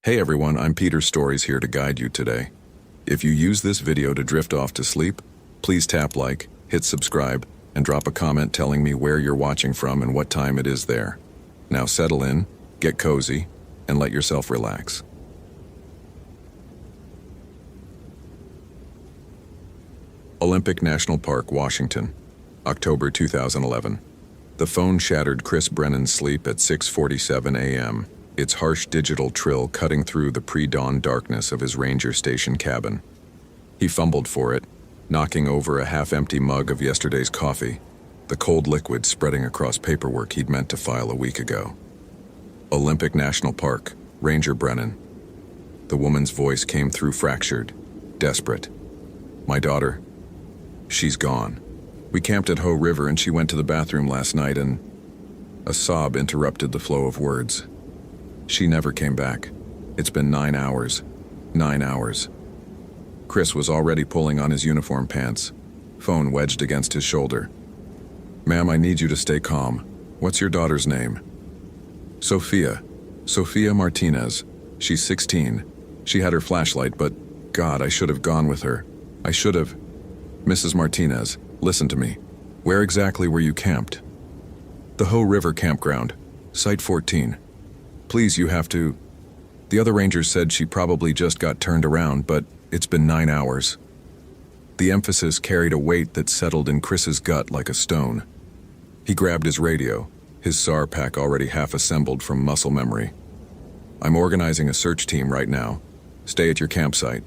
Hey everyone, I'm Peter Stories here to guide you today. If you use this video to drift off to sleep, please tap like, hit subscribe, and drop a comment telling me where you're watching from and what time it is there. Now settle in, get cozy, and let yourself relax. Olympic National Park, Washington, October 2011. The phone shattered Chris Brennan's sleep at 6:47 a.m., its harsh digital trill cutting through the pre-dawn darkness of his ranger station cabin. He fumbled for it, knocking over a half-empty mug of yesterday's coffee, the cold liquid spreading across paperwork he'd meant to file a week ago. Olympic National Park, Ranger Brennan. The woman's voice came through fractured, desperate. My daughter, she's gone. We camped at Hoh River and she went to the bathroom last night and... A sob interrupted the flow of words. She never came back. It's been 9 hours. 9 hours. Chris was already pulling on his uniform pants, phone wedged against his shoulder. Ma'am, I need you to stay calm. What's your daughter's name? Sophia. Sophia Martinez. She's 16. She had her flashlight, but God, I should have gone with her. I should have. Mrs. Martinez, listen to me. Where exactly were you camped? The Hoh River Campground, Site 14. Please, you have to... The other rangers said she probably just got turned around, but it's been 9 hours. The emphasis carried a weight that settled in Chris's gut like a stone. He grabbed his radio, his SAR pack already half assembled from muscle memory. I'm organizing a search team right now. Stay at your campsite.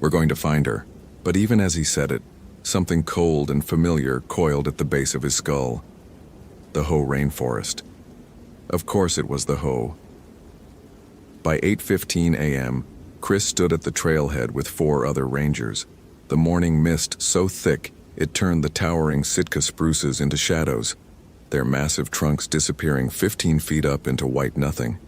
We're going to find her. But even as he said it, something cold and familiar coiled at the base of his skull. The Hoh rainforest. Of course it was the Hoh. By 8:15 a.m., Chris stood at the trailhead with 4 other rangers, the morning mist so thick it turned the towering Sitka spruces into shadows, their massive trunks disappearing 15 feet up into white nothing.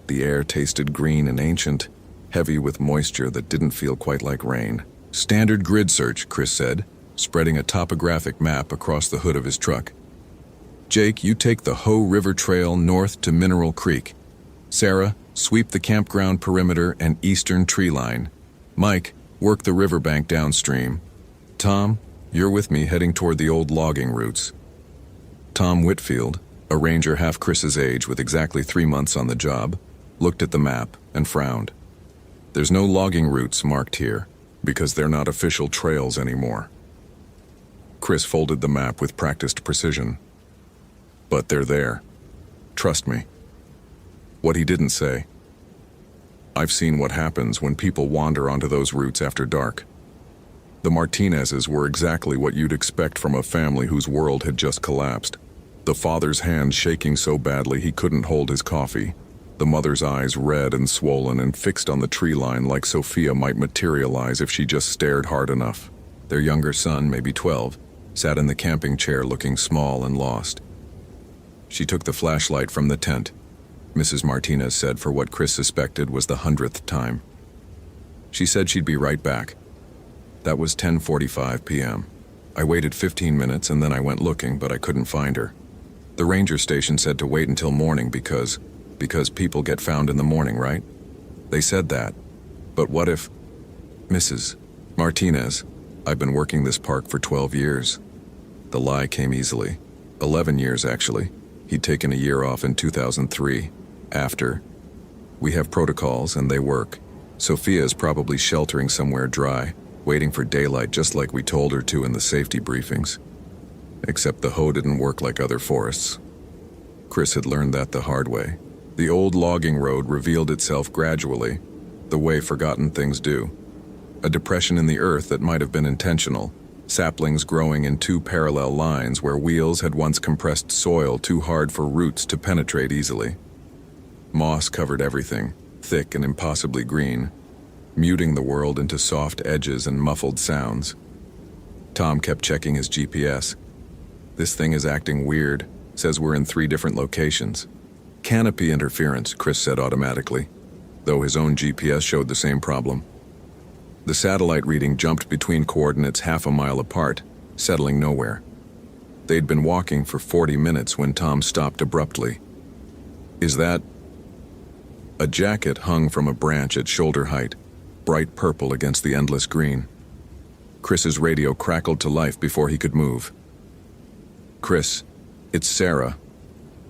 The air tasted green and ancient, heavy with moisture that didn't feel quite like rain. Standard grid search, Chris said, spreading a topographic map across the hood of his truck. Jake, you take the Hoh River Trail north to Mineral Creek. Sarah, sweep the campground perimeter and eastern tree line. Mike, work the riverbank downstream. Tom, you're with me heading toward the old logging routes. Tom Whitfield, a ranger half Chris's age with exactly 3 months on the job, looked at the map and frowned. There's no logging routes marked here, because they're not official trails anymore. Chris folded the map with practiced precision. But they're there. Trust me. What he didn't say. I've seen what happens when people wander onto those routes after dark. The Martinezes were exactly what you'd expect from a family whose world had just collapsed. The father's hand shaking so badly he couldn't hold his coffee. The mother's eyes red and swollen and fixed on the tree line like Sophia might materialize if she just stared hard enough. Their younger son, maybe 12, sat in the camping chair looking small and lost. She took the flashlight from the tent. Mrs. Martinez said for what Chris suspected was the 100th time. She said she'd be right back. That was 10:45 p.m. I waited 15 minutes and then I went looking, but I couldn't find her. The ranger station said to wait until morning because people get found in the morning, right? They said that. But what if... Mrs. Martinez, I've been working this park for 12 years. The lie came easily. 11 years, actually. He'd taken a year off in 2003. After. We have protocols and they work. Sophia's probably sheltering somewhere dry, waiting for daylight just like we told her to in the safety briefings. Except the Hoh didn't work like other forests. Chris had learned that the hard way. The old logging road revealed itself gradually, the way forgotten things do. A depression in the earth that might have been intentional, saplings growing in 2 parallel lines where wheels had once compressed soil too hard for roots to penetrate easily. Moss covered everything, thick and impossibly green, muting the world into soft edges and muffled sounds. Tom kept checking his GPS. This thing is acting weird, says we're in 3 different locations. Canopy interference, Chris said automatically, though his own GPS showed the same problem. The satellite reading jumped between coordinates half a mile apart, settling nowhere. They'd been walking for 40 minutes when Tom stopped abruptly. Is that... A jacket hung from a branch at shoulder height, bright purple against the endless green. Chris's radio crackled to life before he could move. "Chris, it's Sarah.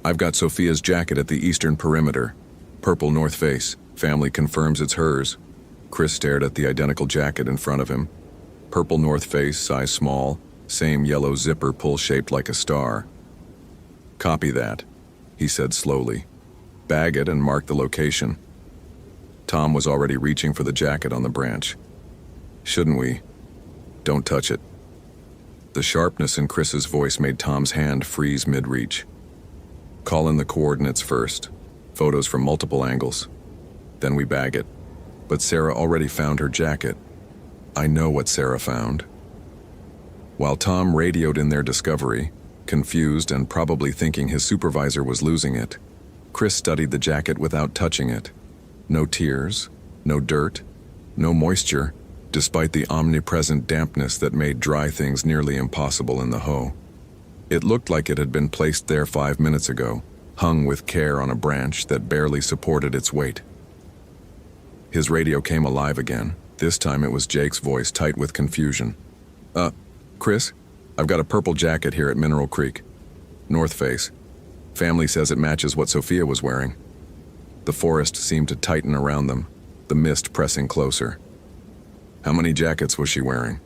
I've got Sophia's jacket at the eastern perimeter. Purple North Face. Family confirms it's hers." Chris stared at the identical jacket in front of him. Purple North Face, size small, same yellow zipper pull shaped like a star. "Copy that," he said slowly. "Bag it and mark the location." Tom was already reaching for the jacket on the branch. "Shouldn't we? Don't touch it." The sharpness in Chris's voice made Tom's hand freeze mid-reach. "Call in the coordinates first. Photos from multiple angles. Then we bag it." But Sarah already found her jacket. "I know what Sarah found." While Tom radioed in their discovery, confused and probably thinking his supervisor was losing it, Chris studied the jacket without touching it. No tears, no dirt, no moisture, despite the omnipresent dampness that made dry things nearly impossible in the hoe. It looked like it had been placed there 5 minutes ago, hung with care on a branch that barely supported its weight. His radio came alive again. This time it was Jake's voice, tight with confusion. Chris, I've got a purple jacket here at Mineral Creek. North Face. Family says it matches what Sophia was wearing." The forest seemed to tighten around them, the mist pressing closer. "How many jackets was she wearing?"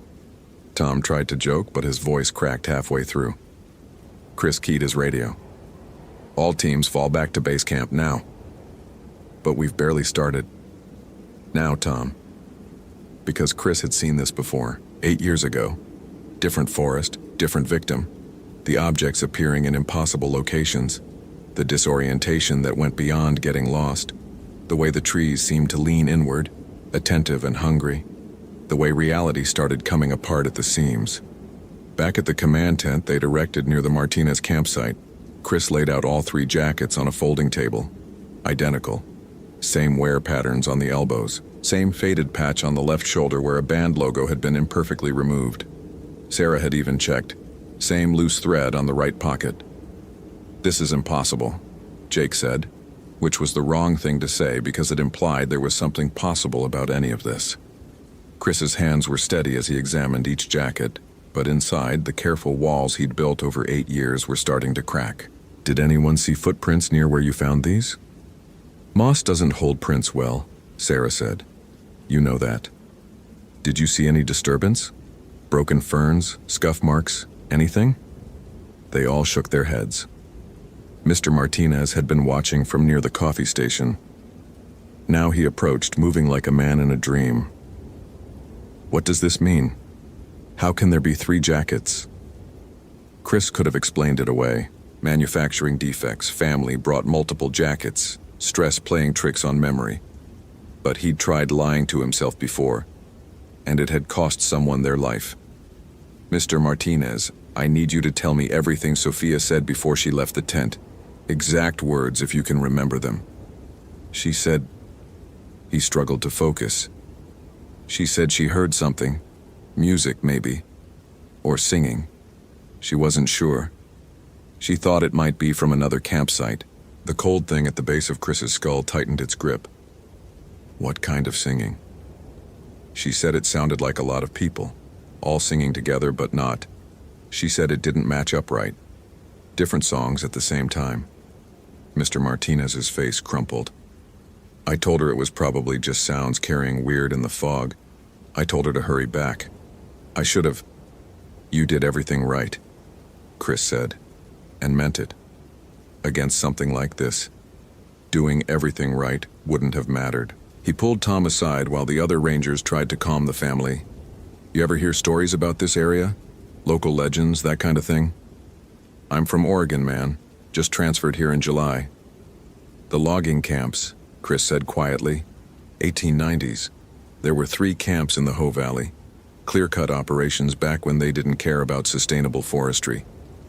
Tom tried to joke, but his voice cracked halfway through. Chris keyed his radio. "All teams fall back to base camp now." "But we've barely started." "Now, Tom." Because Chris had seen this before, 8 years ago. Different forest, different victim. The objects appearing in impossible locations. The disorientation that went beyond getting lost. The way the trees seemed to lean inward, attentive and hungry. The way reality started coming apart at the seams. Back at the command tent they'd erected near the Martinez campsite, Chris laid out all 3 jackets on a folding table. Identical. Same wear patterns on the elbows. Same faded patch on the left shoulder where a band logo had been imperfectly removed. Sarah had even checked. Same loose thread on the right pocket. "This is impossible," Jake said, which was the wrong thing to say because it implied there was something possible about any of this. Chris's hands were steady as he examined each jacket, but inside, the careful walls he'd built over 8 years were starting to crack. "Did anyone see footprints near where you found these?" "Moss doesn't hold prints well," Sarah said. "You know that." "Did you see any disturbance? Broken ferns, scuff marks, anything?" They all shook their heads. Mr. Martinez had been watching from near the coffee station. Now he approached, moving like a man in a dream. "What does this mean? How can there be 3 jackets?" Chris could have explained it away. Manufacturing defects, family brought multiple jackets, stress playing tricks on memory. But he'd tried lying to himself before, and it had cost someone their life. "Mr. Martinez, I need you to tell me everything Sophia said before she left the tent. Exact words if you can remember them." "She said..." He struggled to focus. "She said she heard something. Music, maybe. Or singing. She wasn't sure. She thought it might be from another campsite." The cold thing at the base of Chris's skull tightened its grip. "What kind of singing?" "She said it sounded like a lot of people, all singing together but not. She said it didn't match up right. Different songs at the same time." Mr. Martinez's face crumpled. "I told her it was probably just sounds carrying weird in the fog. I told her to hurry back. I should have." "You did everything right," Chris said, and meant it. Against something like this, doing everything right wouldn't have mattered. He pulled Tom aside while the other rangers tried to calm the family. "You ever hear stories about this area? Local legends, that kind of thing?" "I'm from Oregon, man. Just transferred here in July." "The logging camps," Chris said quietly. 1890s. There were 3 camps in the Hoh Valley. Clear-cut operations back when they didn't care about sustainable forestry.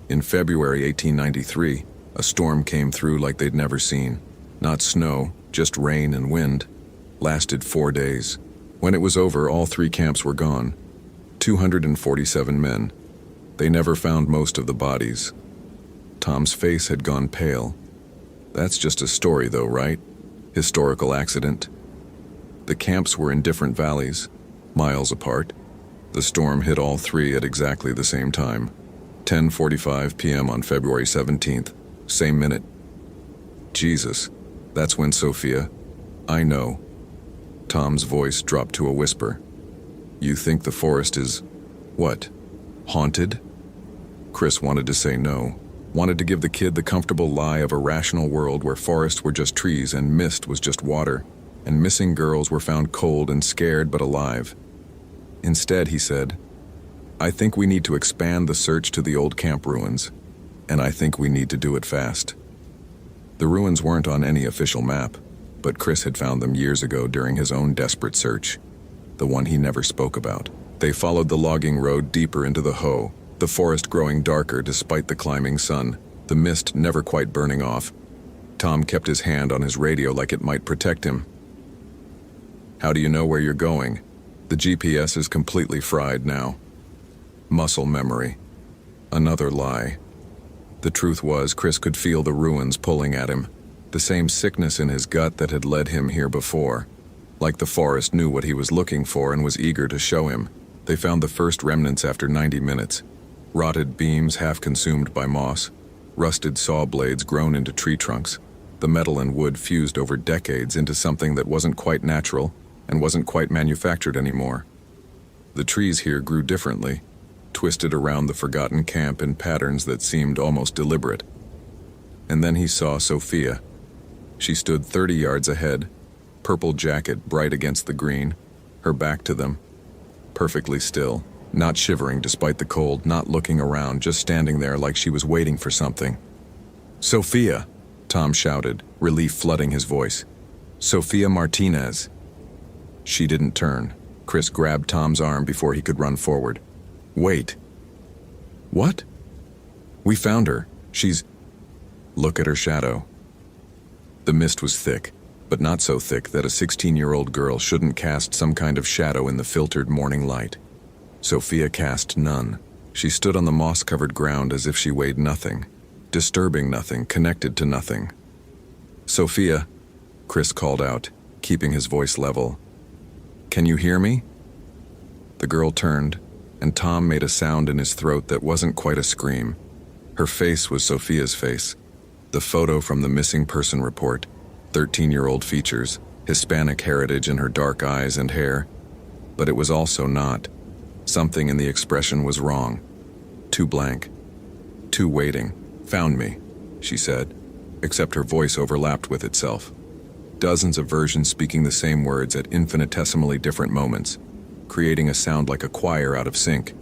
In February 1893, a storm came through like they'd never seen. Not snow, just rain and wind. Lasted 4 days. When it was over, all 3 camps were gone. 247 men. They never found most of the bodies. Tom's face had gone pale. "That's just a story though, right?" Historical accident? The camps were in different valleys, miles apart. The storm hit all three at exactly the same time. 10:45 p.m. on February 17th, same minute. Jesus, that's when Sophia. I know. Tom's voice dropped to a whisper. You think the forest is, what, haunted? Chris wanted to say no, wanted to give the kid the comfortable lie of a rational world where forests were just trees and mist was just water, and missing girls were found cold and scared but alive. Instead, he said, I think we need to expand the search to the old camp ruins, and I think we need to do it fast. The ruins weren't on any official map, but Chris had found them years ago during his own desperate search, the one he never spoke about. They followed the logging road deeper into the Hoh, the forest growing darker despite the climbing sun, the mist never quite burning off. Tom kept his hand on his radio like it might protect him. How do you know where you're going? The GPS is completely fried now. Muscle memory. Another lie. The truth was, Chris could feel the ruins pulling at him, the same sickness in his gut that had led him here before. Like the forest knew what he was looking for and was eager to show him. They found the first remnants after 90 minutes. Rotted beams half consumed by moss, rusted saw blades grown into tree trunks. The metal and wood fused over decades into something that wasn't quite natural and wasn't quite manufactured anymore. The trees here grew differently, twisted around the forgotten camp in patterns that seemed almost deliberate. And then he saw Sophia. She stood 30 yards ahead, purple jacket bright against the green, her back to them, perfectly still, not shivering despite the cold, not looking around, just standing there like she was waiting for something. Sophia, Tom shouted, relief flooding his voice. Sophia Martinez. She didn't turn. Chris grabbed Tom's arm before he could run forward. Wait. What? We found her. She's... Look at her shadow. The mist was thick, but not so thick that a 16-year-old girl shouldn't cast some kind of shadow in the filtered morning light. Sophia cast none. She stood on the moss-covered ground as if she weighed nothing, disturbing nothing, connected to nothing. Sophia, Chris called out, keeping his voice level. Can you hear me? The girl turned, and Tom made a sound in his throat that wasn't quite a scream. Her face was Sophia's face. The photo from the missing person report, 13-year-old features, Hispanic heritage in her dark eyes and hair. But it was also not. Something in the expression was wrong. Too blank. Too waiting. Found me, she said, except her voice overlapped with itself. Dozens of versions speaking the same words at infinitesimally different moments, creating a sound like a choir out of sync.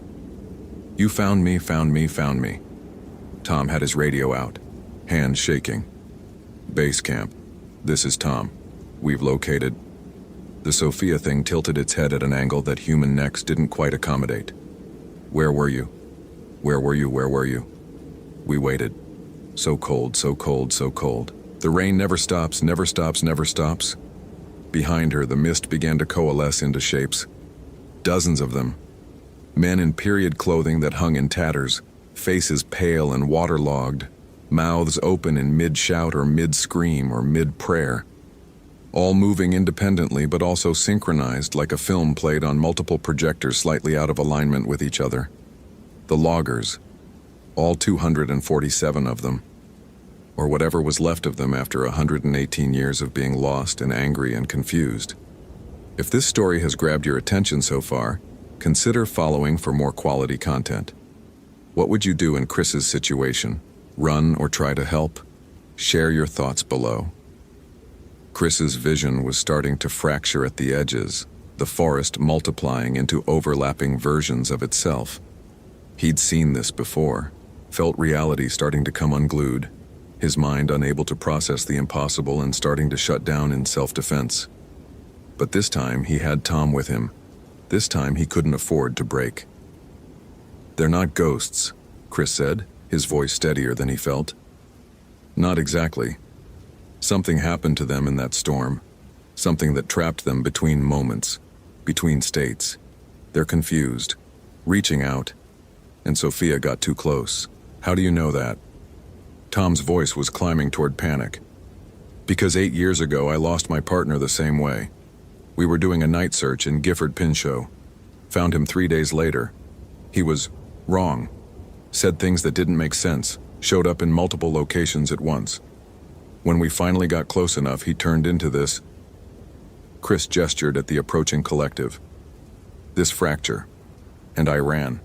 You found me, found me, found me. Tom had his radio out, hands shaking. Base camp. This is Tom. We've located. The Sophia thing tilted its head at an angle that human necks didn't quite accommodate. Where were you? Where were you? Where were you? We waited. So cold, so cold, so cold. The rain never stops, never stops, never stops. Behind her, the mist began to coalesce into shapes. Dozens of them. Men in period clothing that hung in tatters, faces pale and waterlogged, mouths open in mid-shout or mid-scream or mid-prayer. All moving independently but also synchronized like a film played on multiple projectors slightly out of alignment with each other. The loggers, all 247 of them, or whatever was left of them after 118 years of being lost and angry and confused. If this story has grabbed your attention so far, consider following for more quality content. What would you do in Chris's situation? Run or try to help? Share your thoughts below. Chris's vision was starting to fracture at the edges, the forest multiplying into overlapping versions of itself. He'd seen this before, felt reality starting to come unglued, his mind unable to process the impossible and starting to shut down in self-defense. But this time he had Tom with him. This time he couldn't afford to break. They're not ghosts, Chris said, his voice steadier than he felt. Not exactly. Something happened to them in that storm, something that trapped them between moments, between states. They're confused, reaching out, and Sophia got too close. How do you know that? Tom's voice was climbing toward panic. Because 8 years ago I lost my partner the same way. We were doing a night search in Gifford Pinchot. Found him 3 days later. He was wrong. Said things that didn't make sense. Showed up in multiple locations at once. When we finally got close enough, he turned into this. Chris gestured at the approaching collective. This fracture. And I ran.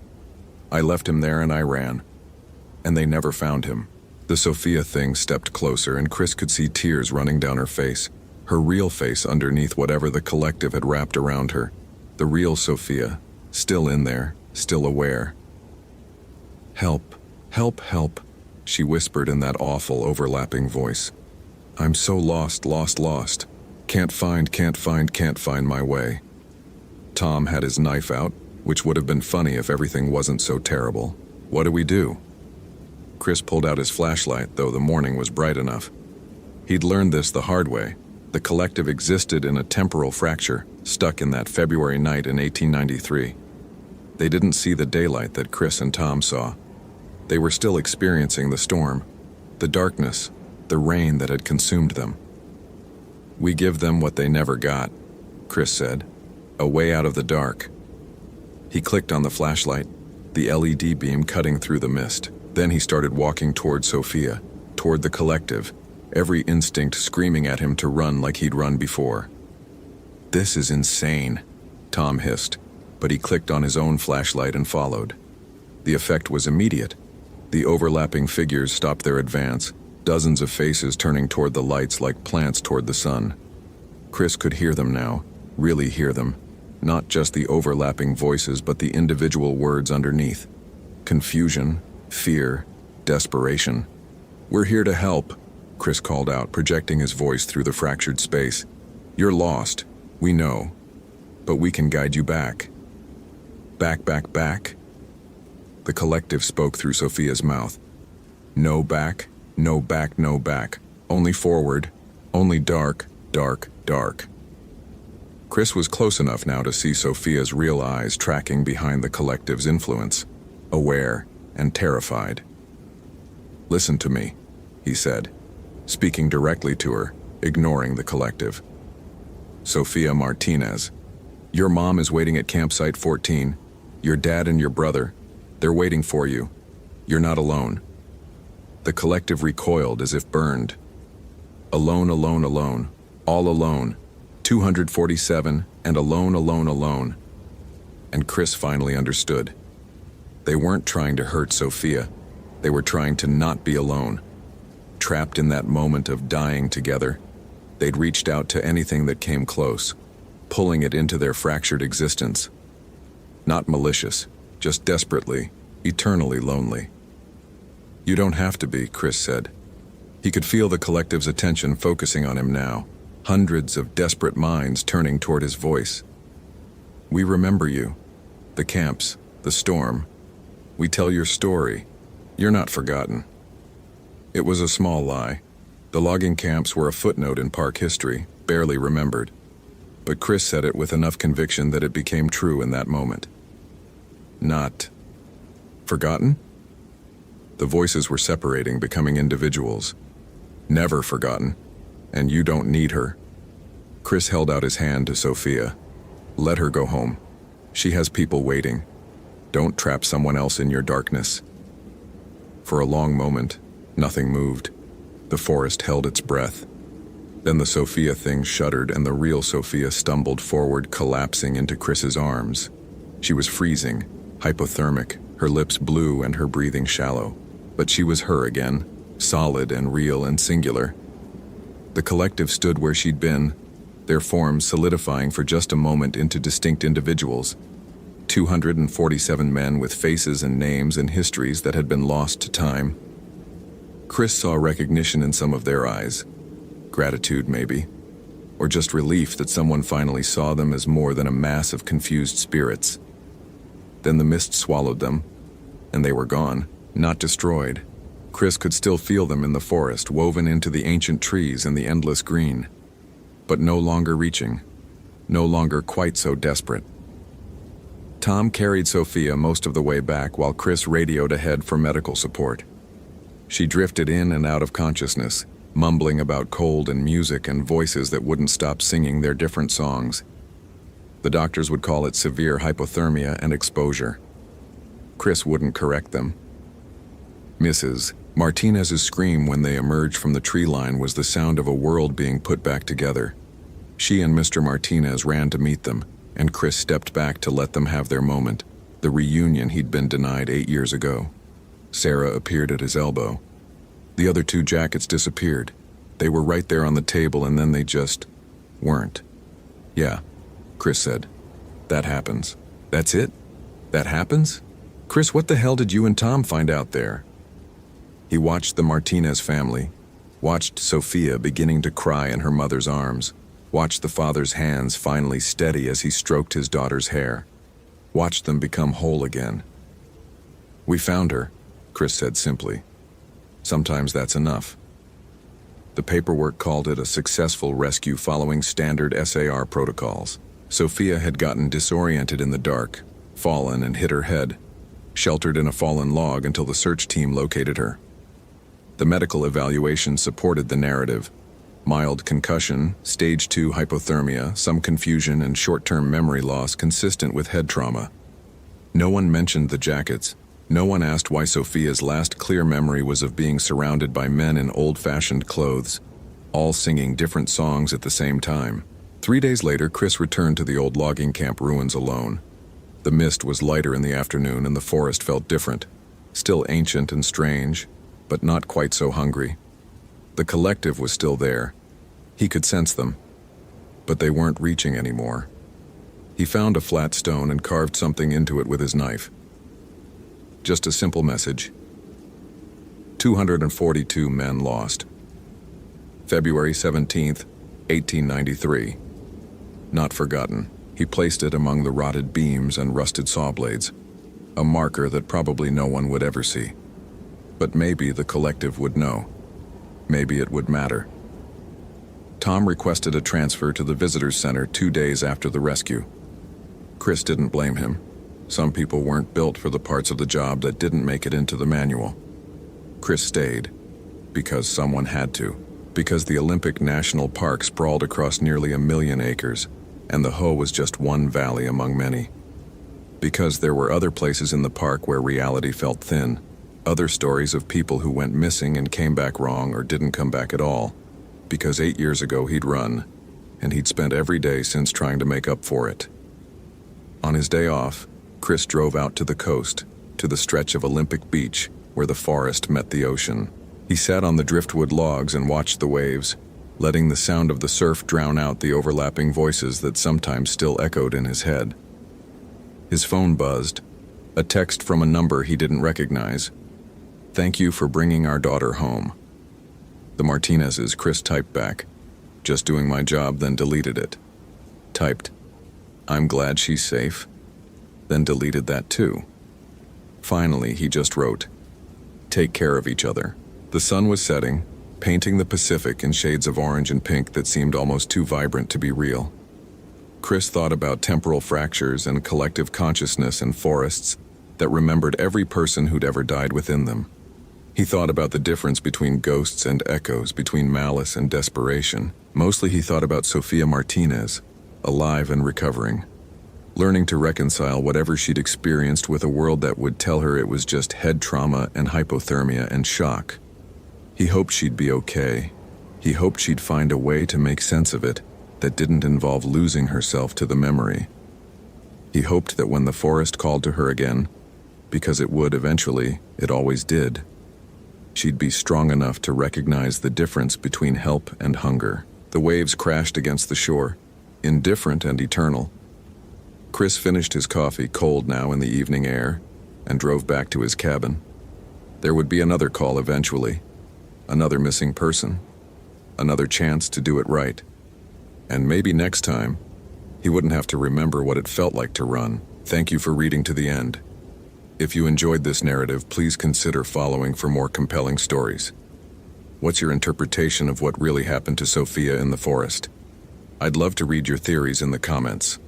I left him there and I ran. And they never found him. The Sophia thing stepped closer and Chris could see tears running down her face. Her real face underneath whatever the collective had wrapped around her. The real Sophia, still in there, still aware. Help, help, help, she whispered in that awful overlapping voice. I'm so lost, lost. Can't find my way. Tom had his knife out, which would have been funny if everything wasn't so terrible. What do we do? Chris pulled out his flashlight, though the morning was bright enough. He'd learned this the hard way. The collective existed in a temporal fracture, stuck in that February night in 1893. They didn't see the daylight that Chris and Tom saw. They were still experiencing the storm, the darkness, the rain that had consumed them. We give them what they never got, Chris said. A way out of the dark. He clicked on the flashlight, the LED beam cutting through the mist. Then he started walking toward Sophia, toward the collective, every instinct screaming at him to run like he'd run before. This is insane, Tom hissed, but he clicked on his own flashlight and followed. The effect was immediate. The overlapping figures stopped their advance, dozens of faces turning toward the lights like plants toward the sun. Chris could hear them now, really hear them. Not just the overlapping voices, but the individual words underneath. Confusion, fear, desperation. We're here to help, Chris called out, projecting his voice through the fractured space. You're lost, we know, but we can guide you back. Back. The collective spoke through Sophia's mouth. No back, no back, no back. Only forward, only dark. Chris was close enough now to see Sophia's real eyes tracking behind the collective's influence, aware and terrified. Listen to me, he said, speaking directly to her, ignoring the collective. Sophia Martinez, your mom is waiting at campsite 14. Your dad and your brother, they're waiting for you. You're not alone. The collective recoiled as if burned. Alone, all alone. 247, and alone. And Chris finally understood. They weren't trying to hurt Sophia. They were trying to not be alone. Trapped in that moment of dying together, they'd reached out to anything that came close, pulling it into their fractured existence. Not malicious, just desperately, eternally lonely. You don't have to be, Chris said. He could feel the collective's attention focusing on him now. Hundreds of desperate minds turning toward his voice. We remember you. The camps, the storm. We tell your story. You're not forgotten. It was a small lie. The logging camps were a footnote in park history, barely remembered. But Chris said it with enough conviction that it became true in that moment. Not forgotten? The voices were separating, becoming individuals. Never forgotten. And you don't need her. Chris held out his hand to Sophia. Let her go home. She has people waiting. Don't trap someone else in your darkness. For a long moment, nothing moved. The forest held its breath. Then the Sophia thing shuddered and the real Sophia stumbled forward, collapsing into Chris's arms. She was freezing, hypothermic, her lips blue and her breathing shallow. But she was her again, solid and real and singular. The collective stood where she'd been, their forms solidifying for just a moment into distinct individuals. 247 men with faces and names and histories that had been lost to time. Chris saw recognition in some of their eyes. Gratitude, maybe. Or just relief that someone finally saw them as more than a mass of confused spirits. Then the mist swallowed them, and they were gone, not destroyed. Chris could still feel them in the forest, woven into the ancient trees and the endless green. But no longer reaching, no longer quite so desperate. Tom carried Sophia most of the way back while Chris radioed ahead for medical support. She drifted in and out of consciousness, mumbling about cold and music and voices that wouldn't stop singing their different songs. The doctors would call it severe hypothermia and exposure. Chris wouldn't correct them. Mrs. Martinez's scream when they emerged from the tree line was the sound of a world being put back together. She and Mr. Martinez ran to meet them, and Chris stepped back to let them have their moment, the reunion he'd been denied 8 years ago. Sarah appeared at his elbow. The other 2 jackets disappeared. They were right there on the table, and then they just weren't. "Yeah," Chris said. "That happens." "That's it? That happens? Chris, what the hell did you and Tom find out there?" He watched the Martinez family, watched Sophia beginning to cry in her mother's arms, watched the father's hands finally steady as he stroked his daughter's hair, watched them become whole again. "We found her," Chris said simply. "Sometimes that's enough." The paperwork called it a successful rescue following standard SAR protocols. Sophia had gotten disoriented in the dark, fallen and hit her head, sheltered in a fallen log until the search team located her. The medical evaluation supported the narrative. Mild concussion, stage 2 hypothermia, some confusion and short-term memory loss consistent with head trauma. No one mentioned the jackets. No one asked why Sophia's last clear memory was of being surrounded by men in old-fashioned clothes, all singing different songs at the same time. 3 days later, Chris returned to the old logging camp ruins alone. The mist was lighter in the afternoon and the forest felt different, still ancient and strange, but not quite so hungry. The collective was still there. He could sense them, but they weren't reaching anymore. He found a flat stone and carved something into it with his knife. Just a simple message. 242 men lost. February 17th, 1893. Not forgotten. He placed it among the rotted beams and rusted saw blades, a marker that probably no one would ever see. But maybe the collective would know. Maybe it would matter. Tom requested a transfer to the visitor's center 2 days after the rescue. Chris didn't blame him. Some people weren't built for the parts of the job that didn't make it into the manual. Chris stayed, because someone had to, because the Olympic National Park sprawled across nearly 1 million acres, and the Ho was just one valley among many. Because there were other places in the park where reality felt thin, other stories of people who went missing and came back wrong or didn't come back at all, because 8 years ago he'd run, and he'd spent every day since trying to make up for it. On his day off, Chris drove out to the coast, to the stretch of Olympic Beach, where the forest met the ocean. He sat on the driftwood logs and watched the waves, letting the sound of the surf drown out the overlapping voices that sometimes still echoed in his head. His phone buzzed, a text from a number he didn't recognize. "Thank you for bringing our daughter home." The Martinez's, Chris typed back, "Just doing my job," then deleted it. Typed, "I'm glad she's safe," then deleted that too. Finally, he just wrote, "Take care of each other." The sun was setting, painting the Pacific in shades of orange and pink that seemed almost too vibrant to be real. Chris thought about temporal fractures and collective consciousness in forests that remembered every person who'd ever died within them. He thought about the difference between ghosts and echoes, between malice and desperation. Mostly he thought about Sophia Martinez, alive and recovering, learning to reconcile whatever she'd experienced with a world that would tell her it was just head trauma and hypothermia and shock. He hoped she'd be okay. He hoped she'd find a way to make sense of it that didn't involve losing herself to the memory. He hoped that when the forest called to her again, because it would eventually, it always did, she'd be strong enough to recognize the difference between help and hunger. The waves crashed against the shore, indifferent and eternal. Chris finished his coffee, cold now in the evening air, and drove back to his cabin. There would be another call eventually, another missing person, another chance to do it right. And maybe next time, he wouldn't have to remember what it felt like to run. Thank you for reading to the end. If you enjoyed this narrative, please consider following for more compelling stories. What's your interpretation of what really happened to Sophia in the forest? I'd love to read your theories in the comments.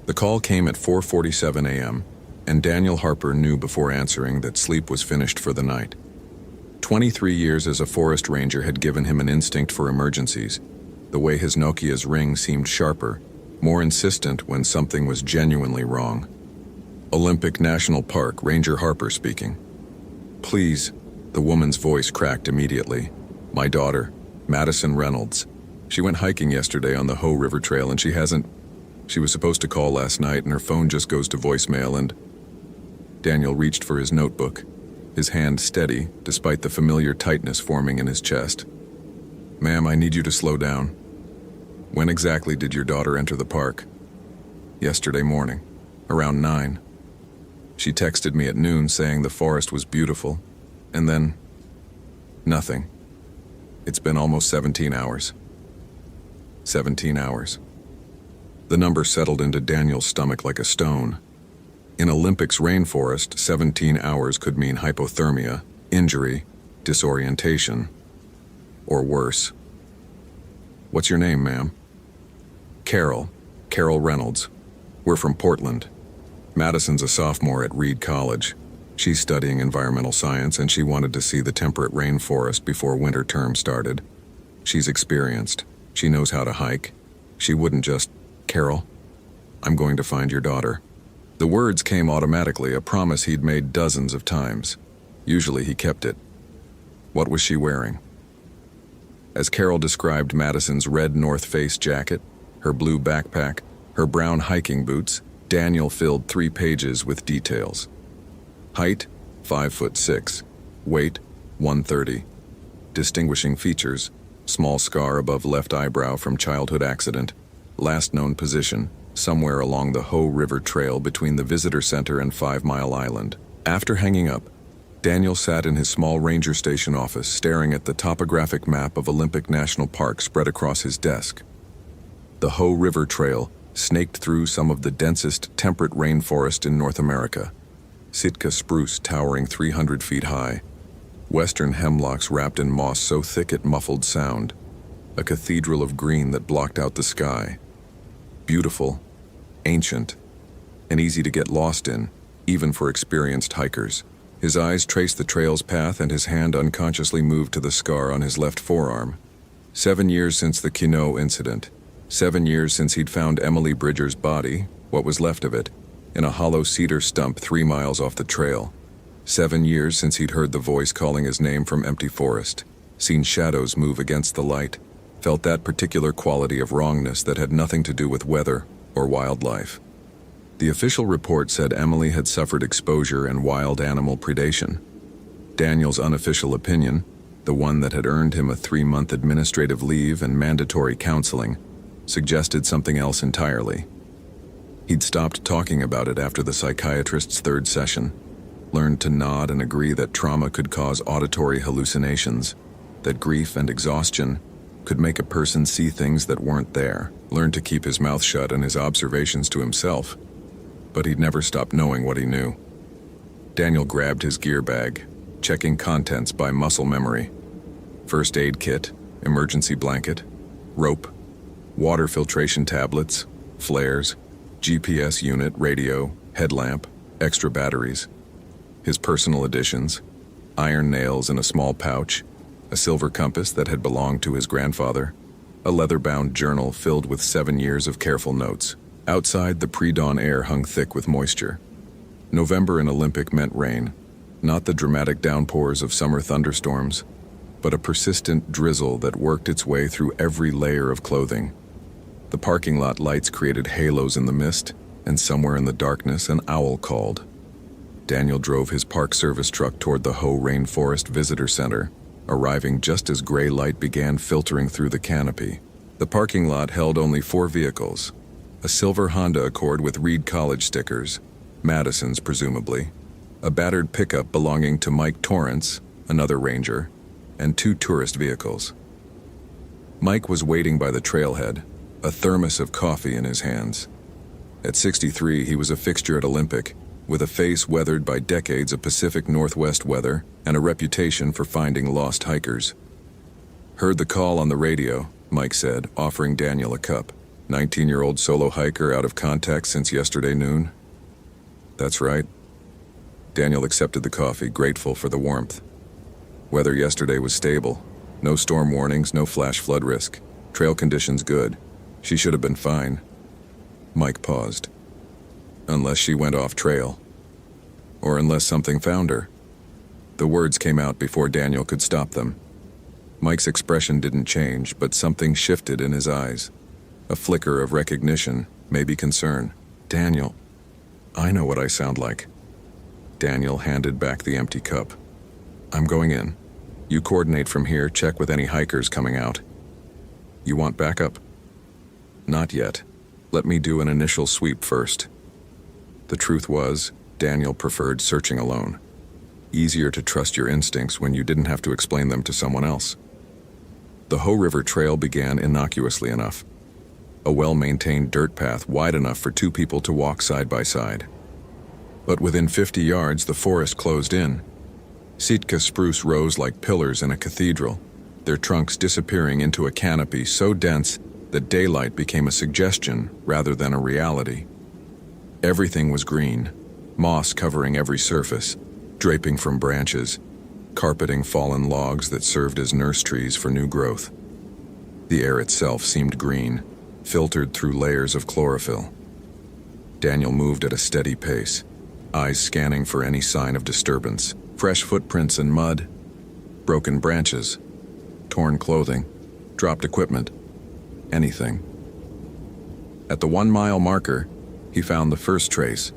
The call came at 4:47 a.m., and Daniel Harper knew before answering that sleep was finished for the night. 23 years as a forest ranger had given him an instinct for emergencies. The way his Nokia's ring seemed sharper, more insistent when something was genuinely wrong. Olympic National Park, Ranger Harper speaking. Please, the woman's voice cracked immediately. My daughter, Madison Reynolds. She went hiking yesterday on the Hoh River Trail and she was supposed to call last night and her phone just goes to voicemail and... Daniel reached for his notebook, his hand steady despite the familiar tightness forming in his chest. Ma'am, I need you to slow down. When exactly did your daughter enter the park? Yesterday morning, around 9. She texted me at noon saying the forest was beautiful, and then... nothing. It's been almost 17 hours. 17 hours. The number settled into Daniel's stomach like a stone. In Olympic's rainforest, 17 hours could mean hypothermia, injury, disorientation, or worse. What's your name, ma'am? Carol Reynolds. We're from Portland. Madison's a sophomore at Reed College. She's studying environmental science and she wanted to see the temperate rainforest before winter term started. She's experienced. She knows how to hike. She wouldn't just... Carol, I'm going to find your daughter. The words came automatically, a promise he'd made dozens of times. Usually he kept it. What was she wearing? As Carol described Madison's red North Face jacket, her blue backpack, her brown hiking boots, Daniel filled 3 pages with details. Height, 5'6". Weight, 130. Distinguishing features, small scar above left eyebrow from childhood accident. Last known position, somewhere along the Hoh River Trail between the visitor center and 5 Mile Island. After hanging up, Daniel sat in his small ranger station office staring at the topographic map of Olympic National Park spread across his desk. The Hoh River Trail snaked through some of the densest temperate rainforest in North America. Sitka spruce towering 300 feet high. Western hemlocks wrapped in moss so thick it muffled sound. A cathedral of green that blocked out the sky. Beautiful, ancient, and easy to get lost in, even for experienced hikers. His eyes traced the trail's path and his hand unconsciously moved to the scar on his left forearm. 7 years since the Quinault incident. 7 years since he'd found Emily Bridger's body, what was left of it, in a hollow cedar stump 3 miles off the trail. 7 years since he'd heard the voice calling his name from empty forest, seen shadows move against the light, felt that particular quality of wrongness that had nothing to do with weather or wildlife. The official report said Emily had suffered exposure and wild animal predation. Daniel's unofficial opinion, the one that had earned him a 3-month administrative leave and mandatory counseling, suggested something else entirely. He'd stopped talking about it after the psychiatrist's 3rd session, learned to nod and agree that trauma could cause auditory hallucinations, that grief and exhaustion could make a person see things that weren't there, learned to keep his mouth shut and his observations to himself. But he'd never stopped knowing what he knew. Daniel grabbed his gear bag, checking contents by muscle memory. First aid kit, emergency blanket, rope, water filtration tablets, flares, GPS unit, radio, headlamp, extra batteries. His personal additions, iron nails in a small pouch, a silver compass that had belonged to his grandfather, a leather-bound journal filled with 7 years of careful notes. Outside, the pre-dawn air hung thick with moisture. November in Olympic meant rain, not the dramatic downpours of summer thunderstorms, but a persistent drizzle that worked its way through every layer of clothing. The parking lot lights created halos in the mist, and somewhere in the darkness an owl called. Daniel drove his Park Service truck toward the Hoh Rainforest Visitor Center, arriving just as gray light began filtering through the canopy. The parking lot held only 4 vehicles. A silver Honda Accord with Reed College stickers, Madison's presumably, a battered pickup belonging to Mike Torrance, another ranger, and 2 tourist vehicles. Mike was waiting by the trailhead, a thermos of coffee in his hands. At 63, he was a fixture at Olympic, with a face weathered by decades of Pacific Northwest weather and a reputation for finding lost hikers. Heard the call on the radio, Mike said, offering Daniel a cup. 19-year-old solo hiker out of contact since yesterday noon. That's right. Daniel accepted the coffee, grateful for the warmth. Weather yesterday was stable. No storm warnings, no flash flood risk. Trail conditions good. She should have been fine. Mike paused. Unless she went off trail. Or unless something found her. The words came out before Daniel could stop them. Mike's expression didn't change, but something shifted in his eyes. A flicker of recognition, maybe concern. Daniel, I know what I sound like. Daniel handed back the empty cup. I'm going in. You coordinate from here, check with any hikers coming out. You want backup? Not yet. Let me do an initial sweep first. The truth was, Daniel preferred searching alone. Easier to trust your instincts when you didn't have to explain them to someone else. The Hoh River Trail began innocuously enough. A well-maintained dirt path wide enough for two people to walk side by side. But within 50 yards, the forest closed in. Sitka spruce rose like pillars in a cathedral, their trunks disappearing into a canopy so dense that daylight became a suggestion rather than a reality. Everything was green, moss covering every surface, draping from branches, carpeting fallen logs that served as nurse trees for new growth. The air itself seemed green, filtered through layers of chlorophyll. Daniel moved at a steady pace, eyes scanning for any sign of disturbance. Fresh footprints in mud, broken branches, torn clothing, dropped equipment, anything. At the 1-mile marker, he found the first trace,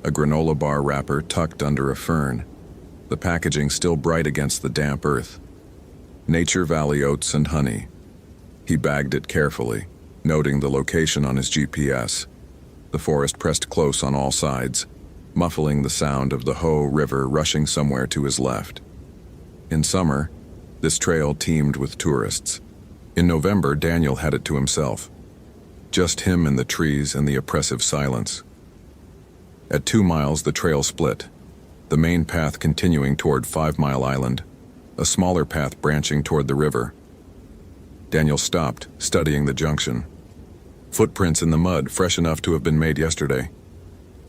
a granola bar wrapper tucked under a fern, the packaging still bright against the damp earth. Nature Valley oats and honey. He bagged it carefully, noting the location on his GPS. The forest pressed close on all sides, muffling the sound of the Hoh River rushing somewhere to his left. In summer, this trail teemed with tourists. In November, Daniel had it to himself. Just him and the trees and the oppressive silence. At 2 miles, the trail split, the main path continuing toward 5 Mile Island, a smaller path branching toward the river. Daniel stopped, studying the junction. Footprints in the mud, fresh enough to have been made yesterday.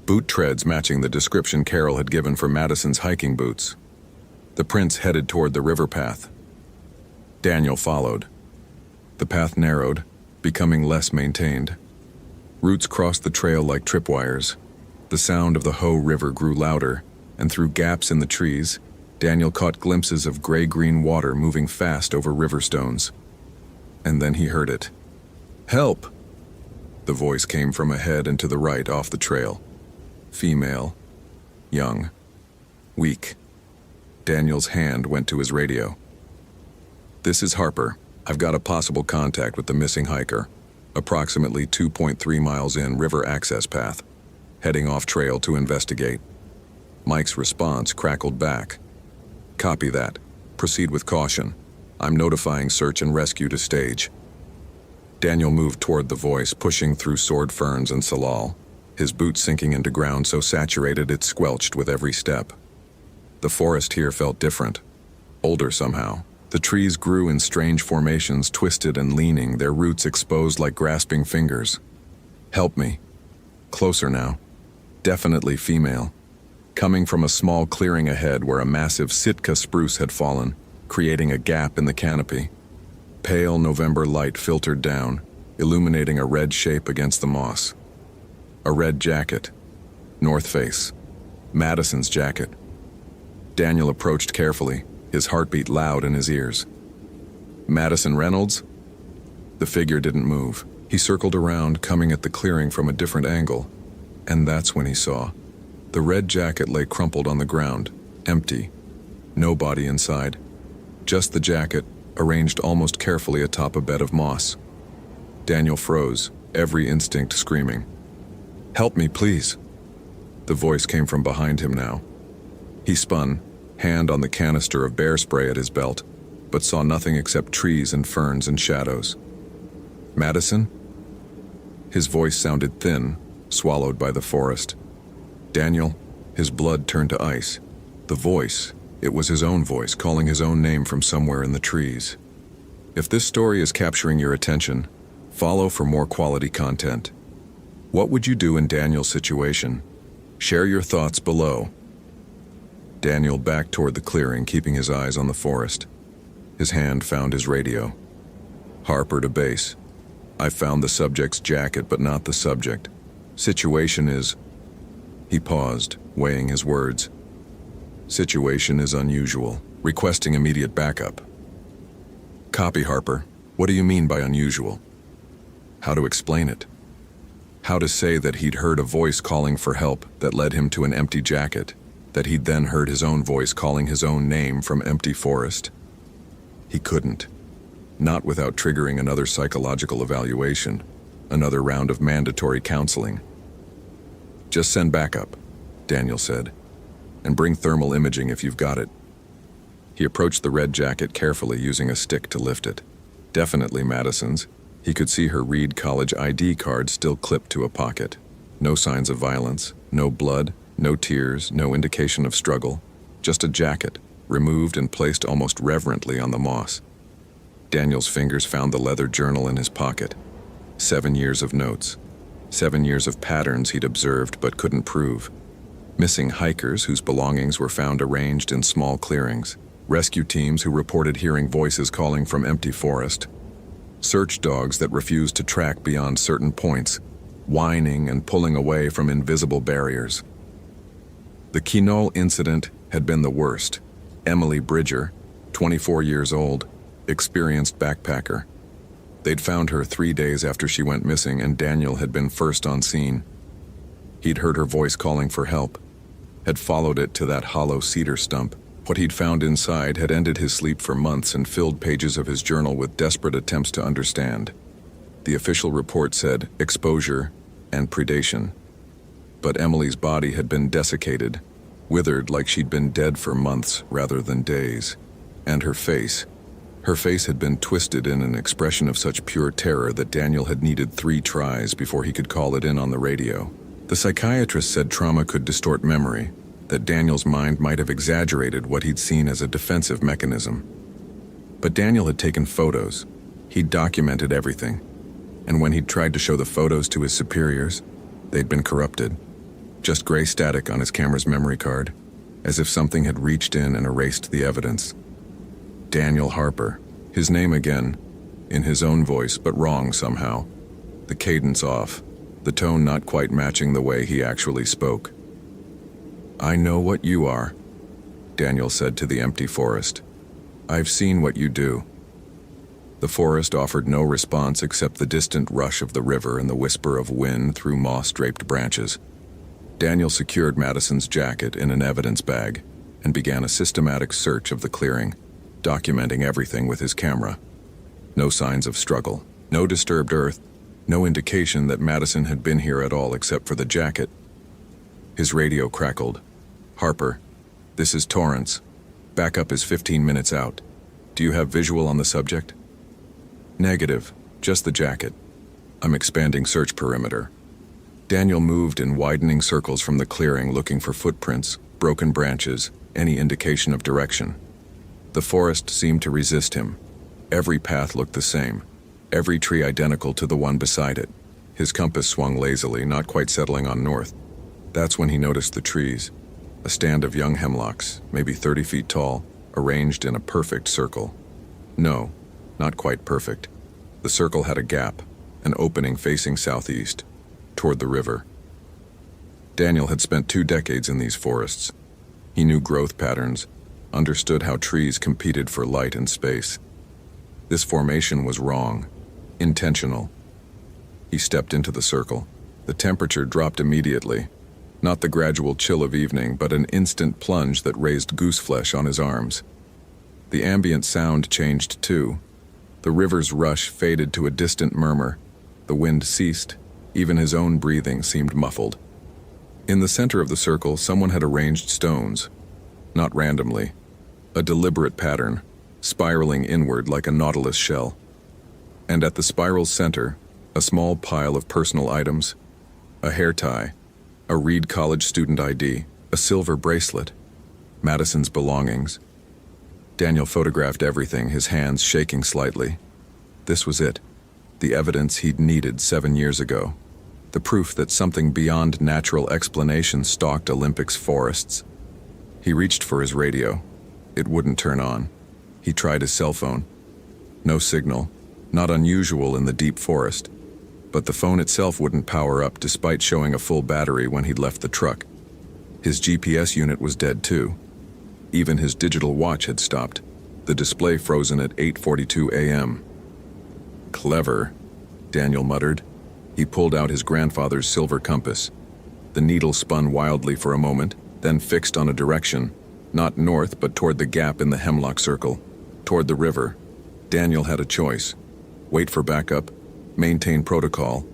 Boot treads matching the description Carol had given for Madison's hiking boots. The prints headed toward the river path. Daniel followed. The path narrowed, becoming less maintained. Roots crossed the trail like tripwires. The sound of the Hoh River grew louder, and through gaps in the trees, Daniel caught glimpses of gray-green water moving fast over river stones. And then he heard it. Help! The voice came from ahead and to the right off the trail. Female, young, weak. Daniel's hand went to his radio. This is Harper. I've got a possible contact with the missing hiker. Approximately 2.3 miles in, river access path. Heading off trail to investigate. Mike's response crackled back. Copy that. Proceed with caution. I'm notifying search and rescue to stage. Daniel moved toward the voice, pushing through sword ferns and salal, his boots sinking into ground so saturated it squelched with every step. The forest here felt different, older somehow. The trees grew in strange formations, twisted and leaning, their roots exposed like grasping fingers. Help me. Closer now. Definitely female. Coming from a small clearing ahead where a massive Sitka spruce had fallen, creating a gap in the canopy. Pale November light filtered down, illuminating a red shape against the moss. A red jacket. North Face. Madison's jacket. Daniel approached carefully, his heartbeat loud in his ears. Madison Reynolds? The figure didn't move. He circled around, coming at the clearing from a different angle, and that's when he saw. The red jacket lay crumpled on the ground, empty. No body inside. Just the jacket, arranged almost carefully atop a bed of moss. Daniel froze, every instinct screaming. Help me, please. The voice came from behind him now. He spun, hand on the canister of bear spray at his belt, but saw nothing except trees and ferns and shadows. Madison? His voice sounded thin, swallowed by the forest. Daniel, his blood turned to ice. The voice, it was his own voice calling his own name from somewhere in the trees. If this story is capturing your attention, follow for more quality content. What would you do in Daniel's situation? Share your thoughts below. Daniel backed toward the clearing, keeping his eyes on the forest. His hand found his radio. Harper to base. I found the subject's jacket, but not the subject. Situation is... He paused, weighing his words. Situation is unusual. Requesting immediate backup. Copy, Harper. What do you mean by unusual? How to explain it? How to say that he'd heard a voice calling for help that led him to an empty jacket, that he'd then heard his own voice calling his own name from empty forest? He couldn't. Not without triggering another psychological evaluation, another round of mandatory counseling. Just send backup, Daniel said, and bring thermal imaging if you've got it. He approached the red jacket carefully, using a stick to lift it. Definitely Madison's. He could see her Reed College ID card still clipped to a pocket. No signs of violence, no blood, no tears, no indication of struggle. Just a jacket, removed and placed almost reverently on the moss. Daniel's fingers found the leather journal in his pocket. 7 years of notes. 7 years of patterns he'd observed but couldn't prove. Missing hikers whose belongings were found arranged in small clearings. Rescue teams who reported hearing voices calling from empty forest. Search dogs that refused to track beyond certain points, whining and pulling away from invisible barriers. The Quinault incident had been the worst. Emily Bridger, 24 years old, experienced backpacker. They'd found her 3 days after she went missing, and Daniel had been first on scene. He'd heard her voice calling for help, had followed it to that hollow cedar stump. What he'd found inside had ended his sleep for months and filled pages of his journal with desperate attempts to understand. The official report said exposure and predation. But Emily's body had been desiccated, withered like she'd been dead for months rather than days. And her face had been twisted in an expression of such pure terror that Daniel had needed 3 tries before he could call it in on the radio. The psychiatrist said trauma could distort memory, that Daniel's mind might have exaggerated what he'd seen as a defensive mechanism. But Daniel had taken photos. He'd documented everything. And when he'd tried to show the photos to his superiors, they'd been corrupted. Just gray static on his camera's memory card, as if something had reached in and erased the evidence. Daniel Harper, his name again, in his own voice, but wrong somehow. The cadence off, the tone not quite matching the way he actually spoke. I know what you are, Daniel said to the empty forest. I've seen what you do. The forest offered no response except the distant rush of the river and the whisper of wind through moss-draped branches. Daniel secured Madison's jacket in an evidence bag and began a systematic search of the clearing, documenting everything with his camera. No signs of struggle, no disturbed earth, no indication that Madison had been here at all except for the jacket. His radio crackled. Harper, this is Torrance. Backup is 15 minutes out. Do you have visual on the subject? Negative, just the jacket. I'm expanding search perimeter. Daniel moved in widening circles from the clearing, looking for footprints, broken branches, any indication of direction. The forest seemed to resist him. Every path looked the same, every tree identical to the one beside it. His compass swung lazily, not quite settling on north. That's when he noticed the trees. A stand of young hemlocks, maybe 30 feet tall, arranged in a perfect circle. No, not quite perfect. The circle had a gap, an opening facing southeast, toward the river. Daniel had spent 2 decades in these forests. He knew growth patterns, understood how trees competed for light and space. This formation was wrong, intentional. He stepped into the circle. The temperature dropped immediately. Not the gradual chill of evening, but an instant plunge that raised gooseflesh on his arms. The ambient sound changed too. The river's rush faded to a distant murmur. The wind ceased. Even his own breathing seemed muffled. In the center of the circle, someone had arranged stones. Not randomly. A deliberate pattern, spiraling inward like a nautilus shell. And at the spiral's center, a small pile of personal items. A hair tie, a Reed College student ID, a silver bracelet, Madison's belongings. Daniel photographed everything, his hands shaking slightly. This was it, the evidence he'd needed 7 years ago. the proof that something beyond natural explanation stalked Olympic's forests. He reached for his radio. It wouldn't turn on. He tried his cell phone. No signal, not unusual in the deep forest. But the phone itself wouldn't power up despite showing a full battery when he'd left the truck. His GPS unit was dead too. Even his digital watch had stopped, the display frozen at 8:42 a.m. "Clever," Daniel muttered. He pulled out his grandfather's silver compass. The needle spun wildly for a moment, then fixed on a direction, not north but toward the gap in the hemlock circle, toward the river. Daniel had a choice: wait for backup, maintain protocol,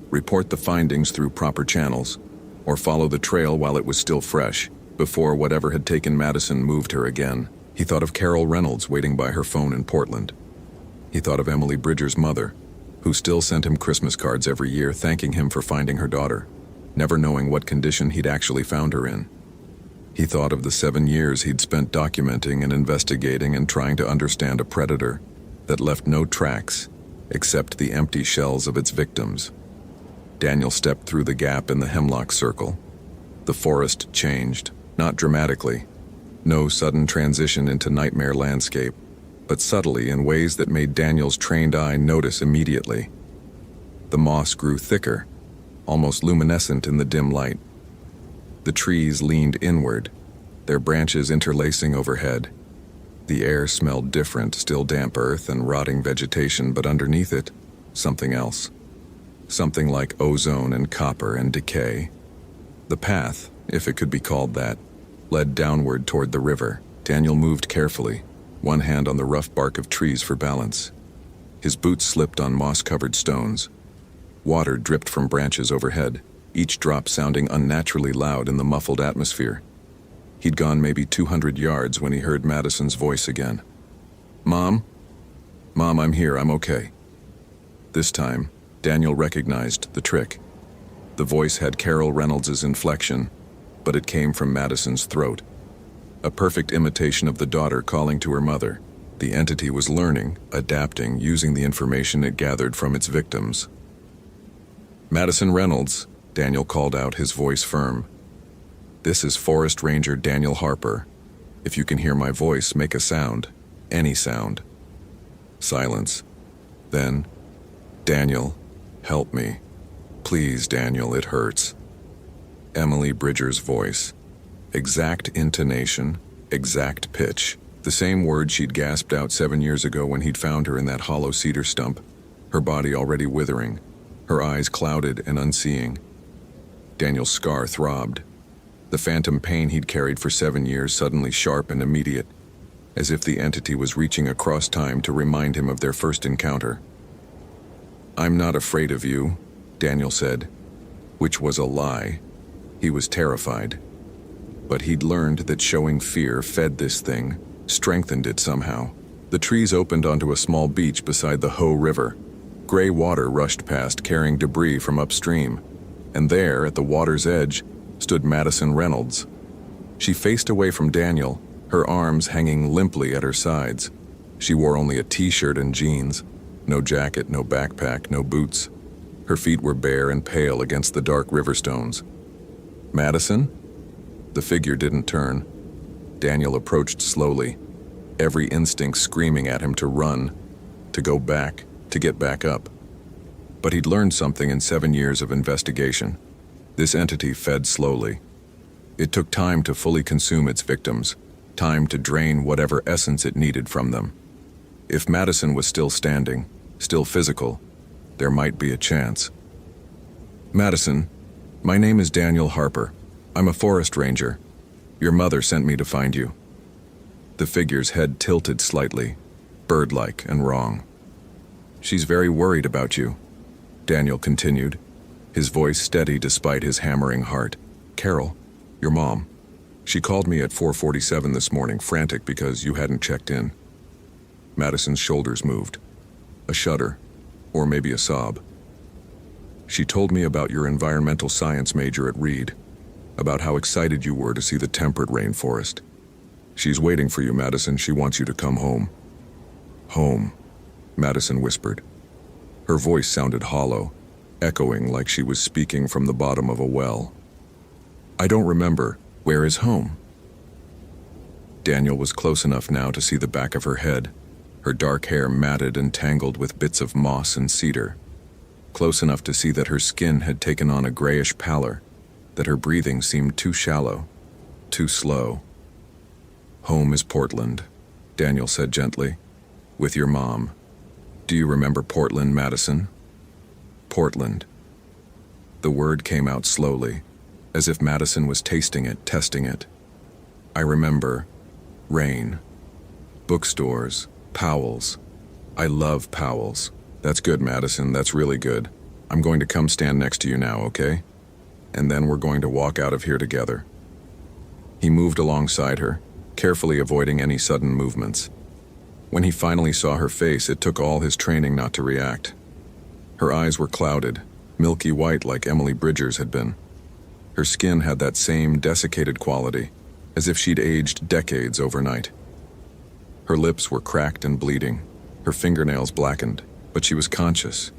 report the findings through proper channels, or follow the trail while it was still fresh, before whatever had taken Madison moved her again. He thought of Carol Reynolds waiting by her phone in Portland. He thought of Emily Bridger's mother, who still sent him Christmas cards every year thanking him for finding her daughter, never knowing what condition he'd actually found her in. He thought of the 7 years he'd spent documenting and investigating and trying to understand a predator that left no tracks except the empty shells of its victims. Daniel stepped through the gap in the hemlock circle. The forest changed, not dramatically. No sudden transition into nightmare landscape, but subtly in ways that made Daniel's trained eye notice immediately. The moss grew thicker, almost luminescent in the dim light. The trees leaned inward, their branches interlacing overhead. The air smelled different, still damp earth and rotting vegetation, but underneath it, something else. Something like ozone and copper and decay. The path, if it could be called that, led downward toward the river. Daniel moved carefully, one hand on the rough bark of trees for balance. His boots slipped on moss-covered stones. Water dripped from branches overhead, each drop sounding unnaturally loud in the muffled atmosphere. He'd gone maybe 200 yards when he heard Madison's voice again. "Mom? Mom, I'm here, I'm okay." This time, Daniel recognized the trick. The voice had Carol Reynolds' inflection, but it came from Madison's throat. A perfect imitation of the daughter calling to her mother. The entity was learning, adapting, using the information it gathered from its victims. "Madison Reynolds," Daniel called out, his voice firm. "This is Forest Ranger Daniel Harper. If you can hear my voice, make a sound. Any sound." Silence. Then, "Daniel, help me. Please, Daniel, it hurts." Emily Bridger's voice. Exact intonation, exact pitch. The same words she'd gasped out 7 years ago when he'd found her in that hollow cedar stump, her body already withering, her eyes clouded and unseeing. Daniel's scar throbbed. The phantom pain he'd carried for 7 years suddenly sharp and immediate, as if the entity was reaching across time to remind him of their first encounter. "I'm not afraid of you," Daniel said, which was a lie. He was terrified. But he'd learned that showing fear fed this thing, strengthened it somehow. The trees opened onto a small beach beside the Hoh River. Gray water rushed past, carrying debris from upstream. And there, at the water's edge, stood Madison Reynolds. She faced away from Daniel, her arms hanging limply at her sides. She wore only a t-shirt and jeans. No jacket, no backpack, no boots. Her feet were bare and pale against the dark river stones. "Madison?" The figure didn't turn. Daniel approached slowly, every instinct screaming at him to run, to go back, to get back up. But he'd learned something in 7 years of investigation. This entity fed slowly. It took time to fully consume its victims, time to drain whatever essence it needed from them. If Madison was still standing, still physical, there might be a chance. "Madison, my name is Daniel Harper. I'm a forest ranger. Your mother sent me to find you." The figure's head tilted slightly, bird-like and wrong. "She's very worried about you," Daniel continued, his voice steady despite his hammering heart. "Carol, your mom. She called me at 4:47 this morning, frantic because you hadn't checked in." Madison's shoulders moved. A shudder, or maybe a sob. "She told me about your environmental science major at Reed, about how excited you were to see the temperate rainforest. She's waiting for you, Madison. She wants you to come home." "Home," Madison whispered. Her voice sounded hollow, echoing like she was speaking from the bottom of a well. "I don't remember. Where is home?" Daniel was close enough now to see the back of her head, her dark hair matted and tangled with bits of moss and cedar. Close enough to see that her skin had taken on a grayish pallor, that her breathing seemed too shallow, too slow. "Home is Portland," Daniel said gently. "With your mom. Do you remember Portland, Madison?" Portland. The word came out slowly, as if Madison was tasting it, testing it. "I remember rain, bookstores, Powell's. I love Powell's." "That's good, Madison, that's really good. I'm going to come stand next to you now, okay? And then we're going to walk out of here together." He moved alongside her, carefully avoiding any sudden movements. When he finally saw her face, it took all his training not to react. Her eyes were clouded, milky white like Emily Bridger's had been. Her skin had that same desiccated quality, as if she'd aged decades overnight. Her lips were cracked and bleeding, her fingernails blackened, but she was conscious.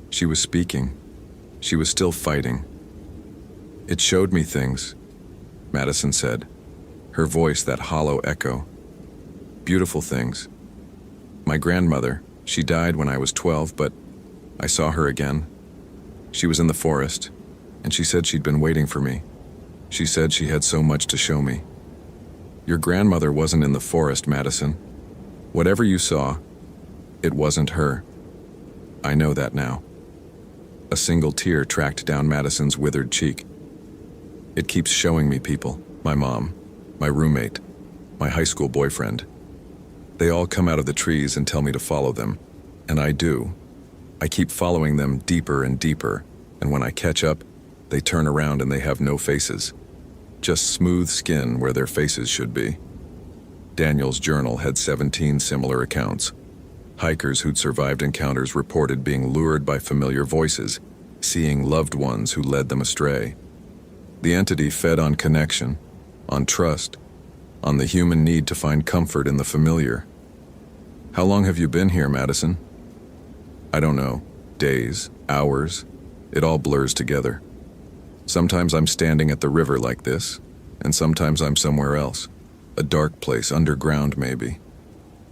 She was speaking. She was still fighting. "It showed me things," Madison said, her voice that hollow echo. "Beautiful things. My grandmother, she died when I was 12, but I saw her again. She was in the forest, and she said she'd been waiting for me. She said she had so much to show me." "Your grandmother wasn't in the forest, Madison. Whatever you saw, it wasn't her. I know that now." A single tear tracked down Madison's withered cheek. "It keeps showing me people, my mom, my roommate, my high school boyfriend. They all come out of the trees and tell me to follow them, and I do. I keep following them deeper and deeper, and when I catch up, they turn around and they have no faces. Just smooth skin where their faces should be." Daniel's journal had 17 similar accounts. Hikers who'd survived encounters reported being lured by familiar voices, seeing loved ones who led them astray. The entity fed on connection, on trust, on the human need to find comfort in the familiar. "How long have you been here, Madison?" "I don't know. Days, hours. It all blurs together. Sometimes I'm standing at the river like this, and sometimes I'm somewhere else. A dark place, underground maybe.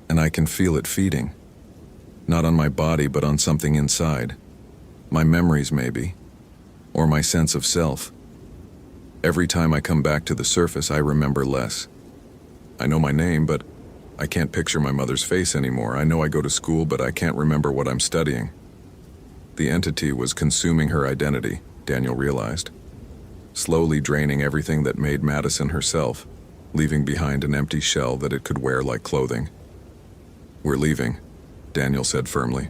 And I can feel it feeding. Not on my body, but on something inside. My memories maybe. Or my sense of self. Every time I come back to the surface, I remember less. I know my name, but I can't picture my mother's face anymore. I know I go to school, but I can't remember what I'm studying." The entity was consuming her identity, Daniel realized. Slowly draining everything that made Madison herself, leaving behind an empty shell that it could wear like clothing. "We're leaving," Daniel said firmly.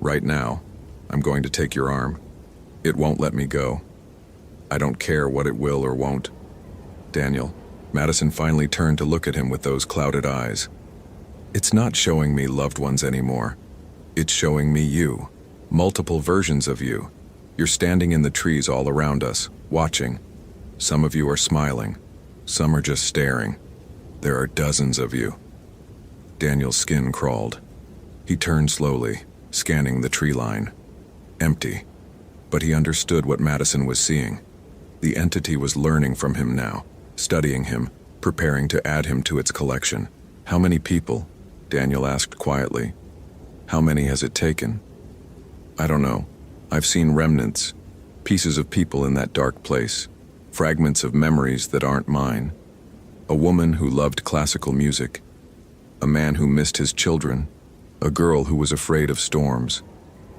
"Right now, I'm going to take your arm. It won't let me go. I don't care what it will or won't." "Daniel," Madison finally turned to look at him with those clouded eyes. "It's not showing me loved ones anymore. It's showing me you. Multiple versions of you. You're standing in the trees all around us, watching. Some of you are smiling. Some are just staring. There are dozens of you." Daniel's skin crawled. He turned slowly, scanning the tree line. Empty. But he understood what Madison was seeing. The entity was learning from him now, studying him, preparing to add him to its collection. "How many people?" Daniel asked quietly. "How many has it taken?" "I don't know. I've seen remnants, pieces of people in that dark place, fragments of memories that aren't mine. A woman who loved classical music, a man who missed his children, a girl who was afraid of storms.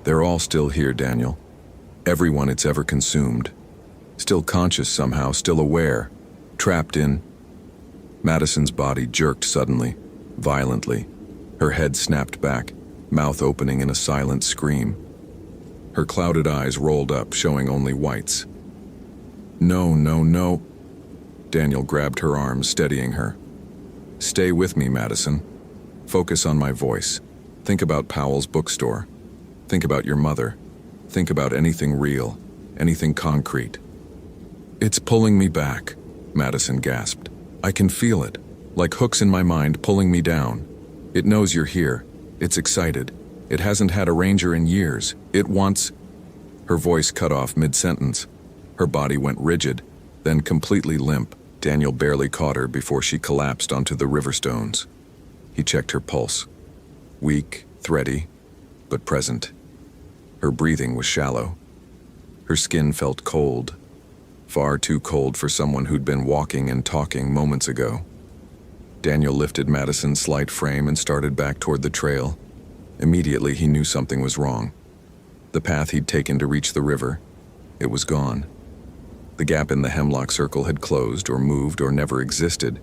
They're all still here, Daniel. Everyone it's ever consumed. Still conscious somehow, still aware, trapped in..." Madison's body jerked suddenly, violently. Her head snapped back, mouth opening in a silent scream. Her clouded eyes rolled up, showing only whites. "No, no, no." Daniel grabbed her arm, steadying her. "Stay with me, Madison. Focus on my voice. Think about Powell's bookstore. Think about your mother. Think about anything real, anything concrete." "It's pulling me back," Madison gasped. "I can feel it, like hooks in my mind pulling me down. It knows you're here. It's excited. It hasn't had a ranger in years. It wants..." Her voice cut off mid-sentence. Her body went rigid, then completely limp. Daniel barely caught her before she collapsed onto the river stones. He checked her pulse. Weak, thready, but present. Her breathing was shallow. Her skin felt cold, far too cold for someone who'd been walking and talking moments ago. Daniel lifted Madison's slight frame and started back toward the trail. Immediately, he knew something was wrong. The path he'd taken to reach the river, it was gone. The gap in the hemlock circle had closed or moved or never existed.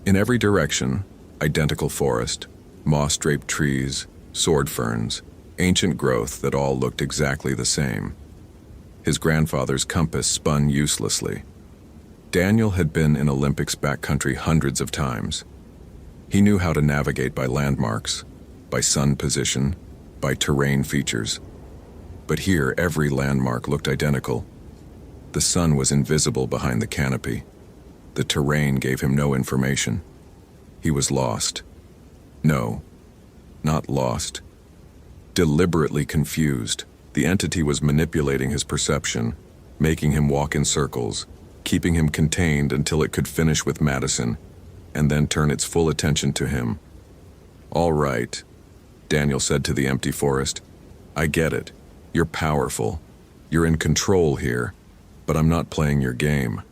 In every direction, identical forest, moss-draped trees, sword ferns, ancient growth that all looked exactly the same. His grandfather's compass spun uselessly. Daniel had been in Olympics backcountry hundreds of times. He knew how to navigate by landmarks, by sun position, by terrain features. But here, every landmark looked identical. The sun was invisible behind the canopy. The terrain gave him no information. He was lost. No, not lost. Deliberately confused, the entity was manipulating his perception, making him walk in circles, keeping him contained until it could finish with Madison, and then turn its full attention to him. "All right," Daniel said to the empty forest. "I get it. You're powerful. You're in control here, but I'm not playing your game."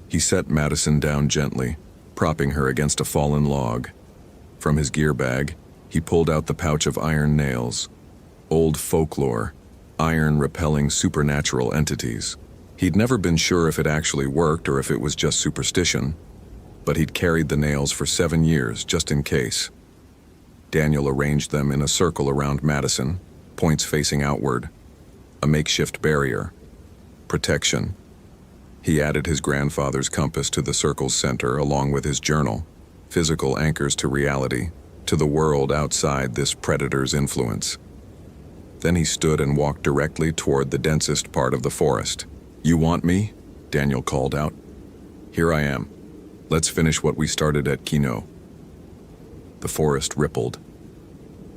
He set Madison down gently, propping her against a fallen log. From his gear bag, he pulled out the pouch of iron nails. Old folklore, iron-repelling supernatural entities. He'd never been sure if it actually worked or if it was just superstition, but he'd carried the nails for 7 years, just in case. Daniel arranged them in a circle around Madison, points facing outward. A makeshift barrier. Protection. He added his grandfather's compass to the circle's center along with his journal, physical anchors to reality, to the world outside this predator's influence. Then he stood and walked directly toward the densest part of the forest. "You want me?" Daniel called out. "Here I am. Let's finish what we started at Kino." The forest rippled.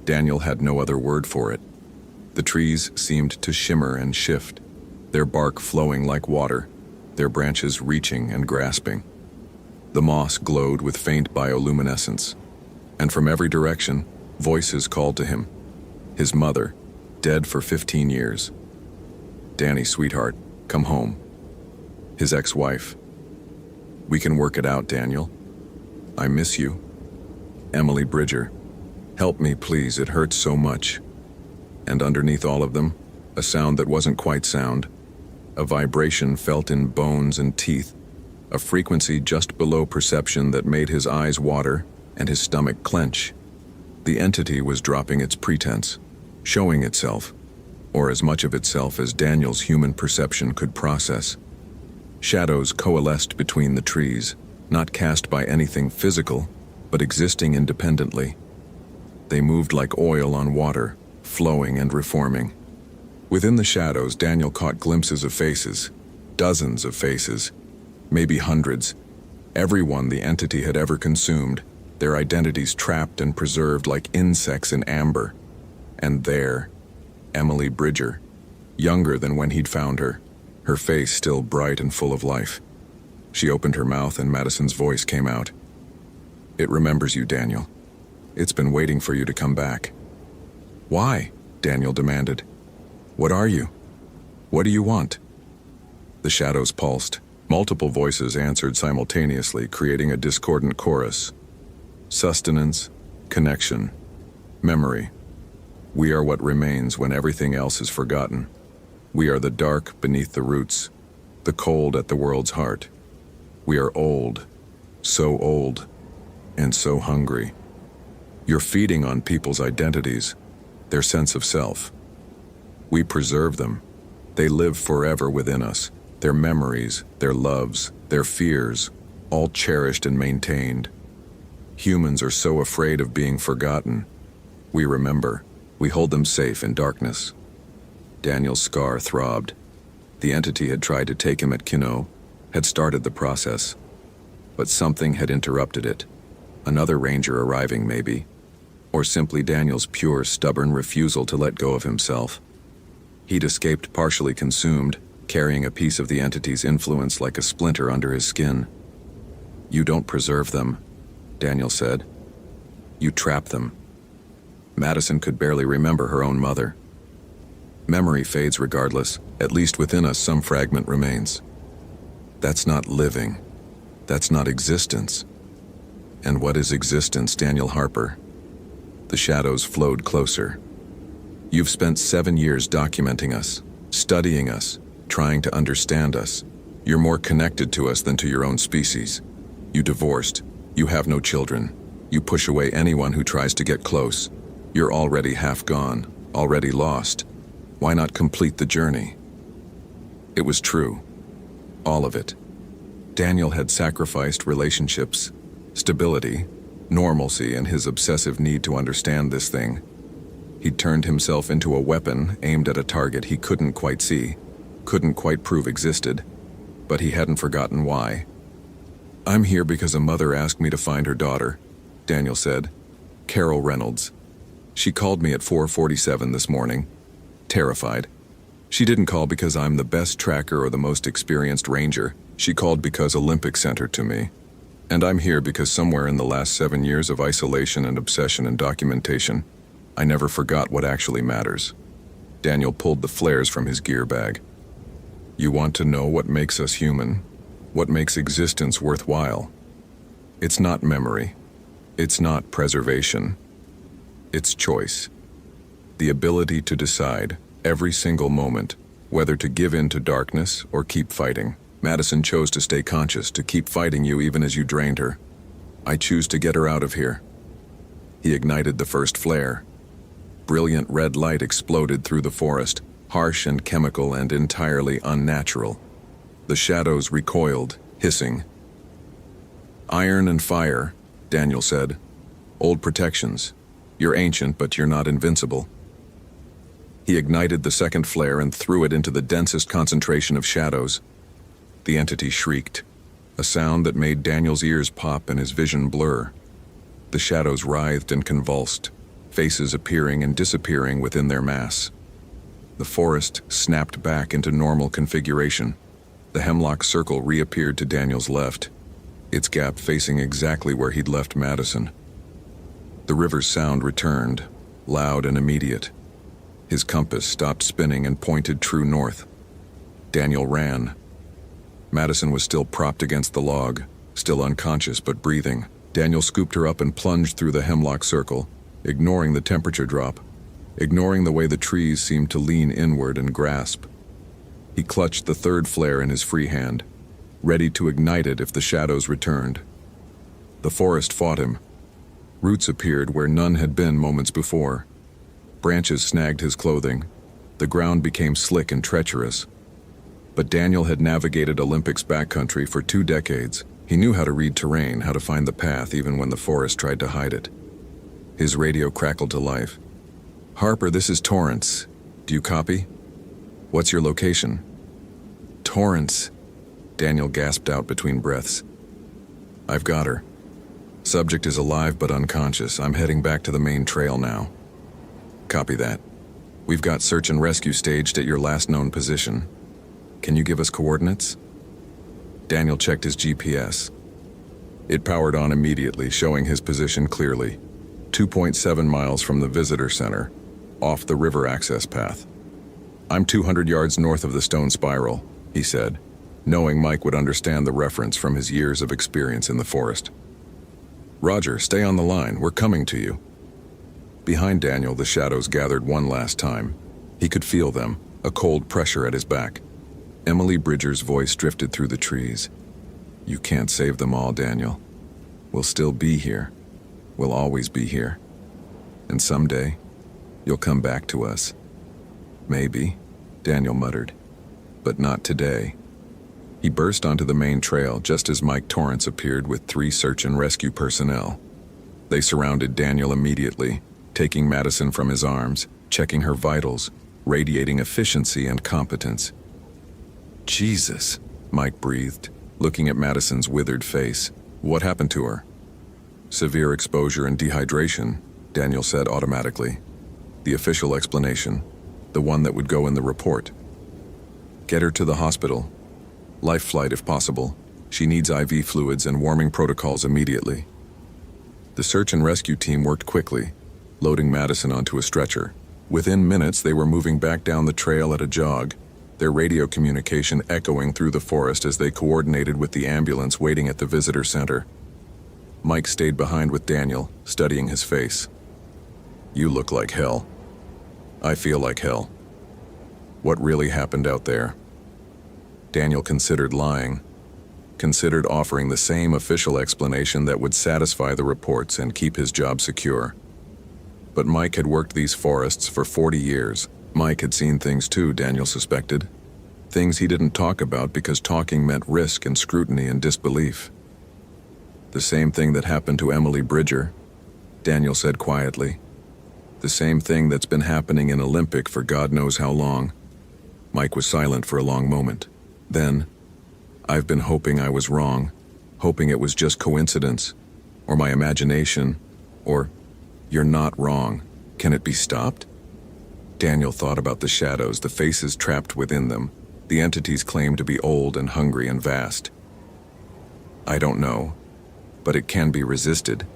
Daniel had no other word for it. The trees seemed to shimmer and shift, their bark flowing like water, their branches reaching and grasping. The moss glowed with faint bioluminescence, and from every direction, voices called to him. His mother, dead for 15 years. "Danny, sweetheart, come home." His ex-wife. "We can work it out, Daniel. I miss you." Emily Bridger. "Help me, please, it hurts so much." And underneath all of them, a sound that wasn't quite sound, a vibration felt in bones and teeth, a frequency just below perception that made his eyes water and his stomach clench. The entity was dropping its pretense, showing itself, or as much of itself as Daniel's human perception could process. Shadows coalesced between the trees, not cast by anything physical, but existing independently. They moved like oil on water, flowing and reforming. Within the shadows, Daniel caught glimpses of faces, dozens of faces, maybe hundreds, everyone the entity had ever consumed, their identities trapped and preserved like insects in amber. And there, Emily Bridger, younger than when he'd found her, her face still bright and full of life. She opened her mouth and Madison's voice came out. "It remembers you, Daniel. It's been waiting for you to come back." "Why?" Daniel demanded. "What are you? What do you want?" The shadows pulsed. Multiple voices answered simultaneously, creating a discordant chorus. Sustenance, connection, memory. We are what remains when everything else is forgotten. We are the dark beneath the roots, the cold at the world's heart. We are old, and so hungry. You're feeding on people's identities, their sense of self. We preserve them. They live forever within us, their memories, their loves, their fears, all cherished and maintained. Humans are so afraid of being forgotten. We remember. We hold them safe in darkness. Daniel's scar throbbed. The entity had tried to take him at Kino, had started the process. But something had interrupted it. Another ranger arriving, maybe. Or simply Daniel's pure, stubborn refusal to let go of himself. He'd escaped partially consumed, carrying a piece of the entity's influence like a splinter under his skin. "You don't preserve them," Daniel said. "You trap them." Madison could barely remember her own mother. Memory fades regardless. At least within us some fragment remains. That's not living. That's not existence. And what is existence, Daniel Harper? The shadows flowed closer. "You've spent 7 years documenting us, studying us, trying to understand us. You're more connected to us than to your own species. You divorced. You have no children. You push away anyone who tries to get close. You're already half gone, already lost. Why not complete the journey?" It was true. All of it. Daniel had sacrificed relationships, stability, normalcy, and his obsessive need to understand this thing. He'd turned himself into a weapon aimed at a target he couldn't quite see, couldn't quite prove existed, but he hadn't forgotten why. "I'm here because a mother asked me to find her daughter," Daniel said. "Carol Reynolds. She called me at 4:47 this morning, terrified. She didn't call because I'm the best tracker or the most experienced ranger. She called because Olympic sent her to me. And I'm here because somewhere in the last 7 years of isolation and obsession and documentation, I never forgot what actually matters." Daniel pulled the flares from his gear bag. "You want to know what makes us human? What makes existence worthwhile? It's not memory. It's not preservation. It's choice. The ability to decide, every single moment, whether to give in to darkness or keep fighting. Madison chose to stay conscious, to keep fighting you even as you drained her. I choose to get her out of here." He ignited the first flare. Brilliant red light exploded through the forest, harsh and chemical and entirely unnatural. The shadows recoiled, hissing. "Iron and fire," Daniel said. "Old protections. You're ancient, but you're not invincible." He ignited the second flare and threw it into the densest concentration of shadows. The entity shrieked, a sound that made Daniel's ears pop and his vision blur. The shadows writhed and convulsed, faces appearing and disappearing within their mass. The forest snapped back into normal configuration. The hemlock circle reappeared to Daniel's left, its gap facing exactly where he'd left Madison. The river's sound returned, loud and immediate. His compass stopped spinning and pointed true north. Daniel ran. Madison was still propped against the log, still unconscious but breathing. Daniel scooped her up and plunged through the hemlock circle, ignoring the temperature drop, ignoring the way the trees seemed to lean inward and grasp. He clutched the third flare in his free hand, ready to ignite it if the shadows returned. The forest fought him. Roots appeared where none had been moments before. Branches snagged his clothing. The ground became slick and treacherous. But Daniel had navigated Olympic's backcountry for 2 decades. He knew how to read terrain, how to find the path even when the forest tried to hide it. His radio crackled to life. "Harper, this is Torrance. Do you copy? What's your location?" "Torrance," Daniel gasped out between breaths. "I've got her. Subject is alive but unconscious. I'm heading back to the main trail now." "Copy that. We've got search and rescue staged at your last known position. Can you give us coordinates?" Daniel checked his GPS. It powered on immediately, showing his position clearly. 2.7 miles from the visitor center, off the river access path. "I'm 200 yards north of the stone spiral," he said, knowing Mike would understand the reference from his years of experience in the forest. "Roger, stay on the line. We're coming to you." Behind Daniel, the shadows gathered one last time. He could feel them, a cold pressure at his back. Emily Bridger's voice drifted through the trees. "You can't save them all, Daniel. We'll still be here. We'll always be here. And someday, you'll come back to us." "Maybe," Daniel muttered. "But not today." He burst onto the main trail just as Mike Torrance appeared with 3 search and rescue personnel. They surrounded Daniel immediately, taking Madison from his arms, checking her vitals, radiating efficiency and competence. "Jesus," Mike breathed, looking at Madison's withered face. "What happened to her?" "Severe exposure and dehydration," Daniel said automatically. The official explanation. the one that would go in the report. Get her to the hospital. Life flight if possible. She needs IV fluids and warming protocols immediately. The search and rescue team worked quickly, loading Madison onto a stretcher. Within minutes, they were moving back down the trail at a jog, their radio communication echoing through the forest as they coordinated with the ambulance waiting at the visitor center. Mike stayed behind with Daniel, studying his face. You look like hell. I feel like hell. What really happened out there? Daniel considered lying, considered offering the same official explanation that would satisfy the reports and keep his job secure. But Mike had worked these forests for 40 years. Mike had seen things too, Daniel suspected. Things he didn't talk about because talking meant risk and scrutiny and disbelief. The same thing that happened to Emily Bridger, Daniel said quietly. The same thing that's been happening in Olympic for God knows how long. Mike was silent for a long moment. Then, I've been hoping I was wrong, hoping it was just coincidence, or my imagination, or, you're not wrong. Can it be stopped? Daniel thought about the shadows, the faces trapped within them, the entities claimed to be old and hungry and vast. I don't know, but it can be resisted.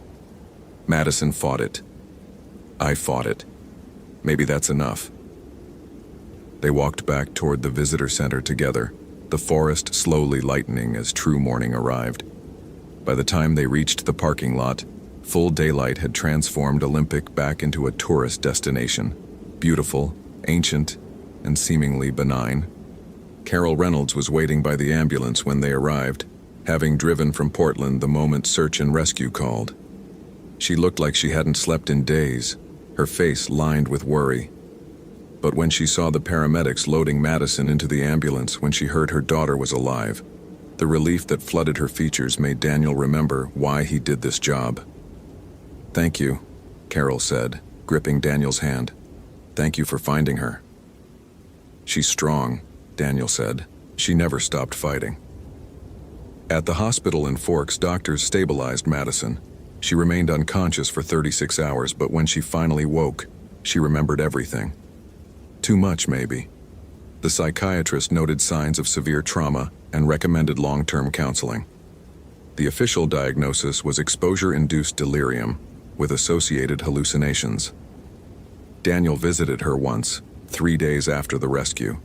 Madison fought it. I fought it. Maybe that's enough. They walked back toward the visitor center together, the forest slowly lightening as true morning arrived. By the time they reached the parking lot, full daylight had transformed Olympic back into a tourist destination. Beautiful, ancient, and seemingly benign. Carol Reynolds was waiting by the ambulance when they arrived, having driven from Portland the moment search and rescue called. She looked like she hadn't slept in days, her face lined with worry. But when she saw the paramedics loading Madison into the ambulance, when she heard her daughter was alive, the relief that flooded her features made Daniel remember why he did this job. Thank you, Carol said, gripping Daniel's hand. Thank you for finding her. She's strong, Daniel said. She never stopped fighting. At the hospital in Forks, doctors stabilized Madison. She remained unconscious for 36 hours, but when she finally woke, she remembered everything. Too much, maybe. The psychiatrist noted signs of severe trauma and recommended long-term counseling. The official diagnosis was exposure-induced delirium with associated hallucinations. Daniel visited her once, 3 days after the rescue.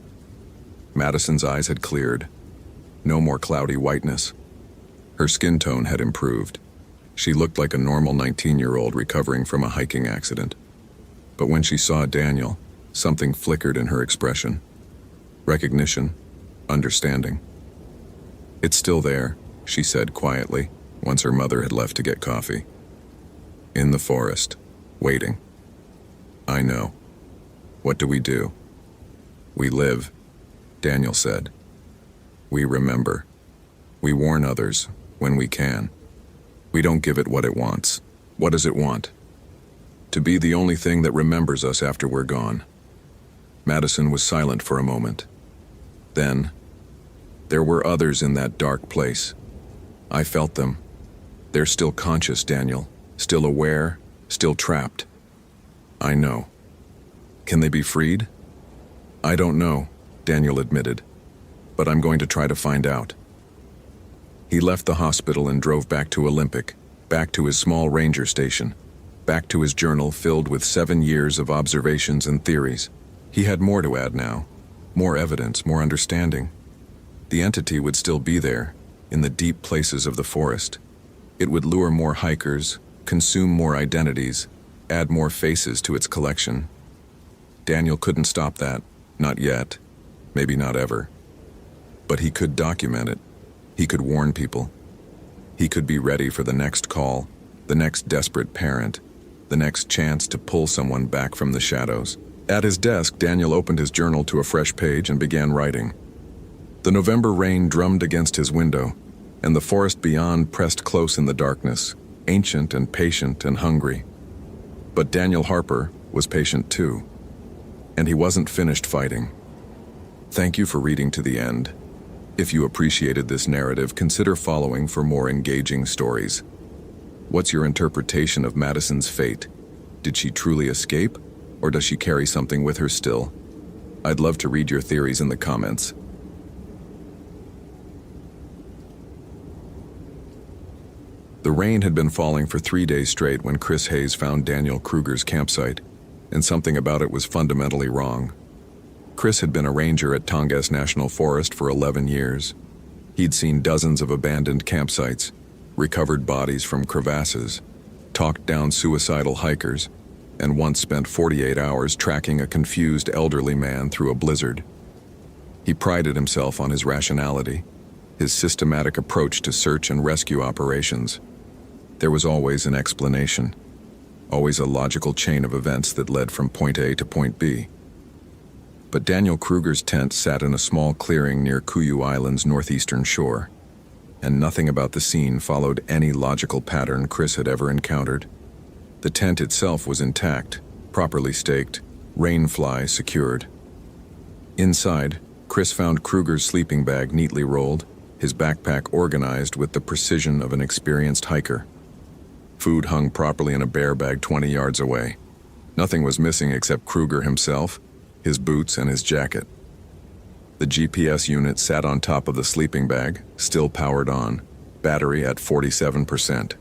Madison's eyes had cleared. No more cloudy whiteness. Her skin tone had improved. She looked like a normal 19-year-old recovering from a hiking accident. But when she saw Daniel, something flickered in her expression. Recognition, understanding. It's still there, she said quietly, once her mother had left to get coffee. In the forest, waiting. I know. What do? We live, Daniel said. We remember. We warn others when we can. We don't give it what it wants. What does it want? To be the only thing that remembers us after we're gone. Madison was silent for a moment. Then, there were others in that dark place. I felt them. They're still conscious, Daniel. Still aware, still trapped. I know. Can they be freed? I don't know, Daniel admitted, but I'm going to try to find out. He left the hospital and drove back to Olympic, back to his small ranger station, back to his journal filled with 7 years of observations and theories. He had more to add now, more evidence, more understanding. The entity would still be there, in the deep places of the forest. It would lure more hikers, consume more identities, add more faces to its collection. Daniel couldn't stop that, not yet, maybe not ever. But he could document it. He could warn people. He could be ready for the next call, the next desperate parent, the next chance to pull someone back from the shadows. At his desk, Daniel opened his journal to a fresh page and began writing. The November rain drummed against his window, and the forest beyond pressed close in the darkness, ancient and patient and hungry. But Daniel Harper was patient too, and he wasn't finished fighting. Thank you for reading to the end. If you appreciated this narrative, consider following for more engaging stories. What's your interpretation of Madison's fate? Did she truly escape, or does she carry something with her still? I'd love to read your theories in the comments. The rain had been falling for 3 days straight when Chris Hayes found Daniel Kruger's campsite, and something about it was fundamentally wrong. Chris had been a ranger at Tongass National Forest for 11 years. He'd seen dozens of abandoned campsites, recovered bodies from crevasses, talked down suicidal hikers, and once spent 48 hours tracking a confused elderly man through a blizzard. He prided himself on his rationality, his systematic approach to search and rescue operations. There was always an explanation, always a logical chain of events that led from point A to point B. But Daniel Kruger's tent sat in a small clearing near Kuyu Island's northeastern shore, and nothing about the scene followed any logical pattern Chris had ever encountered. The tent itself was intact, properly staked, rainfly secured. Inside, Chris found Kruger's sleeping bag neatly rolled, his backpack organized with the precision of an experienced hiker. Food hung properly in a bear bag 20 yards away. Nothing was missing except Kruger himself, his boots, and his jacket. The GPS unit sat on top of the sleeping bag, still powered on, battery at 47%.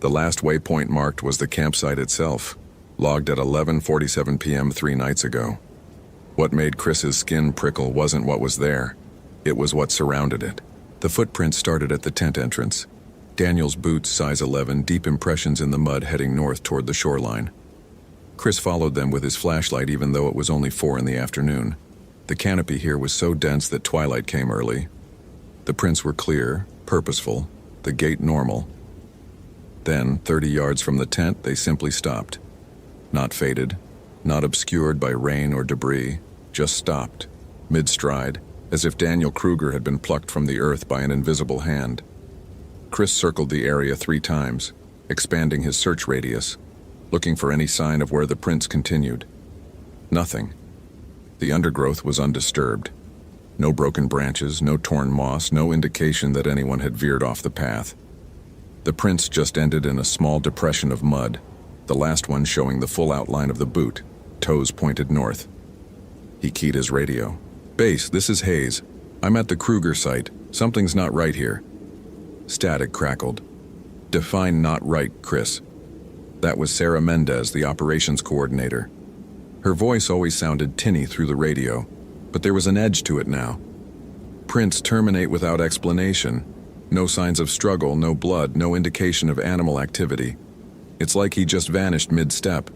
The last waypoint marked was the campsite itself, logged at 11:47 p.m. 3 nights ago. What made Chris's skin prickle wasn't what was there, it was what surrounded it. The footprints started at the tent entrance. Daniel's boots, size 11, deep impressions in the mud heading north toward the shoreline. Chris followed them with his flashlight even though it was only 4 in the afternoon. The canopy here was so dense that twilight came early. The prints were clear, purposeful, the gait normal. Then, 30 yards from the tent, they simply stopped. Not faded, not obscured by rain or debris, just stopped, mid-stride, as if Daniel Kruger had been plucked from the earth by an invisible hand. Chris circled the area 3 times, expanding his search radius, looking for any sign of where the prints continued. Nothing. The undergrowth was undisturbed. No broken branches, no torn moss, no indication that anyone had veered off the path. The prints just ended in a small depression of mud, the last one showing the full outline of the boot, toes pointed north. He keyed his radio. "Base, this is Hayes. I'm at the Kruger site. Something's not right here." Static crackled. "Define not right, Chris." That was Sarah Mendez, the operations coordinator. Her voice always sounded tinny through the radio, but there was an edge to it now. "Prints terminate without explanation. No signs of struggle, no blood, no indication of animal activity. It's like he just vanished mid-step."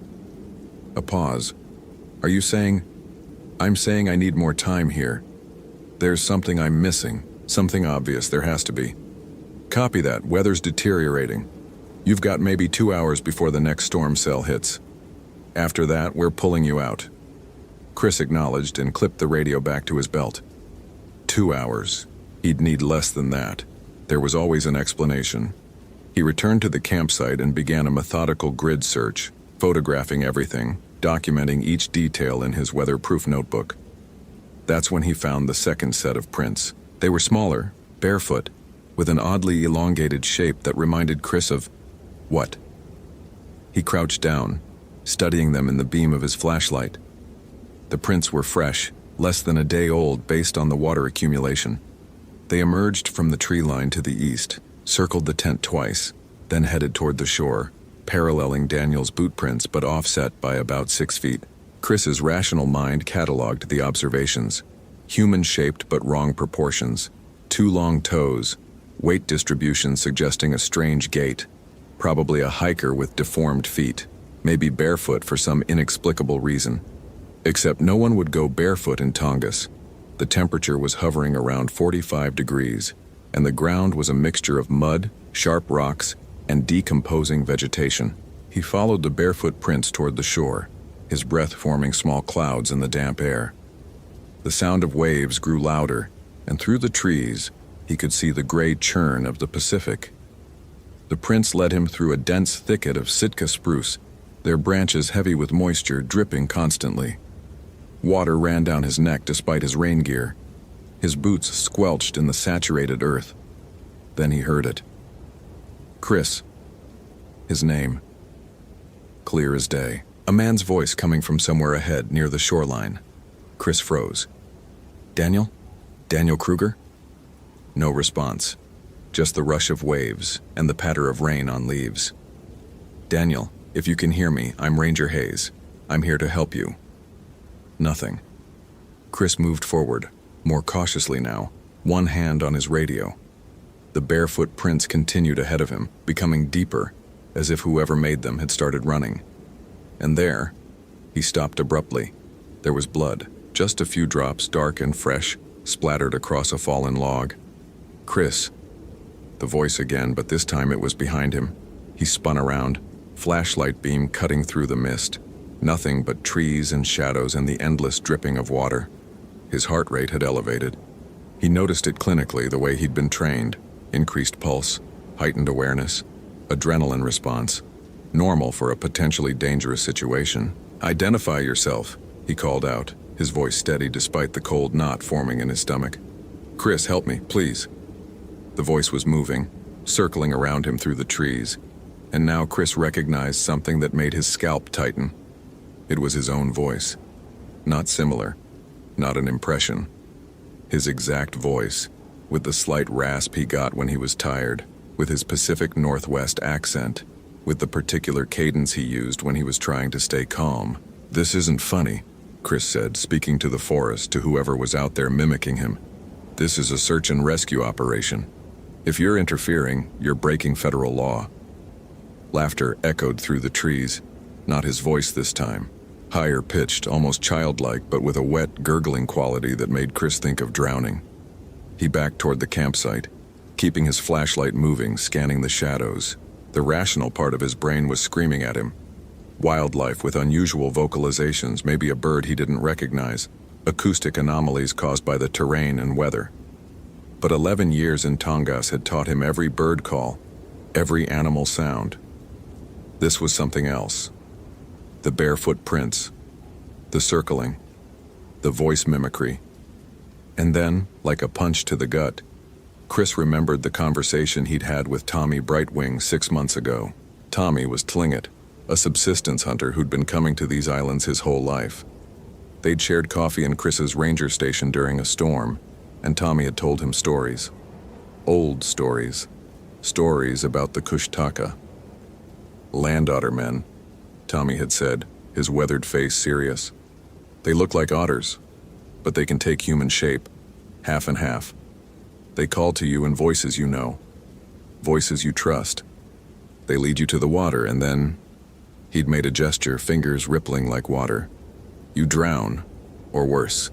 A pause. "Are you saying?" "I'm saying I need more time here. There's something I'm missing, something obvious, there has to be." "Copy that, weather's deteriorating. You've got maybe 2 hours before the next storm cell hits. After that, we're pulling you out." Chris acknowledged and clipped the radio back to his belt. 2 hours. He'd need less than that. There was always an explanation. He returned to the campsite and began a methodical grid search, photographing everything, documenting each detail in his weatherproof notebook. That's when he found the second set of prints. They were smaller, barefoot, with an oddly elongated shape that reminded Chris of what? He crouched down, studying them in the beam of his flashlight. The prints were fresh, less than a day old based on the water accumulation. They emerged from the tree line to the east, circled the tent twice, then headed toward the shore, paralleling Daniel's boot prints but offset by about 6 feet. Chris's rational mind cataloged the observations. Human-shaped but wrong proportions, 2 long toes, weight distribution suggesting a strange gait, probably a hiker with deformed feet, maybe barefoot for some inexplicable reason. Except no one would go barefoot in Tongass. The temperature was hovering around 45 degrees, and the ground was a mixture of mud, sharp rocks, and decomposing vegetation. He followed the barefoot prints toward the shore, his breath forming small clouds in the damp air. The sound of waves grew louder, and through the trees, he could see the gray churn of the Pacific. The prints led him through a dense thicket of Sitka spruce, their branches heavy with moisture dripping constantly. Water ran down his neck despite his rain gear. His boots squelched in the saturated earth. Then he heard it. Chris. His name. Clear as day. A man's voice coming from somewhere ahead near the shoreline. Chris froze. Daniel? Daniel Kruger? No response. Just the rush of waves and the patter of rain on leaves. Daniel, if you can hear me, I'm Ranger Hayes. I'm here to help you. Nothing. Chris moved forward, more cautiously now, one hand on his radio. The barefoot prints continued ahead of him, becoming deeper, as if whoever made them had started running. And there, he stopped abruptly. There was blood, just a few drops, dark and fresh, splattered across a fallen log. Chris. The voice again, but this time it was behind him. He spun around, flashlight beam cutting through the mist. Nothing but trees and shadows and the endless dripping of water. His heart rate had elevated. He noticed it clinically, the way he'd been trained. Increased pulse, heightened awareness, adrenaline response. Normal for a potentially dangerous situation. Identify yourself, he called out, his voice steady despite the cold knot forming in his stomach. Chris, help me, please. The voice was moving, circling around him through the trees, and now Chris recognized something that made his scalp tighten. It was his own voice. Not similar, not an impression. His exact voice, with the slight rasp he got when he was tired, with his Pacific Northwest accent, with the particular cadence he used when he was trying to stay calm. This isn't funny, Chris said, speaking to the forest, to whoever was out there mimicking him. This is a search and rescue operation. If you're interfering, you're breaking federal law. Laughter echoed through the trees, not his voice this time. Higher pitched, almost childlike, but with a wet, gurgling quality that made Chris think of drowning. He backed toward the campsite, keeping his flashlight moving, scanning the shadows. The rational part of his brain was screaming at him. Wildlife with unusual vocalizations, maybe a bird he didn't recognize, acoustic anomalies caused by the terrain and weather. But 11 years in Tongass had taught him every bird call, every animal sound. This was something else. The barefoot prints, the circling, the voice mimicry. And then, like a punch to the gut, Chris remembered the conversation he'd had with Tommy Brightwing 6 months ago. Tommy was Tlingit, a subsistence hunter who'd been coming to these islands his whole life. They'd shared coffee in Chris's ranger station during a storm, and Tommy had told him stories. Old stories. Stories about the Kushtaka. Land otter men, Tommy had said, his weathered face serious. They look like otters, but they can take human shape, half and half. They call to you in voices you know, voices you trust. They lead you to the water, and then, he'd made a gesture, fingers rippling like water. You drown, or worse,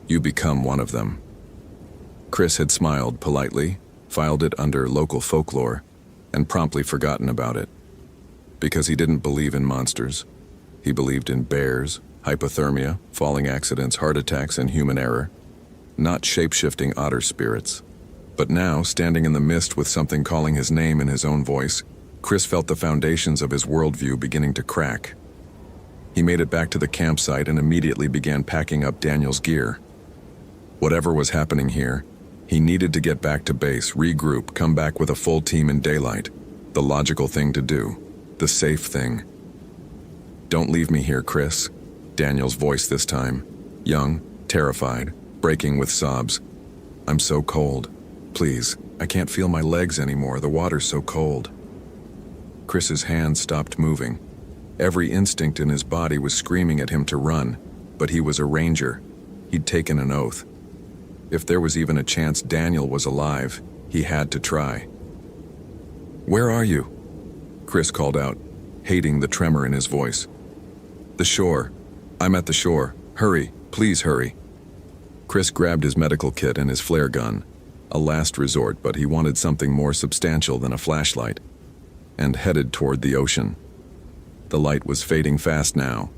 you become one of them. Chris had smiled politely, filed it under local folklore, and promptly forgotten about it. Because he didn't believe in monsters. He believed in bears, hypothermia, falling accidents, heart attacks, and human error. Not shape-shifting otter spirits. But now, standing in the mist with something calling his name in his own voice, Chris felt the foundations of his worldview beginning to crack. He made it back to the campsite and immediately began packing up Daniel's gear. Whatever was happening here, he needed to get back to base, regroup, come back with a full team in daylight. The logical thing to do. The safe thing. Don't leave me here, Chris. Daniel's voice this time. Young, terrified, breaking with sobs. I'm so cold. Please, I can't feel my legs anymore. The water's so cold. Chris's hands stopped moving. Every instinct in his body was screaming at him to run, but he was a ranger. He'd taken an oath. If there was even a chance Daniel was alive, he had to try. Where are you? Chris called out, hating the tremor in his voice. The shore. I'm at the shore. Hurry, please hurry. Chris grabbed his medical kit and his flare gun, a last resort, but he wanted something more substantial than a flashlight, and headed toward the ocean. The light was fading fast now,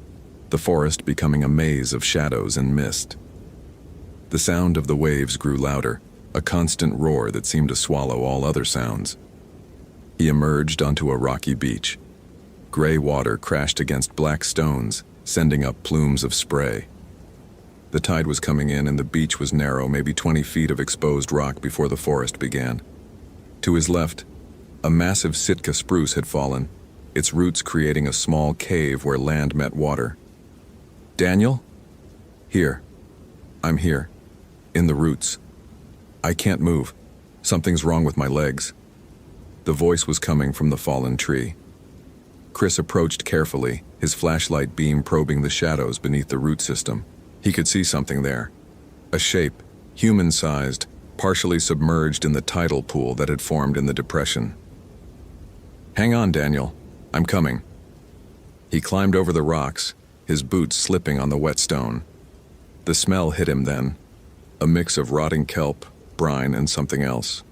the forest becoming a maze of shadows and mist. The sound of the waves grew louder, a constant roar that seemed to swallow all other sounds. He emerged onto a rocky beach. Gray water crashed against black stones, sending up plumes of spray. The tide was coming in and the beach was narrow, maybe 20 feet of exposed rock before the forest began. To his left, a massive Sitka spruce had fallen, its roots creating a small cave where land met water. Daniel? Here, I'm here. In the roots. I can't move. Something's wrong with my legs. The voice was coming from the fallen tree. Chris approached carefully, his flashlight beam probing the shadows beneath the root system. He could see something there. A shape, human-sized, partially submerged in the tidal pool that had formed in the depression. Hang on, Daniel. I'm coming. He climbed over the rocks, his boots slipping on the wet stone. The smell hit him then, a mix of rotting kelp, brine, and something else.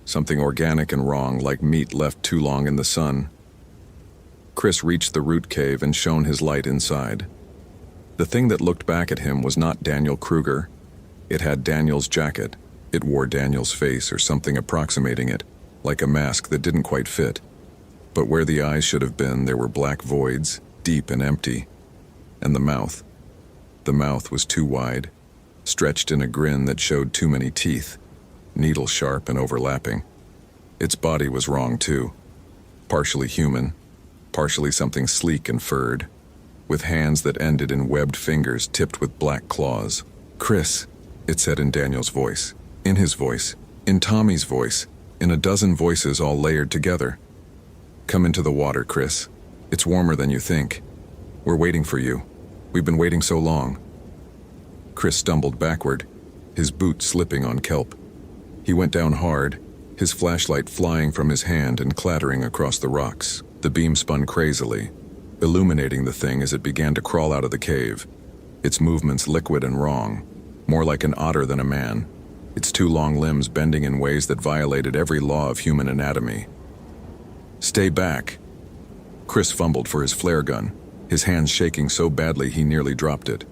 Something organic and wrong, like meat left too long in the sun. Chris reached the root cave and shone his light inside. The thing that looked back at him was not Daniel Kruger. It had Daniel's jacket. It wore Daniel's face or something approximating it, like a mask that didn't quite fit. But where the eyes should have been, there were black voids, deep and empty. And the mouth. The mouth was too wide, stretched in a grin that showed too many teeth, needle-sharp and overlapping. Its body was wrong, too. Partially human, partially something sleek and furred, with hands that ended in webbed fingers tipped with black claws. "Chris," it said in Daniel's voice, in his voice, in Tommy's voice, in a dozen voices all layered together. "Come into the water, Chris. It's warmer than you think. We're waiting for you. We've been waiting so long." Chris stumbled backward, his boot slipping on kelp. He went down hard, his flashlight flying from his hand and clattering across the rocks. The beam spun crazily, illuminating the thing as it began to crawl out of the cave, its movements liquid and wrong, more like an otter than a man, its two long limbs bending in ways that violated every law of human anatomy. "Stay back." Chris fumbled for his flare gun, his hands shaking so badly he nearly dropped it.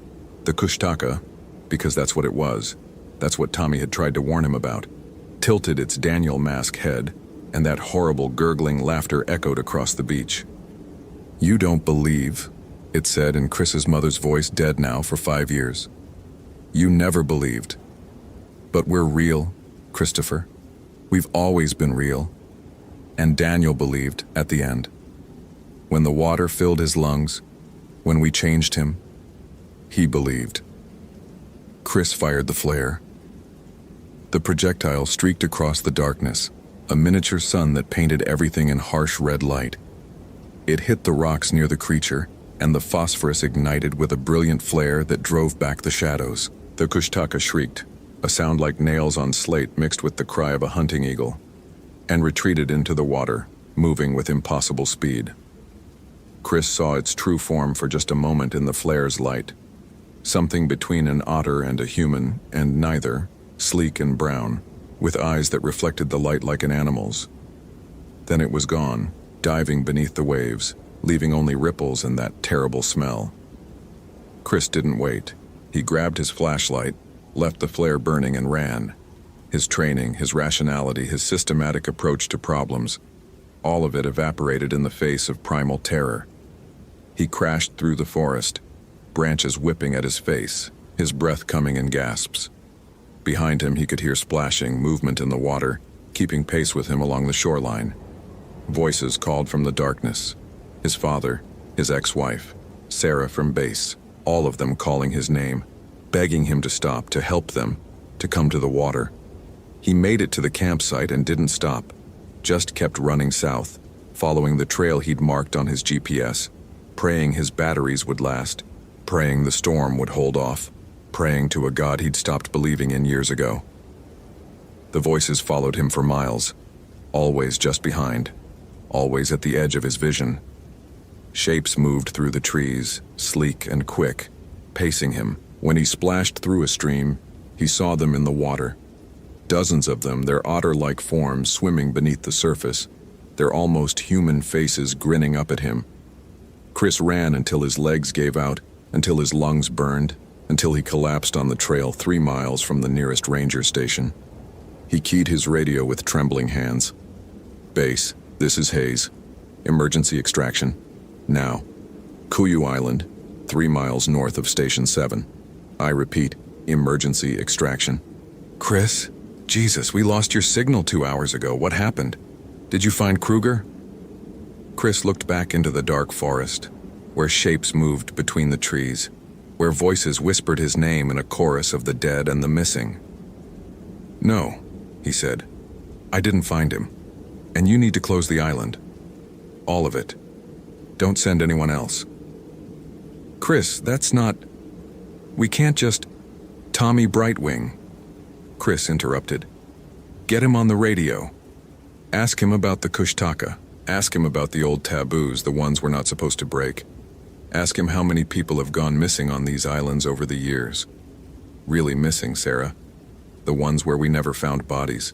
The kushtaka, because that's what it was, that's what Tommy had tried to warn him about, tilted its Daniel mask head, and that horrible gurgling laughter echoed across the beach. "You don't believe," it said in Chris's mother's voice, dead now for 5 years. "You never believed. But we're real, Christopher. We've always been real." And Daniel believed at the end. When the water filled his lungs, when we changed him, he believed. Chris fired the flare. The projectile streaked across the darkness, a miniature sun that painted everything in harsh red light. It hit the rocks near the creature, and the phosphorus ignited with a brilliant flare that drove back the shadows. The kushtaka shrieked, a sound like nails on slate mixed with the cry of a hunting eagle, and retreated into the water, moving with impossible speed. Chris saw its true form for just a moment in the flare's light. Something between an otter and a human, and neither, sleek and brown, with eyes that reflected the light like an animal's. Then it was gone, diving beneath the waves, leaving only ripples and that terrible smell. Chris didn't wait. He grabbed his flashlight, left the flare burning and ran. His training, his rationality, his systematic approach to problems, all of it evaporated in the face of primal terror. He crashed through the forest, branches whipping at his face, his breath coming in gasps. Behind him he could hear splashing, movement in the water, keeping pace with him along the shoreline. Voices called from the darkness. His father, his ex-wife, Sarah from base, all of them calling his name, begging him to stop, to help them, to come to the water. He made it to the campsite and didn't stop, just kept running south, following the trail he'd marked on his GPS, praying his batteries would last, praying the storm would hold off, praying to a God he'd stopped believing in years ago. The voices followed him for miles, always just behind, always at the edge of his vision. Shapes moved through the trees, sleek and quick, pacing him. When he splashed through a stream, he saw them in the water. Dozens of them, their otter-like forms swimming beneath the surface, their almost human faces grinning up at him. Chris ran until his legs gave out, until his lungs burned, until he collapsed on the trail 3 miles from the nearest ranger station. He keyed his radio with trembling hands. "Base, this is Hayes. Emergency extraction. Now. Kuyu Island, 3 miles north of Station 7. I repeat, emergency extraction." "Chris? Jesus, we lost your signal 2 hours ago. What happened? Did you find Kruger?" Chris looked back into the dark forest, where shapes moved between the trees. where voices whispered his name in a chorus of the dead and the missing. "No," he said. "I didn't find him. And you need to close the island. All of it. Don't send anyone else." "Chris, that's not... We can't just... Tommy Brightwing," Chris interrupted. "Get him on the radio. Ask him about the Kushtaka. Ask him about the old taboos, the ones we're not supposed to break. Ask him how many people have gone missing on these islands over the years. Really missing, Sarah. The ones where we never found bodies."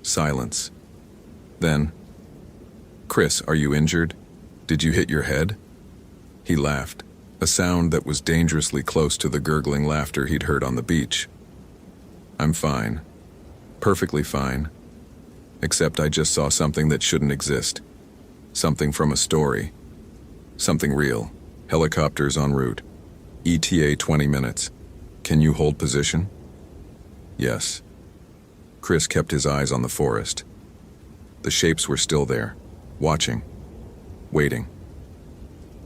Silence. Then, "Chris, are you injured? Did you hit your head?" He laughed, a sound that was dangerously close to the gurgling laughter he'd heard on the beach. "I'm fine. Perfectly fine. Except I just saw something that shouldn't exist. Something from a story. Something real. Helicopters en route. ETA 20 minutes. Can you hold position?" "Yes." Chris kept his eyes on the forest. The shapes were still there, watching, waiting.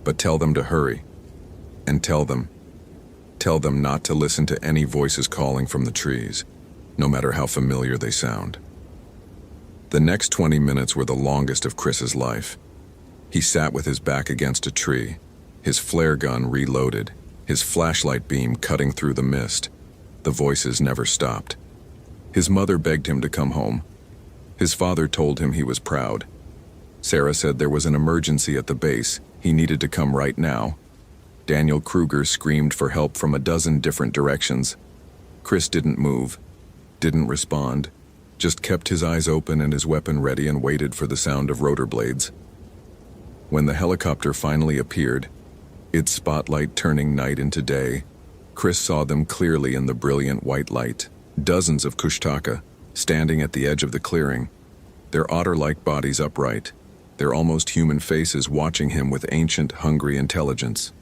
"But tell them to hurry. And tell them not to listen to any voices calling from the trees, no matter how familiar they sound." The next 20 minutes were the longest of Chris's life. He sat with his back against a tree, his flare gun reloaded, his flashlight beam cutting through the mist. The voices never stopped. His mother begged him to come home. His father told him he was proud. Sarah said there was an emergency at the base. He needed to come right now. Daniel Kruger screamed for help from a dozen different directions. Chris didn't move, didn't respond, just kept his eyes open and his weapon ready and waited for the sound of rotor blades. When the helicopter finally appeared, its spotlight turning night into day, Chris saw them clearly in the brilliant white light. Dozens of Kushtaka, standing at the edge of the clearing, their otter-like bodies upright, their almost human faces watching him with ancient, hungry intelligence.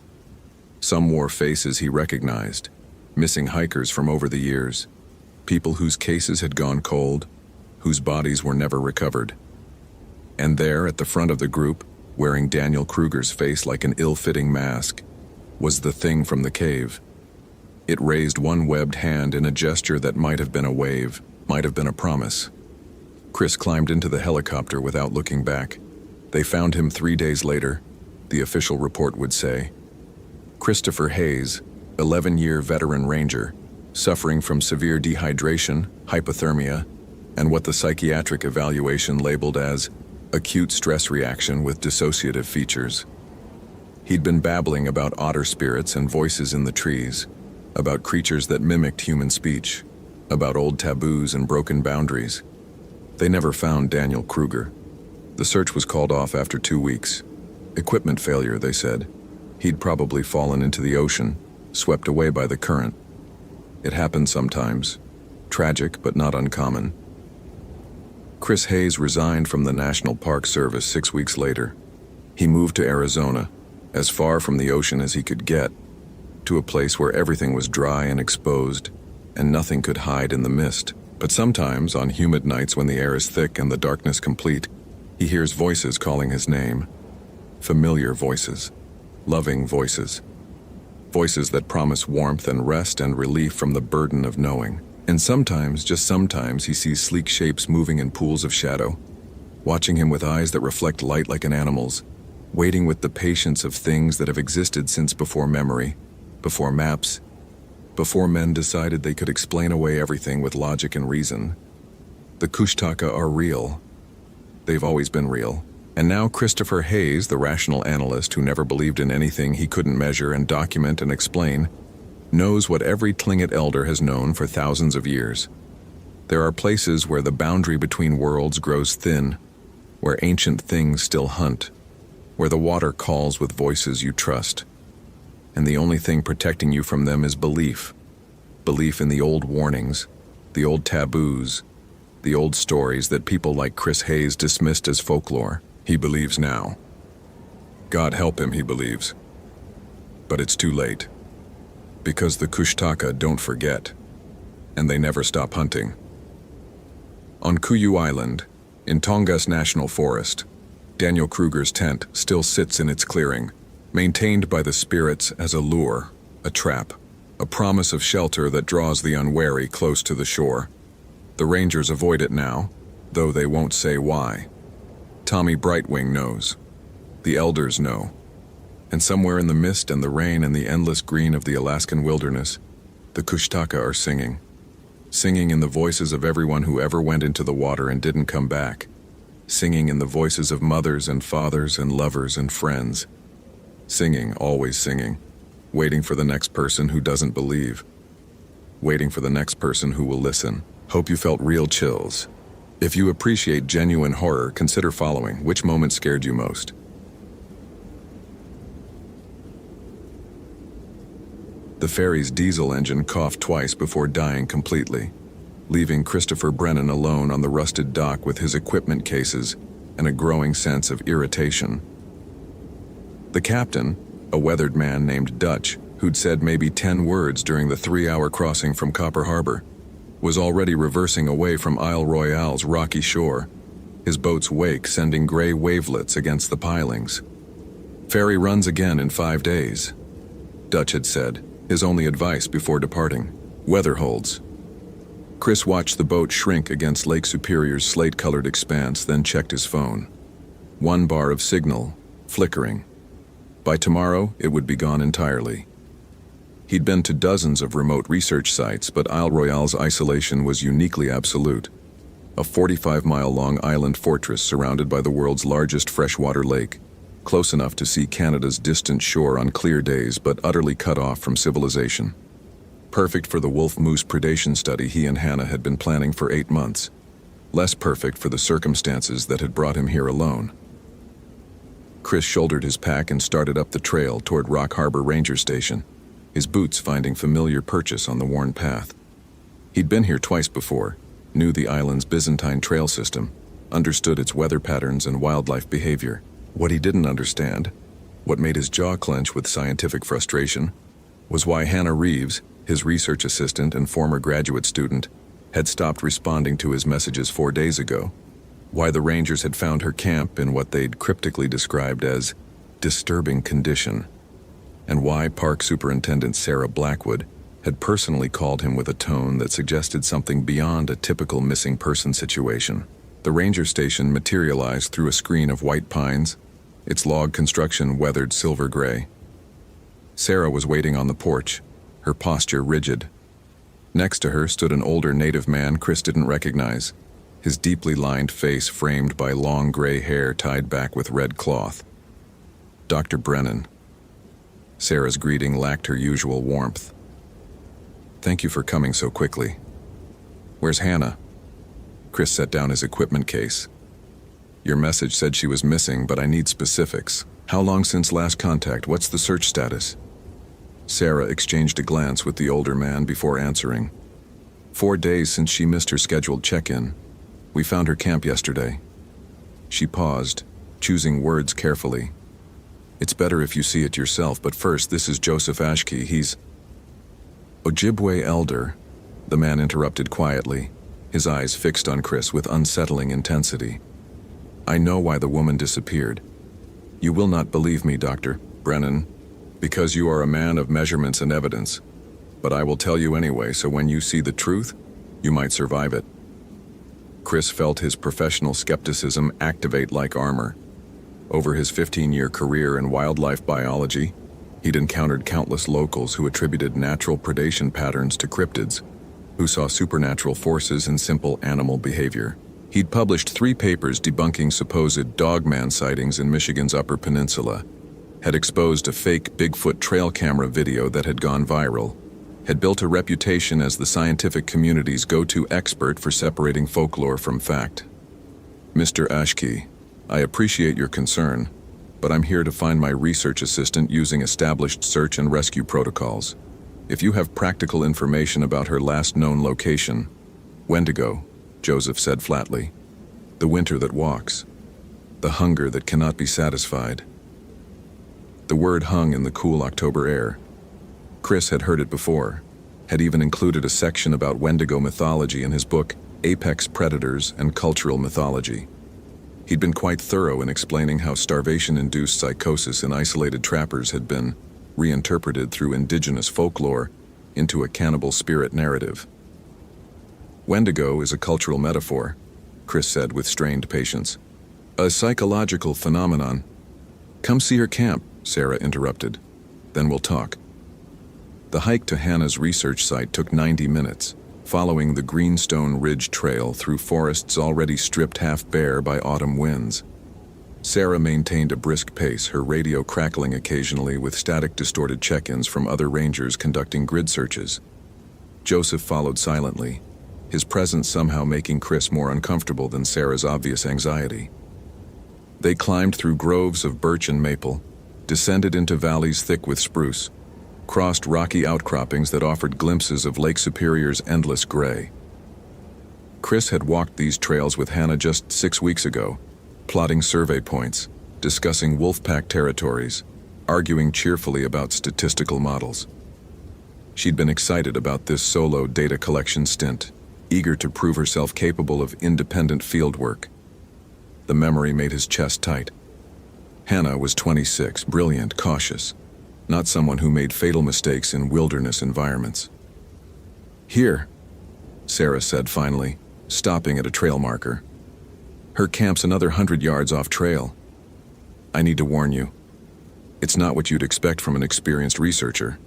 Some wore faces he recognized, missing hikers from over the years, people whose cases had gone cold, whose bodies were never recovered. And there, at the front of the group, wearing Daniel Kruger's face like an ill-fitting mask, was the thing from the cave. It raised one webbed hand in a gesture that might have been a wave, might have been a promise. Chris climbed into the helicopter without looking back. They found him 3 days later, the official report would say. Christopher Hayes, 11-year veteran ranger, suffering from severe dehydration, hypothermia, and what the psychiatric evaluation labeled as acute stress reaction with dissociative features. He'd been babbling about otter spirits and voices in the trees, about creatures that mimicked human speech, about old taboos and broken boundaries. They never found Daniel Kruger. The search was called off after 2 weeks. Equipment failure, they said. He'd probably fallen into the ocean, swept away by the current. It happened sometimes. Tragic, but not uncommon. Chris Hayes resigned from the National Park Service 6 weeks later. He moved to Arizona, as far from the ocean as he could get, to a place where everything was dry and exposed, and nothing could hide in the mist. But sometimes, on humid nights when the air is thick and the darkness complete, he hears voices calling his name. Familiar voices. Loving voices. Voices that promise warmth and rest and relief from the burden of knowing. And sometimes, just sometimes, he sees sleek shapes moving in pools of shadow, watching him with eyes that reflect light like an animal's, waiting with the patience of things that have existed since before memory, before maps, before men decided they could explain away everything with logic and reason. The Kushtaka are real. They've always been real. And now Christopher Hayes, the rational analyst who never believed in anything he couldn't measure and document and explain, knows what every Tlingit elder has known for thousands of years. There are places where the boundary between worlds grows thin, where ancient things still hunt, where the water calls with voices you trust. And the only thing protecting you from them is belief. Belief in the old warnings, the old taboos, the old stories that people like Chris Hayes dismissed as folklore. He believes now. God help him, he believes. But it's too late. Because the Kushtaka don't forget, and they never stop hunting. On Kuyu Island, in Tongass National Forest, Daniel Kruger's tent still sits in its clearing, maintained by the spirits as a lure, A trap, a promise of shelter that draws the unwary close to the shore. The Rangers avoid it now, though they won't say why. Tommy Brightwing knows. The elders know. And somewhere in the mist and the rain and the endless green of the Alaskan wilderness, the Kushtaka are singing. Singing in the voices of everyone who ever went into the water and didn't come back. Singing in the voices of mothers and fathers and lovers and friends. Singing, always singing. Waiting for the next person who doesn't believe. Waiting for the next person who will listen. Hope you felt real chills. If you appreciate genuine horror, consider following. Which moment scared you most? The ferry's diesel engine coughed twice before dying completely, leaving Christopher Brennan alone on the rusted dock with his equipment cases and a growing sense of irritation. The captain, a weathered man named Dutch, who'd said maybe 10 words during the 3-hour crossing from Copper Harbor, was already reversing away from Isle Royale's rocky shore, his boat's wake sending gray wavelets against the pilings. "Ferry runs again in 5 days," Dutch had said, his only advice before departing. "Weather holds." Chris watched the boat shrink against Lake Superior's slate-colored expanse, then checked his phone. 1 bar of signal, flickering. By tomorrow, it would be gone entirely. He'd been to dozens of remote research sites, but Isle Royale's isolation was uniquely absolute. A 45-mile-long island fortress surrounded by the world's largest freshwater lake, close enough to see Canada's distant shore on clear days, but utterly cut off from civilization. Perfect for the wolf-moose predation study he and Hannah had been planning for 8 months. Less perfect for the circumstances that had brought him here alone. Chris shouldered his pack and started up the trail toward Rock Harbor Ranger Station, his boots finding familiar purchase on the worn path. He'd been here twice before, knew the island's Byzantine trail system, understood its weather patterns and wildlife behavior. What he didn't understand, what made his jaw clench with scientific frustration, was why Hannah Reeves, his research assistant and former graduate student, had stopped responding to his messages 4 days ago, why the Rangers had found her camp in what they'd cryptically described as disturbing condition, and why Park Superintendent Sarah Blackwood had personally called him with a tone that suggested something beyond a typical missing person situation. The ranger station materialized through a screen of white pines, its log construction weathered silver gray. Sarah was waiting on the porch, her posture rigid. Next to her stood an older native man Chris didn't recognize, his deeply lined face framed by long gray hair tied back with red cloth. Dr. Brennan. Sarah's greeting lacked her usual warmth. "Thank you for coming so quickly. Where's Hannah?" Chris set down his equipment case. "Your message said she was missing, but I need specifics. How long since last contact? What's the search status?" Sarah exchanged a glance with the older man before answering. 4 days since she missed her scheduled check-in. We found her camp yesterday." She paused, choosing words carefully. "It's better if you see it yourself, but first, this is Joseph Ashkey. He's..." "Ojibwe elder," the man interrupted quietly, his eyes fixed on Chris with unsettling intensity. "I know why the woman disappeared. You will not believe me, Dr. Brennan, because you are a man of measurements and evidence. But I will tell you anyway, so when you see the truth, you might survive it." Chris felt his professional skepticism activate like armor. Over his 15-year career in wildlife biology, he'd encountered countless locals who attributed natural predation patterns to cryptids, who saw supernatural forces in simple animal behavior. He'd published 3 papers debunking supposed dogman sightings in Michigan's Upper Peninsula, had exposed a fake Bigfoot trail camera video that had gone viral, had built a reputation as the scientific community's go-to expert for separating folklore from fact. "Mr. Ashkey, I appreciate your concern, but I'm here to find my research assistant using established search and rescue protocols. If you have practical information about her last known location..." "Wendigo," Joseph said flatly. "The winter that walks. The hunger that cannot be satisfied." The word hung in the cool October air. Chris had heard it before, had even included a section about Wendigo mythology in his book, Apex Predators and Cultural Mythology. He'd been quite thorough in explaining how starvation-induced psychosis in isolated trappers had been reinterpreted through indigenous folklore into a cannibal spirit narrative. Wendigo is a cultural metaphor, Chris said with strained patience. A psychological phenomenon. Come see her camp, Sarah interrupted. Then we'll talk. The hike to Hannah's research site took 90 minutes, following the Greenstone Ridge Trail through forests already stripped half bare by autumn winds. Sarah maintained a brisk pace, her radio crackling occasionally with static distorted check-ins from other rangers conducting grid searches. Joseph followed silently, his presence somehow making Chris more uncomfortable than Sarah's obvious anxiety. They climbed through groves of birch and maple, descended into valleys thick with spruce, crossed rocky outcroppings that offered glimpses of Lake Superior's endless gray. Chris had walked these trails with Hannah just 6 weeks ago, plotting survey points, discussing wolfpack territories, arguing cheerfully about statistical models. She'd been excited about this solo data collection stint, eager to prove herself capable of independent fieldwork. The memory made his chest tight. Hannah was 26, brilliant, cautious, not someone who made fatal mistakes in wilderness environments. Here, Sarah said finally, stopping at a trail marker. Her camp's another 100 yards off trail. I need to warn you. It's not what you'd expect from an experienced researcher.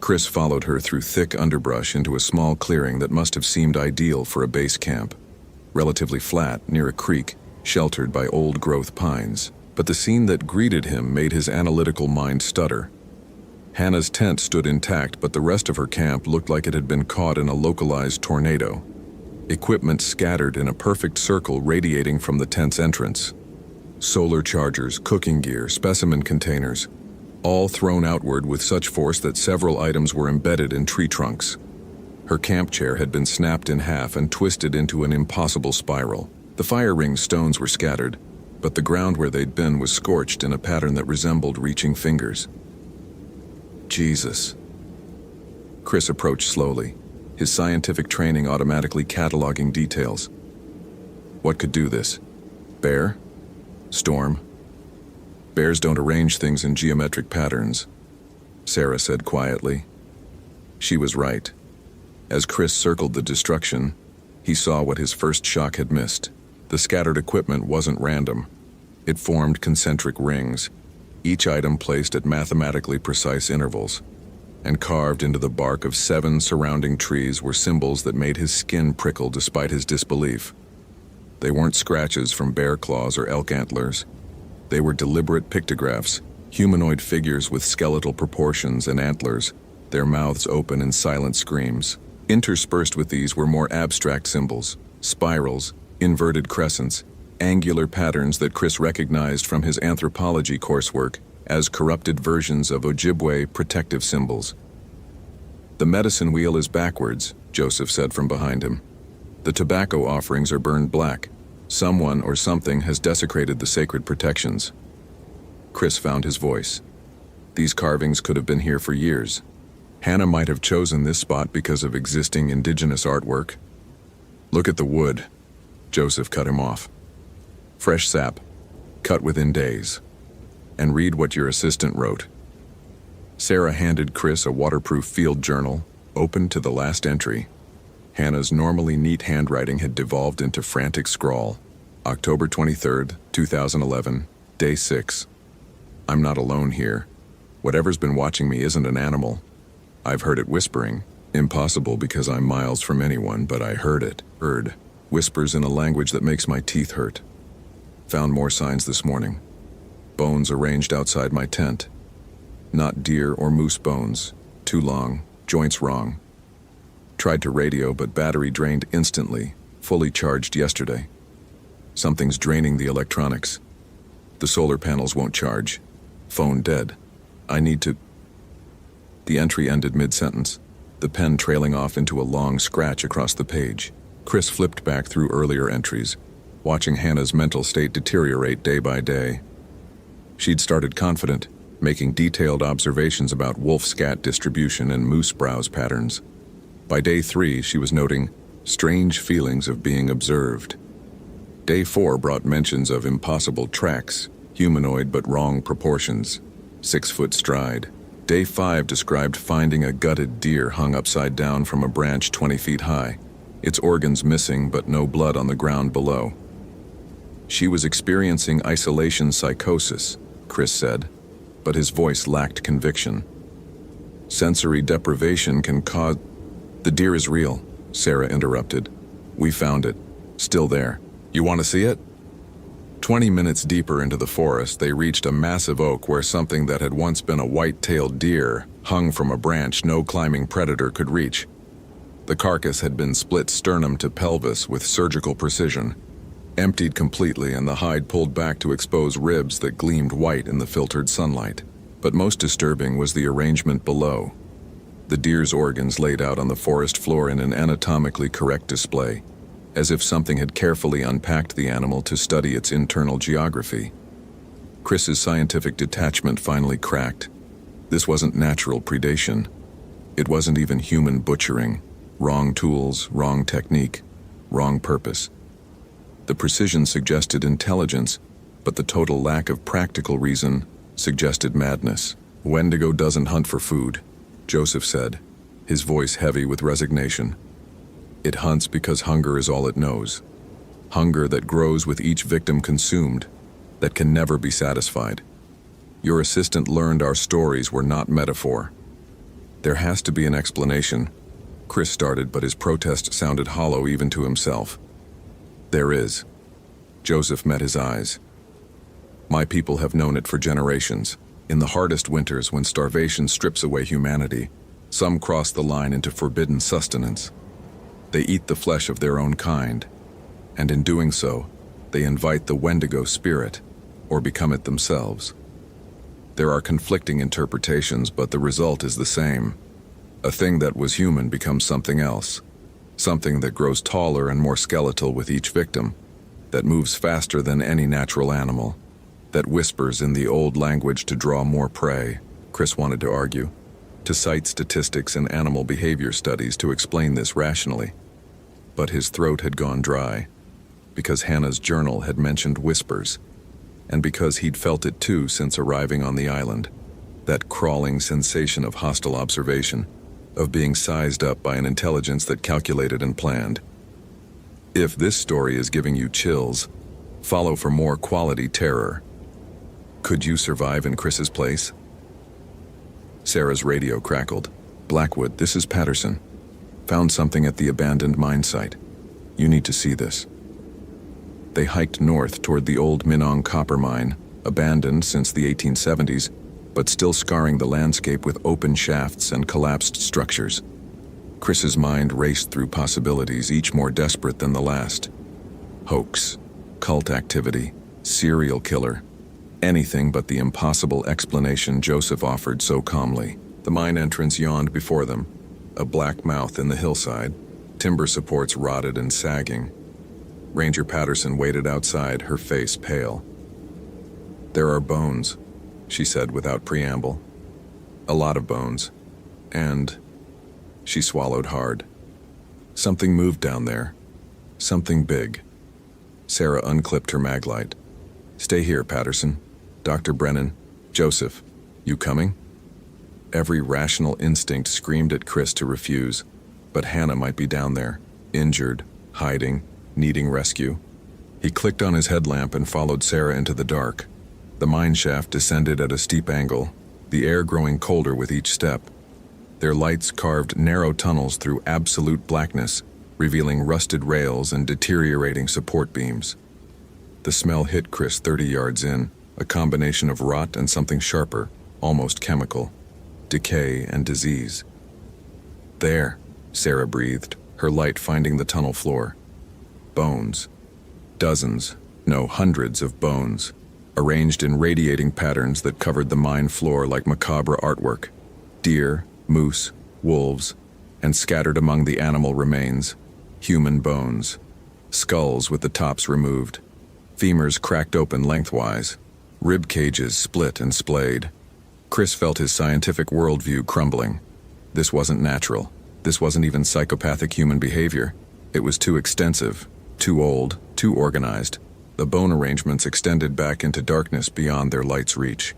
Chris followed her through thick underbrush into a small clearing that must have seemed ideal for a base camp. Relatively flat, near a creek, sheltered by old-growth pines. But the scene that greeted him made his analytical mind stutter. Hannah's tent stood intact, but the rest of her camp looked like it had been caught in a localized tornado. Equipment scattered in a perfect circle radiating from the tent's entrance. Solar chargers, cooking gear, specimen containers, all thrown outward with such force that several items were embedded in tree trunks. Her camp chair had been snapped in half and twisted into an impossible spiral. The fire ring stones were scattered, but the ground where they'd been was scorched in a pattern that resembled reaching fingers. Jesus. Chris approached slowly, his scientific training automatically cataloging details. What could do this? Bear? Storm? Bears don't arrange things in geometric patterns, Sarah said quietly. She was right. As Chris circled the destruction, he saw what his first shock had missed. The scattered equipment wasn't random. It formed concentric rings, each item placed at mathematically precise intervals. And carved into the bark of 7 surrounding trees were symbols that made his skin prickle despite his disbelief. They weren't scratches from bear claws or elk antlers. They were deliberate pictographs, humanoid figures with skeletal proportions and antlers, their mouths open in silent screams. Interspersed with these were more abstract symbols, spirals, inverted crescents, angular patterns that Chris recognized from his anthropology coursework as corrupted versions of Ojibwe protective symbols. The medicine wheel is backwards, Joseph said from behind him. The tobacco offerings are burned black. Someone or something has desecrated the sacred protections. Chris found his voice. These carvings could have been here for years. Hannah might have chosen this spot because of existing indigenous artwork. Look at the wood, Joseph cut him off. Fresh sap, cut within days. And read what your assistant wrote. Sarah handed Chris a waterproof field journal, open to the last entry. Hannah's normally neat handwriting had devolved into frantic scrawl. October 23rd, 2011, day 6. I'm not alone here. Whatever's been watching me isn't an animal. I've heard it whispering. Impossible because I'm miles from anyone, but I heard it. Heard. Whispers in a language that makes my teeth hurt. Found more signs this morning. Bones arranged outside my tent. Not deer or moose bones. Too long, joints wrong. Tried to radio, but battery drained instantly, fully charged yesterday. Something's draining the electronics. The solar panels won't charge. Phone dead. I need to... The entry ended mid-sentence, the pen trailing off into a long scratch across the page. Chris flipped back through earlier entries, watching Hannah's mental state deteriorate day by day. She'd started confident, making detailed observations about wolf scat distribution and moose browse patterns. By day 3, she was noting strange feelings of being observed. Day 4 brought mentions of impossible tracks, humanoid but wrong proportions, 6-foot stride. Day 5 described finding a gutted deer hung upside down from a branch 20 feet high, its organs missing but no blood on the ground below. She was experiencing isolation psychosis, Chris said, but his voice lacked conviction. Sensory deprivation can cause... The deer is real, Sarah interrupted. We found it. Still there. You want to see it? 20 minutes deeper into the forest, they reached a massive oak where something that had once been a white-tailed deer hung from a branch no climbing predator could reach. The carcass had been split sternum to pelvis with surgical precision, emptied completely and the hide pulled back to expose ribs that gleamed white in the filtered sunlight. But most disturbing was the arrangement below. The deer's organs laid out on the forest floor in an anatomically correct display, as if something had carefully unpacked the animal to study its internal geography. Chris's scientific detachment finally cracked. This wasn't natural predation. It wasn't even human butchering. Wrong tools, wrong technique, wrong purpose. The precision suggested intelligence, but the total lack of practical reason suggested madness. Wendigo doesn't hunt for food, Joseph said, his voice heavy with resignation. It hunts because hunger is all it knows. Hunger that grows with each victim consumed, that can never be satisfied. Your assistant learned our stories were not metaphor. There has to be an explanation. Chris started, but his protest sounded hollow even to himself. There is. Joseph met his eyes. My people have known it for generations. In the hardest winters, when starvation strips away humanity, some cross the line into forbidden sustenance. They eat the flesh of their own kind, and in doing so, they invite the Wendigo spirit, or become it themselves. There are conflicting interpretations, but the result is the same. A thing that was human becomes something else, something that grows taller and more skeletal with each victim, that moves faster than any natural animal, that whispers in the old language to draw more prey, Chris wanted to argue, to cite statistics and animal behavior studies to explain this rationally. But his throat had gone dry, because Hannah's journal had mentioned whispers, and because he'd felt it too since arriving on the island, that crawling sensation of hostile observation, of being sized up by an intelligence that calculated and planned. If this story is giving you chills, follow for more quality terror. Could you survive in Chris's place? Sarah's radio crackled. Blackwood, this is Patterson. Found something at the abandoned mine site. You need to see this. They hiked north toward the old Minong copper mine, abandoned since the 1870s, but still scarring the landscape with open shafts and collapsed structures. Chris's mind raced through possibilities, each more desperate than the last. Hoax, cult activity, serial killer. Anything but the impossible explanation Joseph offered so calmly. The mine entrance yawned before them, a black mouth in the hillside, timber supports rotted and sagging. Ranger Patterson waited outside, her face pale. There are bones, she said without preamble. A lot of bones. And... She swallowed hard. Something moved down there. Something big. Sarah unclipped her maglite. Stay here, Patterson. Dr. Brennan. Joseph. You coming? Every rational instinct screamed at Chris to refuse, but Hannah might be down there, injured, hiding, needing rescue. He clicked on his headlamp and followed Sarah into the dark. The mine shaft descended at a steep angle, the air growing colder with each step. Their lights carved narrow tunnels through absolute blackness, revealing rusted rails and deteriorating support beams. The smell hit Chris 30 yards in, a combination of rot and something sharper, almost chemical. Decay and disease. There, Sarah breathed, her light finding the tunnel floor. Bones. Dozens, no, hundreds of bones, arranged in radiating patterns that covered the mine floor like macabre artwork. Deer, moose, wolves, and scattered among the animal remains, human bones. Skulls with the tops removed. Femurs cracked open lengthwise. Rib cages split and splayed. Chris felt his scientific worldview crumbling. This wasn't natural. This wasn't even psychopathic human behavior. It was too extensive, too old, too organized. The bone arrangements extended back into darkness beyond their light's reach.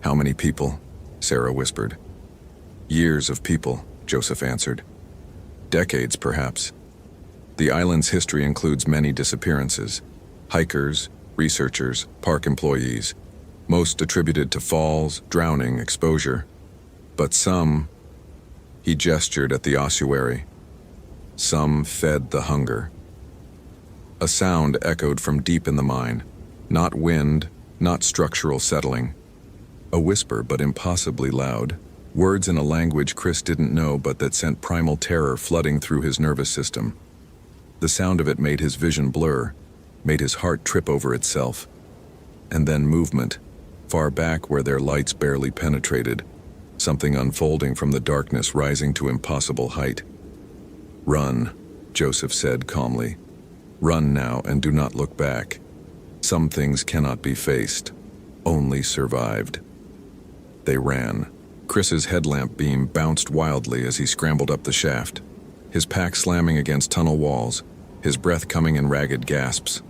How many people? Sarah whispered. Years of people, Joseph answered. Decades, perhaps. The island's history includes many disappearances. Hikers, researchers, park employees, most attributed to falls, drowning, exposure. But some, he gestured at the ossuary, some fed the hunger. A sound echoed from deep in the mine, not wind, not structural settling. A whisper, but impossibly loud. Words in a language Chris didn't know, but that sent primal terror flooding through his nervous system. The sound of it made his vision blur, made his heart trip over itself. And then movement, far back where their lights barely penetrated, something unfolding from the darkness rising to impossible height. Run, Joseph said calmly. Run now and do not look back. Some things cannot be faced, only survived. They ran. Chris's headlamp beam bounced wildly as he scrambled up the shaft, his pack slamming against tunnel walls, his breath coming in ragged gasps.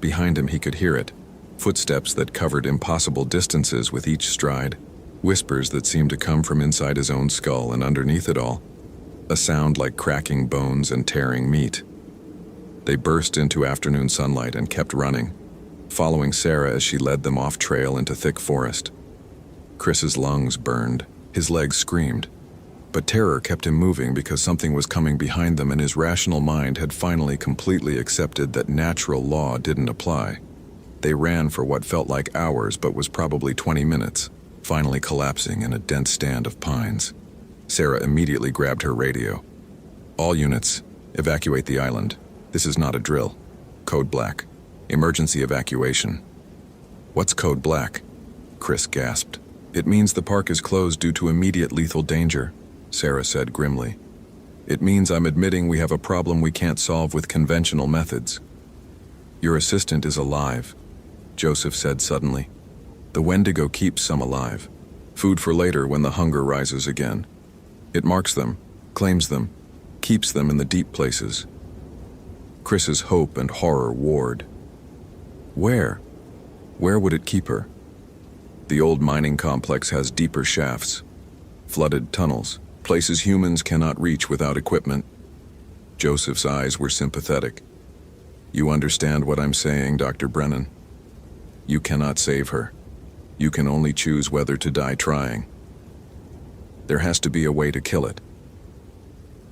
Behind him he could hear it, footsteps that covered impossible distances with each stride, whispers that seemed to come from inside his own skull, and underneath it all, a sound like cracking bones and tearing meat. They burst into afternoon sunlight and kept running, following Sarah as she led them off trail into thick forest. Chris's lungs burned, his legs screamed, but terror kept him moving because something was coming behind them, and his rational mind had finally completely accepted that natural law didn't apply. They ran for what felt like hours but was probably 20 minutes, finally collapsing in a dense stand of pines. Sarah immediately grabbed her radio. All units, evacuate the island. This is not a drill. Code Black. Emergency evacuation. What's Code Black? Chris gasped. It means the park is closed due to immediate lethal danger, Sarah said grimly. It means I'm admitting we have a problem we can't solve with conventional methods. Your assistant is alive, Joseph said suddenly. The Wendigo keeps some alive. Food for later when the hunger rises again. It marks them, claims them, keeps them in the deep places. Chris's hope and horror warred. Where? Where would it keep her? The old mining complex has deeper shafts, flooded tunnels, places humans cannot reach without equipment. Joseph's eyes were sympathetic. You understand what I'm saying, Dr. Brennan? You cannot save her. You can only choose whether to die trying. There has to be a way to kill it.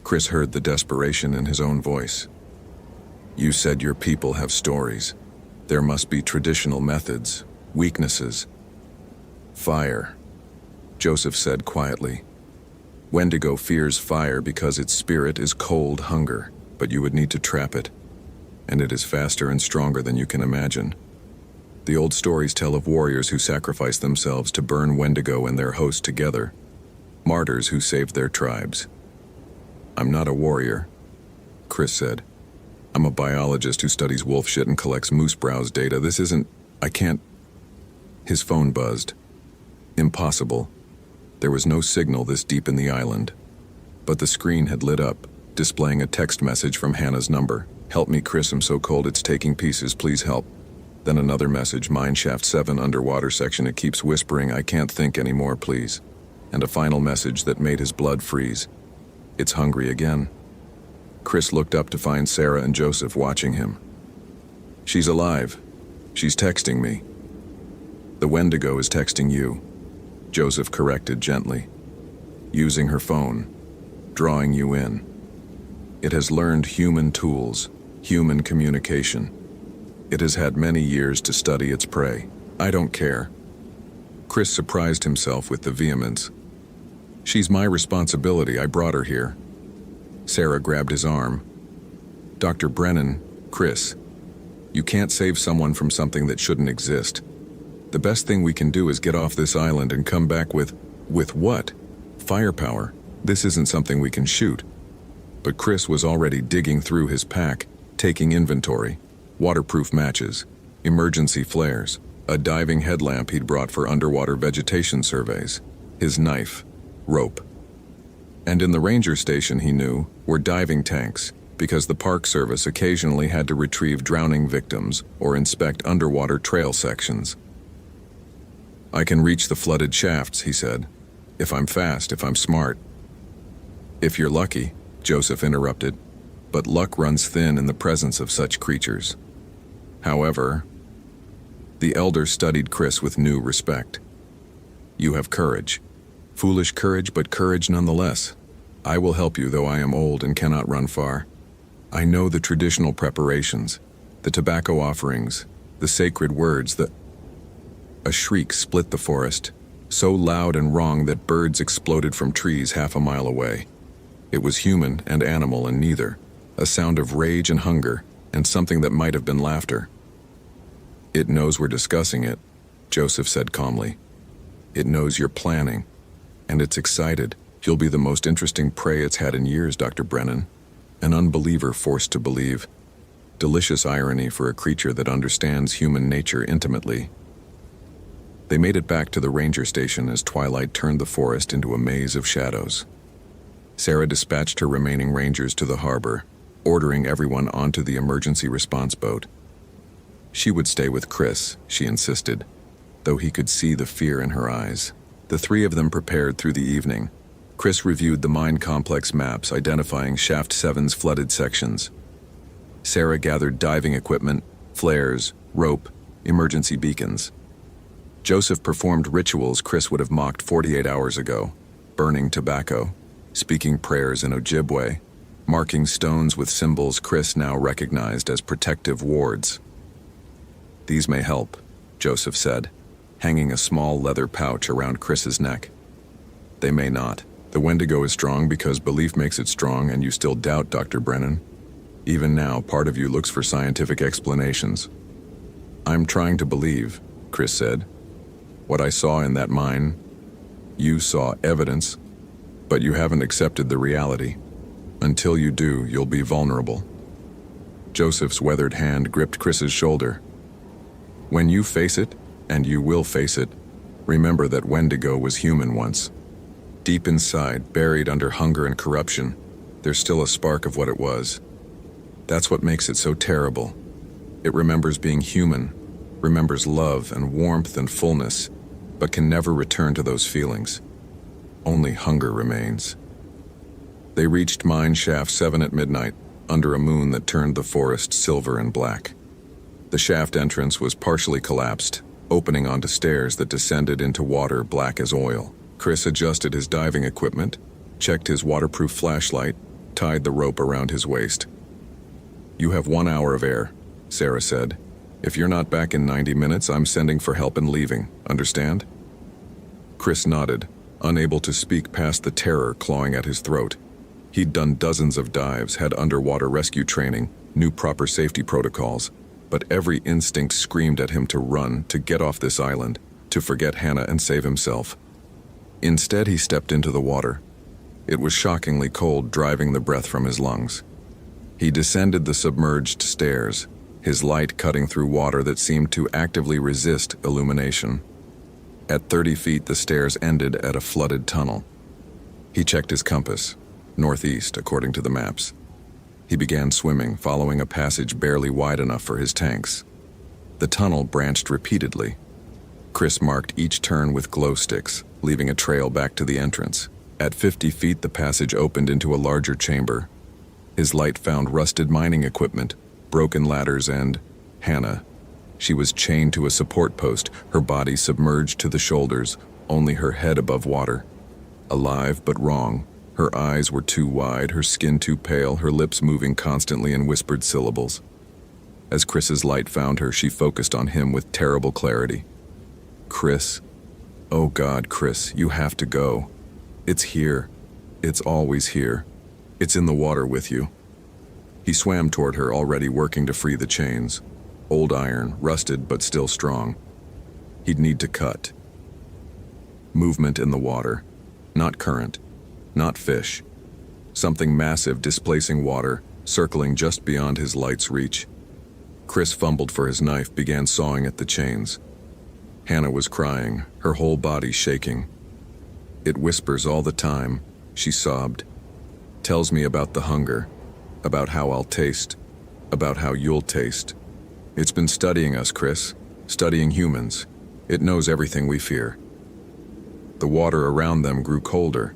Chris heard the desperation in his own voice. You said your people have stories. There must be traditional methods, weaknesses. Fire, Joseph said quietly. Wendigo fears fire because its spirit is cold hunger, but you would need to trap it. And it is faster and stronger than you can imagine. The old stories tell of warriors who sacrificed themselves to burn Wendigo and their host together. Martyrs who saved their tribes. I'm not a warrior, Chris said. I'm a biologist who studies wolf shit and collects moose browse data. This isn't... I can't... His phone buzzed. Impossible. There was no signal this deep in the island. But the screen had lit up, displaying a text message from Hannah's number. Help me, Chris, I'm so cold it's taking pieces, please help. Then another message, Mineshaft 7 underwater section, it keeps whispering, I can't think anymore, please. And a final message that made his blood freeze. It's hungry again. Chris looked up to find Sarah and Joseph watching him. She's alive. She's texting me. The Wendigo is texting you, Joseph corrected gently. Using her phone, drawing you in. It has learned human tools, human communication. It has had many years to study its prey. I don't care. Chris surprised himself with the vehemence. She's my responsibility, I brought her here. Sarah grabbed his arm. Dr. Brennan, Chris, you can't save someone from something that shouldn't exist. The best thing we can do is get off this island and come back with what? Firepower. This isn't something we can shoot. But Chris was already digging through his pack, taking inventory. Waterproof matches, emergency flares, a diving headlamp he'd brought for underwater vegetation surveys, his knife, rope. And in the ranger station, he knew, were diving tanks, because the Park Service occasionally had to retrieve drowning victims or inspect underwater trail sections. I can reach the flooded shafts, he said. If I'm fast, if I'm smart. If you're lucky, Joseph interrupted, but luck runs thin in the presence of such creatures. However, the elder studied Chris with new respect. You have courage. Foolish courage, but courage nonetheless. I will help you, though I am old and cannot run far. I know the traditional preparations, the tobacco offerings, the sacred words, A shriek split the forest, so loud and wrong that birds exploded from trees half a mile away. It was human and animal in neither, a sound of rage and hunger, and something that might have been laughter. It knows we're discussing it, Joseph said calmly. It knows you're planning, and it's excited. You'll be the most interesting prey it's had in years, Dr. Brennan. An unbeliever forced to believe. Delicious irony for a creature that understands human nature intimately. They made it back to the ranger station as twilight turned the forest into a maze of shadows. Sarah dispatched her remaining rangers to the harbor, ordering everyone onto the emergency response boat. She would stay with Chris, she insisted, though he could see the fear in her eyes. The three of them prepared through the evening. Chris reviewed the mine complex maps identifying Shaft 7's flooded sections. Sarah gathered diving equipment, flares, rope, emergency beacons. Joseph performed rituals Chris would have mocked 48 hours ago, burning tobacco, speaking prayers in Ojibwe, marking stones with symbols Chris now recognized as protective wards. These may help, Joseph said, hanging a small leather pouch around Chris's neck. They may not. The Wendigo is strong because belief makes it strong, and you still doubt, Dr. Brennan. Even now, part of you looks for scientific explanations. I'm trying to believe, Chris said. What I saw in that mine, you saw evidence, but you haven't accepted the reality. Until you do, you'll be vulnerable. Joseph's weathered hand gripped Chris's shoulder. When you face it, and you will face it, remember that Wendigo was human once. Deep inside, buried under hunger and corruption, there's still a spark of what it was. That's what makes it so terrible. It remembers being human, remembers love and warmth and fullness, but can never return to those feelings. Only hunger remains. They reached mine shaft 7 at midnight, under a moon that turned the forest silver and black. The shaft entrance was partially collapsed, opening onto stairs that descended into water black as oil. Chris adjusted his diving equipment, checked his waterproof flashlight, tied the rope around his waist. You have 1 hour of air, Sarah said. If you're not back in 90 minutes, I'm sending for help and leaving. Understand? Chris nodded, unable to speak past the terror clawing at his throat. He'd done dozens of dives, had underwater rescue training, knew proper safety protocols, but every instinct screamed at him to run, to get off this island, to forget Hannah and save himself. Instead, he stepped into the water. It was shockingly cold, driving the breath from his lungs. He descended the submerged stairs, his light cutting through water that seemed to actively resist illumination. At 30 feet, the stairs ended at a flooded tunnel. He checked his compass, northeast according to the maps. He began swimming, following a passage barely wide enough for his tanks. The tunnel branched repeatedly. Chris marked each turn with glow sticks, leaving a trail back to the entrance. At 50 feet, the passage opened into a larger chamber. His light found rusted mining equipment, broken ladders, and Hannah. She was chained to a support post, her body submerged to the shoulders, only her head above water. Alive but wrong. Her eyes were too wide, her skin too pale, her lips moving constantly in whispered syllables. As Chris's light found her, she focused on him with terrible clarity. Chris. Oh God, Chris, you have to go. It's here. It's always here. It's in the water with you. He swam toward her, already working to free the chains. Old iron, rusted but still strong. He'd need to cut. Movement in the water. Not current. Not fish. Something massive displacing water, circling just beyond his light's reach. Chris fumbled for his knife, began sawing at the chains. Hannah was crying, her whole body shaking. It whispers all the time, she sobbed. Tells me about the hunger, about how I'll taste, about how you'll taste. It's been studying us, Chris, studying humans. It knows everything we fear. The water around them grew colder.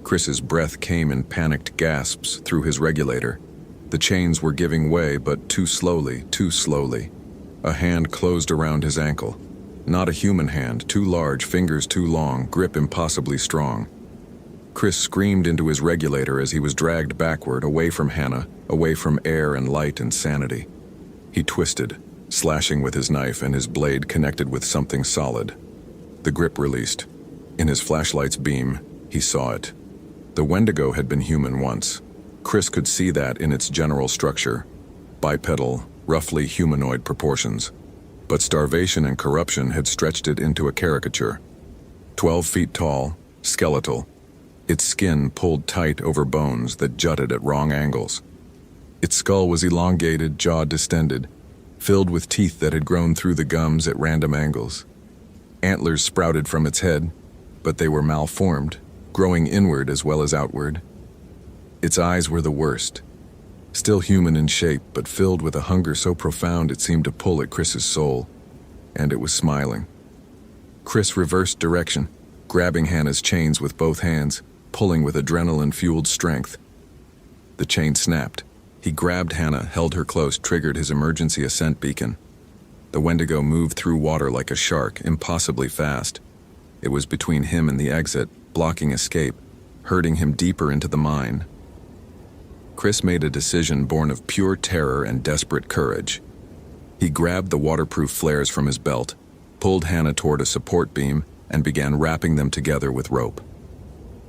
Chris's breath came in panicked gasps through his regulator. The chains were giving way, but too slowly, too slowly. A hand closed around his ankle. Not a human hand, too large, fingers too long, grip impossibly strong. Chris screamed into his regulator as he was dragged backward, away from Hannah, away from air and light and sanity. He twisted, slashing with his knife, and his blade connected with something solid. The grip released. In his flashlight's beam, he saw it. The Wendigo had been human once. Chris could see that in its general structure. Bipedal, roughly humanoid proportions. But starvation and corruption had stretched it into a caricature. 12 feet tall, skeletal. Its skin pulled tight over bones that jutted at wrong angles. Its skull was elongated, jaw distended, filled with teeth that had grown through the gums at random angles. Antlers sprouted from its head, but they were malformed, growing inward as well as outward. Its eyes were the worst. Still human in shape, but filled with a hunger so profound it seemed to pull at Chris's soul. And it was smiling. Chris reversed direction, grabbing Hannah's chains with both hands, pulling with adrenaline-fueled strength. The chain snapped. He grabbed Hannah, held her close, triggered his emergency ascent beacon. The Wendigo moved through water like a shark, impossibly fast. It was between him and the exit, blocking escape, herding him deeper into the mine. Chris made a decision born of pure terror and desperate courage. He grabbed the waterproof flares from his belt, pulled Hannah toward a support beam, and began wrapping them together with rope.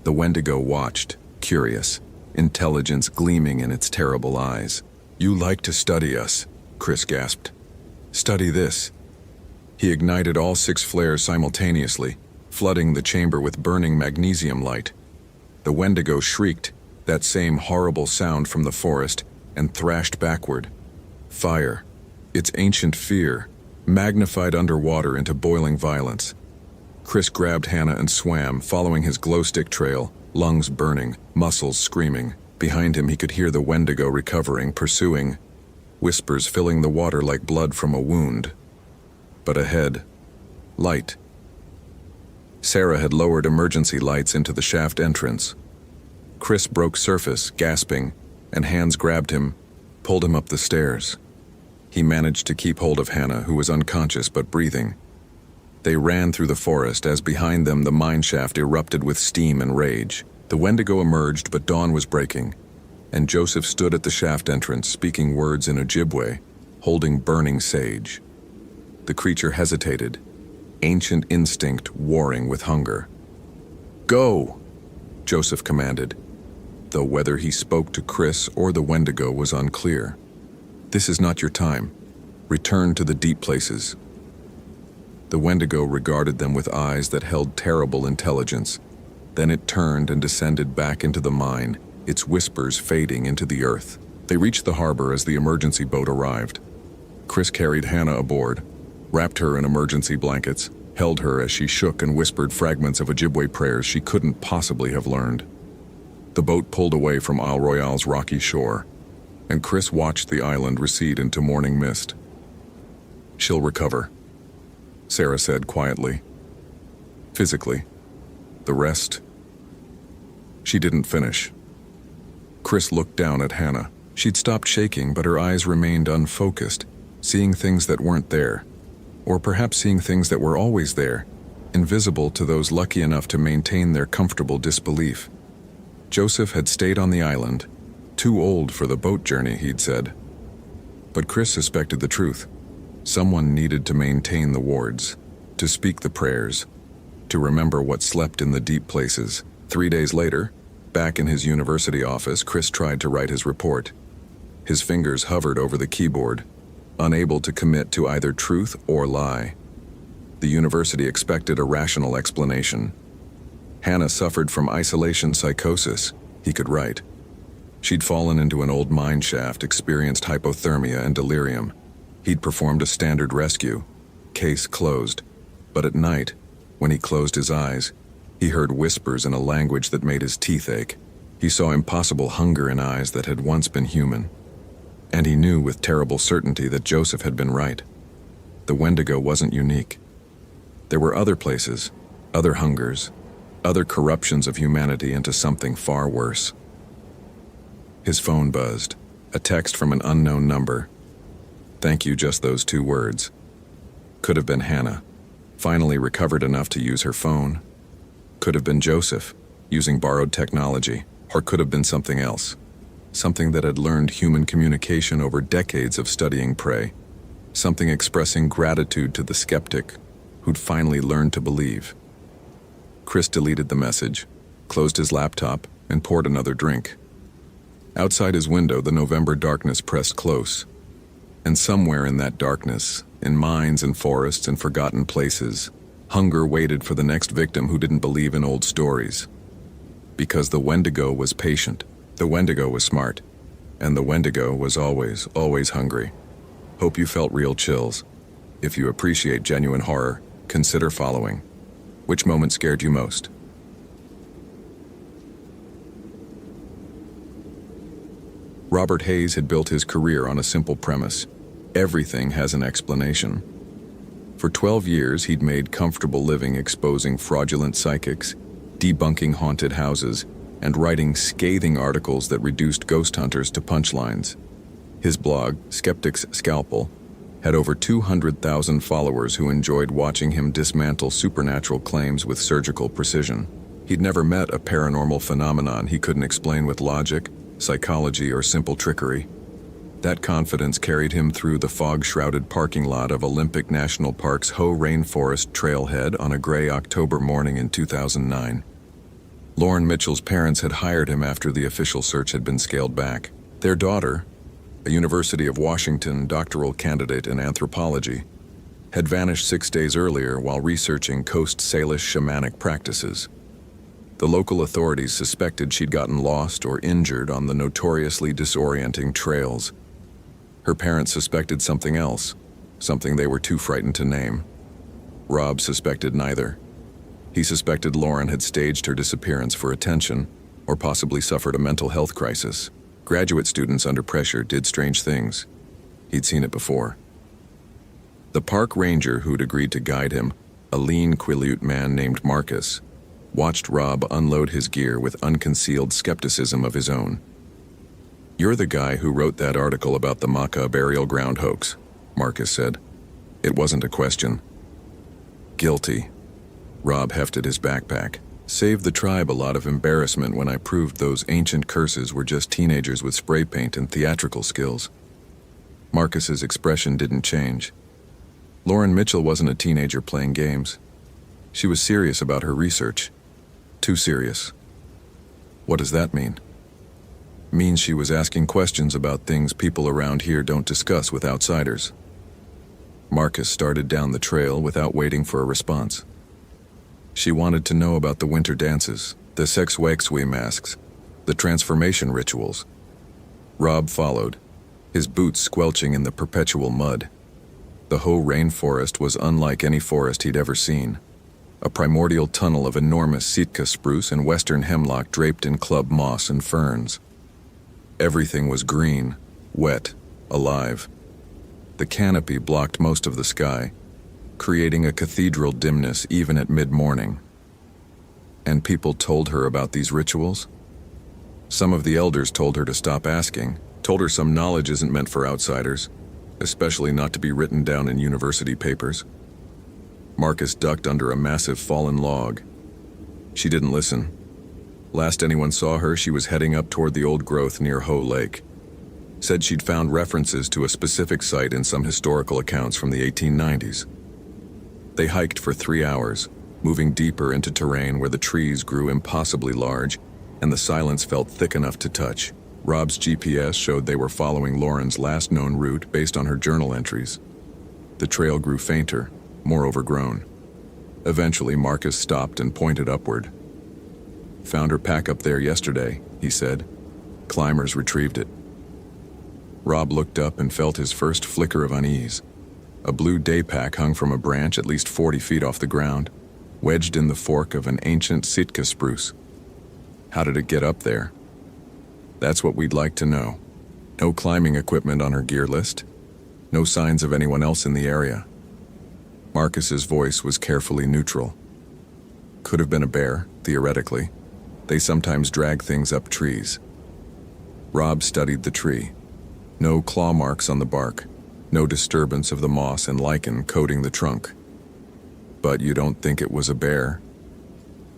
The Wendigo watched, curious, intelligence gleaming in its terrible eyes. "You like to study us," Chris gasped. "Study this." He ignited all 6 flares simultaneously, flooding the chamber with burning magnesium light. The Wendigo shrieked, that same horrible sound from the forest, and thrashed backward. Fire, its ancient fear, magnified underwater into boiling violence. Chris grabbed Hannah and swam, following his glow stick trail, lungs burning, muscles screaming. Behind him he could hear the Wendigo recovering, pursuing, whispers filling the water like blood from a wound. But ahead, light. Sarah had lowered emergency lights into the shaft entrance. Chris broke surface, gasping, and hands grabbed him, pulled him up the stairs. He managed to keep hold of Hannah, who was unconscious but breathing. They ran through the forest as behind them the mine shaft erupted with steam and rage. The Wendigo emerged, but dawn was breaking, and Joseph stood at the shaft entrance, speaking words in Ojibwe, holding burning sage. The creature hesitated, ancient instinct warring with hunger. "Go!" Joseph commanded, though whether he spoke to Chris or the Wendigo was unclear. "This is not your time. Return to the deep places." The Wendigo regarded them with eyes that held terrible intelligence. Then it turned and descended back into the mine, its whispers fading into the earth. They reached the harbor as the emergency boat arrived. Chris carried Hannah aboard, wrapped her in emergency blankets, held her as she shook and whispered fragments of Ojibwe prayers she couldn't possibly have learned. The boat pulled away from Isle Royale's rocky shore, and Chris watched the island recede into morning mist. "She'll recover," Sarah said quietly. "Physically. The rest..." She didn't finish. Chris looked down at Hannah. She'd stopped shaking, but her eyes remained unfocused, seeing things that weren't there. Or perhaps seeing things that were always there, invisible to those lucky enough to maintain their comfortable disbelief. Joseph had stayed on the island, too old for the boat journey, he'd said. But Chris suspected the truth. Someone needed to maintain the wards, to speak the prayers, to remember what slept in the deep places. 3 days later, back in his university office, Chris tried to write his report. His fingers hovered over the keyboard, unable to commit to either truth or lie. The university expected a rational explanation. Hannah suffered from isolation psychosis, he could write. She'd fallen into an old mine shaft, experienced hypothermia and delirium. He'd performed a standard rescue. Case closed. But at night, when he closed his eyes, he heard whispers in a language that made his teeth ache. He saw impossible hunger in eyes that had once been human. And he knew with terrible certainty that Joseph had been right. The Wendigo wasn't unique. There were other places, other hungers, other corruptions of humanity into something far worse. His phone buzzed, a text from an unknown number. Thank you, just those 2 words. Could have been Hannah, finally recovered enough to use her phone. Could have been Joseph, using borrowed technology, or could have been something else. Something that had learned human communication over decades of studying prey. Something expressing gratitude to the skeptic who'd finally learned to believe. Chris deleted the message, closed his laptop, and poured another drink. Outside his window, the November darkness pressed close. And somewhere in that darkness, in mines and forests and forgotten places, hunger waited for the next victim who didn't believe in old stories. Because the Wendigo was patient, the Wendigo was smart, and the Wendigo was always, always hungry. Hope you felt real chills. If you appreciate genuine horror, consider following. Which moment scared you most? Robert Hayes had built his career on a simple premise. Everything has an explanation. For 12 years, he'd made comfortable living exposing fraudulent psychics, debunking haunted houses, and writing scathing articles that reduced ghost hunters to punchlines. His blog, Skeptic's Scalpel, had over 200,000 followers who enjoyed watching him dismantle supernatural claims with surgical precision. He'd never met a paranormal phenomenon he couldn't explain with logic, psychology, or simple trickery. That confidence carried him through the fog-shrouded parking lot of Olympic National Park's Hoh Rainforest trailhead on a gray October morning in 2009. Lauren Mitchell's parents had hired him after the official search had been scaled back. Their daughter, a University of Washington doctoral candidate in anthropology, had vanished 6 days earlier while researching Coast Salish shamanic practices. The local authorities suspected she'd gotten lost or injured on the notoriously disorienting trails. Her parents suspected something else, something they were too frightened to name. Rob suspected neither. He suspected Lauren had staged her disappearance for attention, or possibly suffered a mental health crisis. Graduate students under pressure did strange things. He'd seen it before. The park ranger who'd agreed to guide him, a lean Quileute man named Marcus, watched Rob unload his gear with unconcealed skepticism of his own. "You're the guy who wrote that article about the Maca burial ground hoax," Marcus said. It wasn't a question. Guilty. Rob hefted his backpack. Saved the tribe a lot of embarrassment when I proved those ancient curses were just teenagers with spray paint and theatrical skills. Marcus's expression didn't change. Lauren Mitchell wasn't a teenager playing games. She was serious about her research. Too serious. What does that mean? Means she was asking questions about things people around here don't discuss with outsiders. Marcus started down the trail without waiting for a response. She wanted to know about the winter dances, the sex-wexwe masks, the transformation rituals. Rob followed, his boots squelching in the perpetual mud. The Hoh Rainforest was unlike any forest he'd ever seen. A primordial tunnel of enormous Sitka spruce and western hemlock draped in club moss and ferns. Everything was green, wet, alive. The canopy blocked most of the sky, creating a cathedral dimness even at mid-morning. And people told her about these rituals? Some of the elders told her to stop asking, told her some knowledge isn't meant for outsiders, especially not to be written down in university papers. Marcus ducked under a massive fallen log. She didn't listen. Last anyone saw her, she was heading up toward the old growth near Hoh Lake. Said she'd found references to a specific site in some historical accounts from the 1890s. They hiked for 3 hours, moving deeper into terrain where the trees grew impossibly large and the silence felt thick enough to touch. Rob's GPS showed they were following Lauren's last known route based on her journal entries. The trail grew fainter, more overgrown. Eventually, Marcus stopped and pointed upward. "Found her pack up there yesterday," he said. "Climbers retrieved it." Rob looked up and felt his first flicker of unease. A blue day pack hung from a branch at least 40 feet off the ground, wedged in the fork of an ancient Sitka spruce. How did it get up there? That's what we'd like to know. No climbing equipment on her gear list. No signs of anyone else in the area. Marcus's voice was carefully neutral. Could have been a bear, theoretically. They sometimes drag things up trees. Rob studied the tree. No claw marks on the bark, no disturbance of the moss and lichen coating the trunk. But you don't think it was a bear?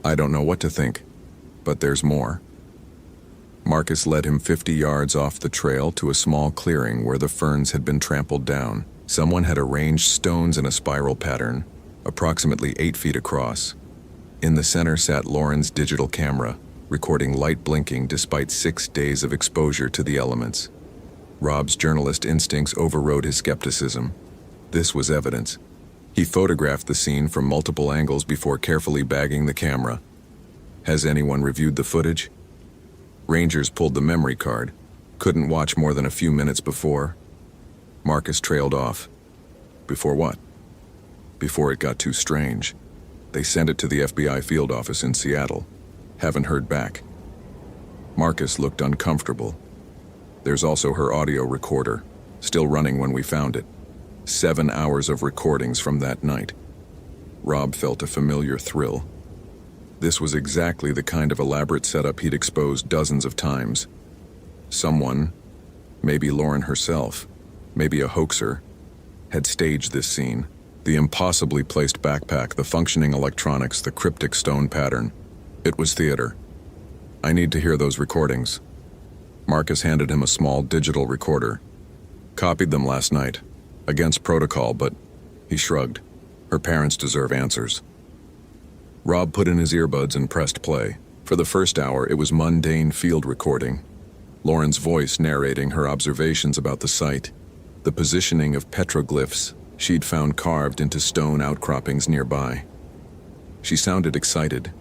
I don't know what to think, but there's more. Marcus led him 50 yards off the trail to a small clearing where the ferns had been trampled down. Someone had arranged stones in a spiral pattern, approximately 8 feet across. In the center sat Lauren's digital camera, recording light blinking despite 6 days of exposure to the elements. Rob's journalist instincts overrode his skepticism. This was evidence. He photographed the scene from multiple angles before carefully bagging the camera. Has anyone reviewed the footage? Rangers pulled the memory card. Couldn't watch more than a few minutes before. Marcus trailed off. Before what? Before it got too strange. They sent it to the FBI field office in Seattle. Haven't heard back. Marcus looked uncomfortable. There's also her audio recorder, still running when we found it. 7 hours of recordings from that night. Rob felt a familiar thrill. This was exactly the kind of elaborate setup he'd exposed dozens of times. Someone, maybe Lauren herself, maybe a hoaxer, had staged this scene. The impossibly placed backpack, the functioning electronics, the cryptic stone pattern. It was theater. I need to hear those recordings. Marcus handed him a small digital recorder. Copied them last night. Against protocol, but he shrugged. Her parents deserve answers. Rob put in his earbuds and pressed play. For the first hour, it was mundane field recording. Lauren's voice narrating her observations about the site, the positioning of petroglyphs she'd found carved into stone outcroppings nearby. She sounded excited,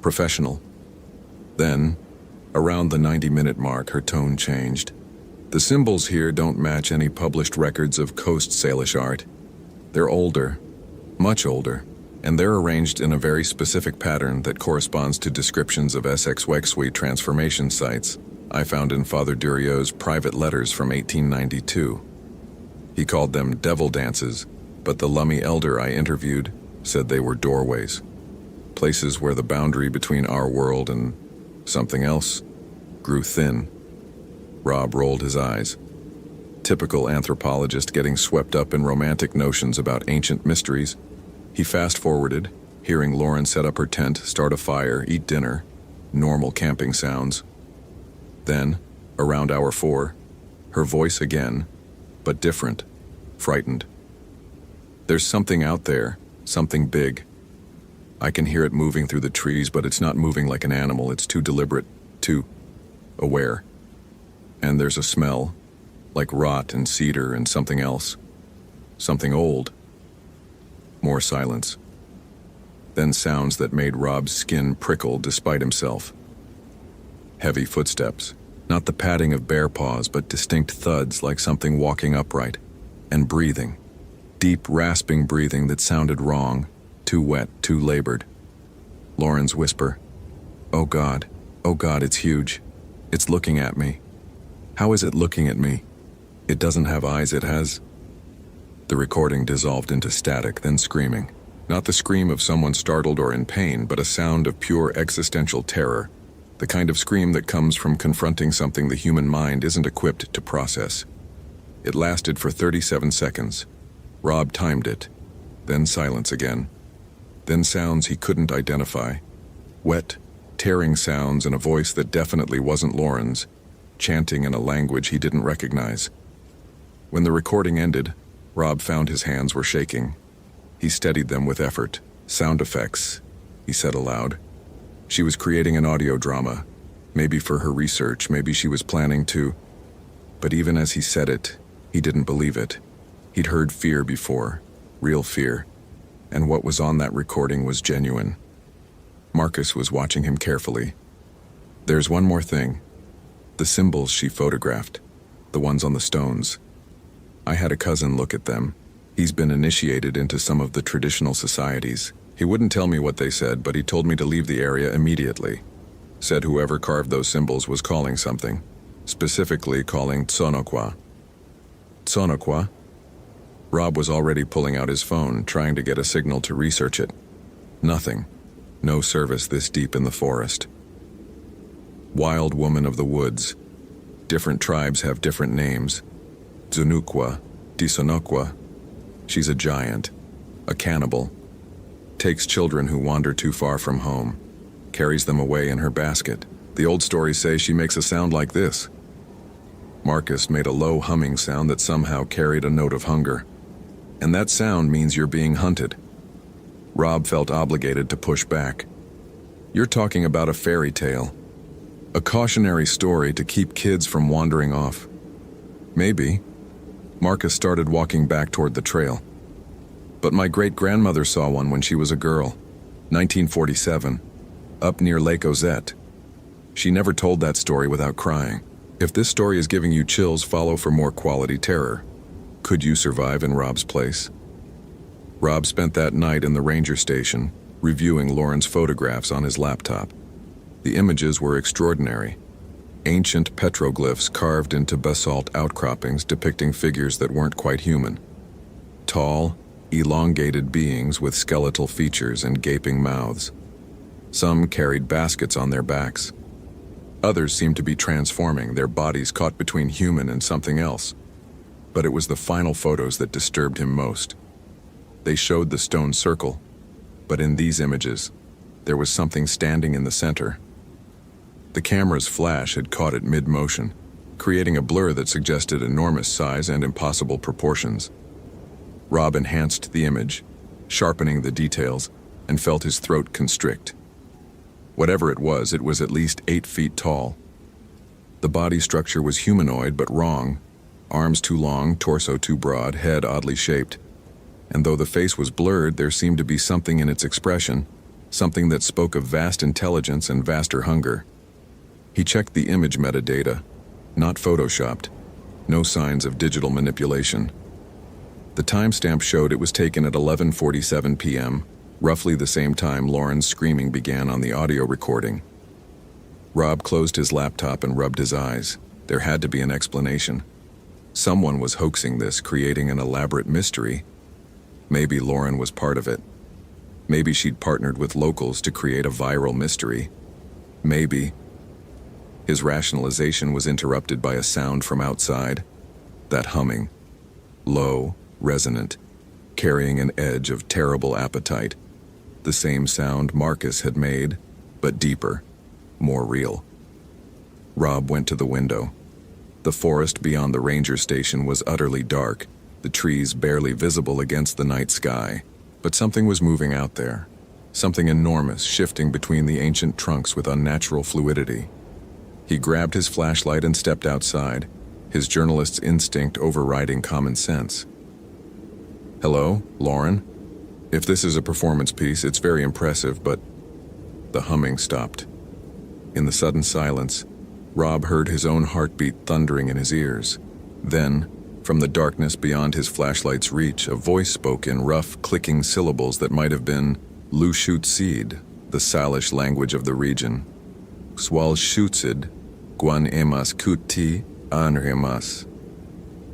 professional. Then, around the 90-minute mark, her tone changed. The symbols here don't match any published records of Coast Salish art. They're older, much older, and they're arranged in a very specific pattern that corresponds to descriptions of SXWexWe transformation sites I found in Father Durieux's private letters from 1892. He called them devil dances, but the Lummi elder I interviewed said they were doorways, places where the boundary between our world and something else grew thin. Rob rolled his eyes. Typical anthropologist getting swept up in romantic notions about ancient mysteries. He fast-forwarded, hearing Lauren set up her tent, start a fire, eat dinner, normal camping sounds. Then, around hour 4, her voice again, but different, frightened. There's something out there, something big. I can hear it moving through the trees, but it's not moving like an animal. It's too deliberate, too aware. And there's a smell, like rot and cedar and something else. Something old. More silence. Then sounds that made Rob's skin prickle despite himself. Heavy footsteps. Not the padding of bare paws, but distinct thuds like something walking upright. And breathing. Deep, rasping breathing that sounded wrong. Too wet, too labored. Lauren's whisper. Oh God, it's huge. It's looking at me. How is it looking at me? It doesn't have eyes, it has... The recording dissolved into static, then screaming. Not the scream of someone startled or in pain, but a sound of pure existential terror. The kind of scream that comes from confronting something the human mind isn't equipped to process. It lasted for 37 seconds. Rob timed it. Then silence again. Then sounds he couldn't identify. Wet, tearing sounds in a voice that definitely wasn't Lauren's, chanting in a language he didn't recognize. When the recording ended, Rob found his hands were shaking. He steadied them with effort. Sound effects, he said aloud. She was creating an audio drama. Maybe for her research, maybe she was planning to... But even as he said it, he didn't believe it. He'd heard fear before, real fear. And what was on that recording was genuine. Marcus was watching him carefully. There's one more thing. The symbols she photographed. The ones on the stones. I had a cousin look at them. He's been initiated into some of the traditional societies. He wouldn't tell me what they said, but he told me to leave the area immediately. Said whoever carved those symbols was calling something. Specifically calling Tsonokwa. Tsonokwa? Rob was already pulling out his phone, trying to get a signal to research it. Nothing. No service this deep in the forest. Wild woman of the woods. Different tribes have different names. Zunukwa, Disonokwa. She's a giant, a cannibal. Takes children who wander too far from home, carries them away in her basket. The old stories say she makes a sound like this. Marcus made a low humming sound that somehow carried a note of hunger. And that sound means you're being hunted. Rob felt obligated to push back. You're talking about a fairy tale. A cautionary story to keep kids from wandering off. Maybe. Marcus started walking back toward the trail. But my great-grandmother saw one when she was a girl, 1947, up near Lake Ozette. She never told that story without crying. If this story is giving you chills, follow for more quality terror. Could you survive in Rob's place? Rob spent that night in the ranger station, reviewing Lauren's photographs on his laptop. The images were extraordinary. Ancient petroglyphs carved into basalt outcroppings depicting figures that weren't quite human. Tall, elongated beings with skeletal features and gaping mouths. Some carried baskets on their backs. Others seemed to be transforming, their bodies caught between human and something else. But it was the final photos that disturbed him most. They showed the stone circle, but in these images, there was something standing in the center. The camera's flash had caught it mid-motion, creating a blur that suggested enormous size and impossible proportions. Rob enhanced the image, sharpening the details, and felt his throat constrict. Whatever it was at least 8 feet tall. The body structure was humanoid but wrong. Arms too long, torso too broad, head oddly shaped. And though the face was blurred, there seemed to be something in its expression, something that spoke of vast intelligence and vaster hunger. He checked the image metadata, not photoshopped, no signs of digital manipulation. The timestamp showed it was taken at 11:47 p.m., roughly the same time Lauren's screaming began on the audio recording. Rob closed his laptop and rubbed his eyes. There had to be an explanation. Someone was hoaxing this, creating an elaborate mystery. Maybe Lauren was part of it. Maybe she'd partnered with locals to create a viral mystery. Maybe. His rationalization was interrupted by a sound from outside. That humming. Low, resonant, carrying an edge of terrible appetite. The same sound Marcus had made, but deeper, more real. Rob went to the window. The forest beyond the ranger station was utterly dark, the trees barely visible against the night sky. But something was moving out there. Something enormous, shifting between the ancient trunks with unnatural fluidity. He grabbed his flashlight and stepped outside, his journalist's instinct overriding common sense. Hello, Lauren? If this is a performance piece, it's very impressive, but... The humming stopped. In the sudden silence, Rob heard his own heartbeat thundering in his ears. Then, from the darkness beyond his flashlight's reach, a voice spoke in rough, clicking syllables that might have been Lushoot Seed, the Salish language of the region. Swal Shutzid, Guan Emas Kuti Anremas.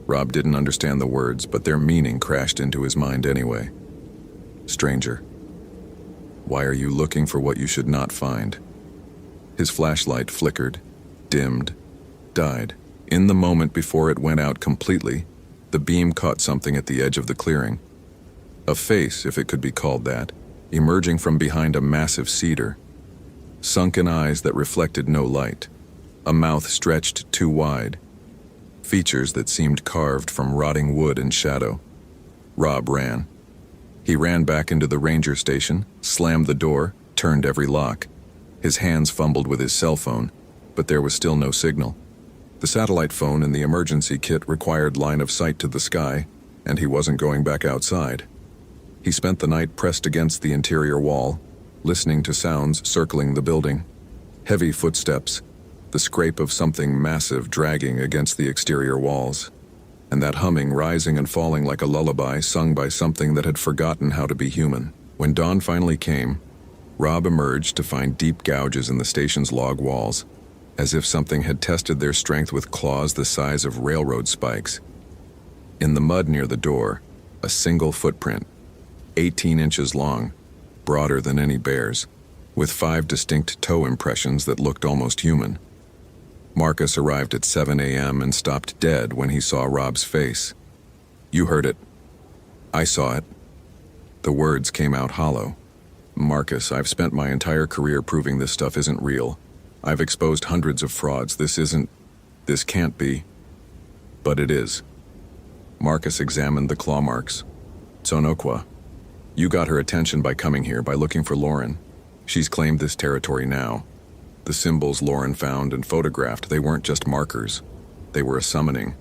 Rob didn't understand the words, but their meaning crashed into his mind anyway. Stranger. Why are you looking for what you should not find? His flashlight flickered, dimmed, died. In the moment before it went out completely, the beam caught something at the edge of the clearing. A face, if it could be called that, emerging from behind a massive cedar. Sunken eyes that reflected no light. A mouth stretched too wide. Features that seemed carved from rotting wood and shadow. Rob ran. He ran back into the ranger station, slammed the door, turned every lock. His hands fumbled with his cell phone, but there was still no signal. The satellite phone in the emergency kit required line of sight to the sky, and he wasn't going back outside. He spent the night pressed against the interior wall, listening to sounds circling the building. Heavy footsteps, the scrape of something massive dragging against the exterior walls, and that humming rising and falling like a lullaby sung by something that had forgotten how to be human. When dawn finally came, Rob emerged to find deep gouges in the station's log walls, as if something had tested their strength with claws the size of railroad spikes. In the mud near the door, A single footprint, 18 inches long, broader than any bear's, with 5 distinct toe impressions that looked almost human. Marcus arrived at 7 a.m. and stopped dead when he saw Rob's face. "You heard it. I saw it." The words came out hollow. "Marcus, I've spent my entire career proving this stuff isn't real. I've exposed hundreds of frauds. This can't be." But it is. Marcus examined the claw marks. "Tsonoqua. You got her attention by coming here, by looking for Lauren. She's claimed this territory now. The symbols Lauren found and photographed, they weren't just markers. They were a summoning,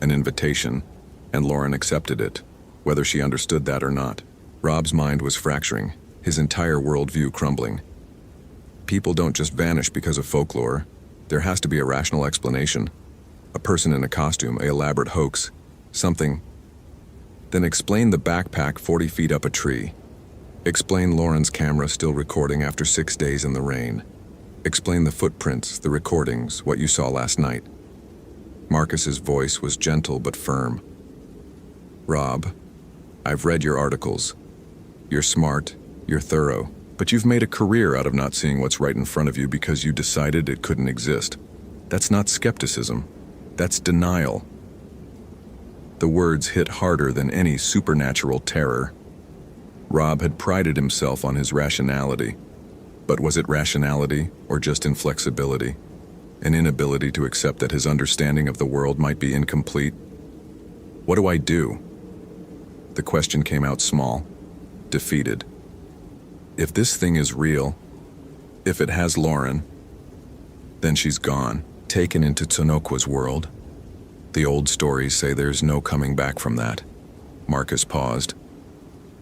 an invitation, and Lauren accepted it, whether she understood that or not." Rob's mind was fracturing, his entire worldview crumbling. People don't just vanish because of folklore. There has to be a rational explanation. A person in a costume, an elaborate hoax, something. Then explain the backpack 40 feet up a tree. Explain Lauren's camera still recording after 6 days in the rain. Explain the footprints, the recordings, what you saw last night. Marcus's voice was gentle but firm. "Rob, I've read your articles. You're smart, you're thorough, but you've made a career out of not seeing what's right in front of you because you decided it couldn't exist. That's not skepticism. That's denial." The words hit harder than any supernatural terror. Rob had prided himself on his rationality. But was it rationality or just inflexibility? An inability to accept that his understanding of the world might be incomplete? "What do I do?" The question came out small, defeated. If this thing is real, if it has Lauren, then she's gone, taken into Tsonoqua's world. The old stories say there's no coming back from that. Marcus paused.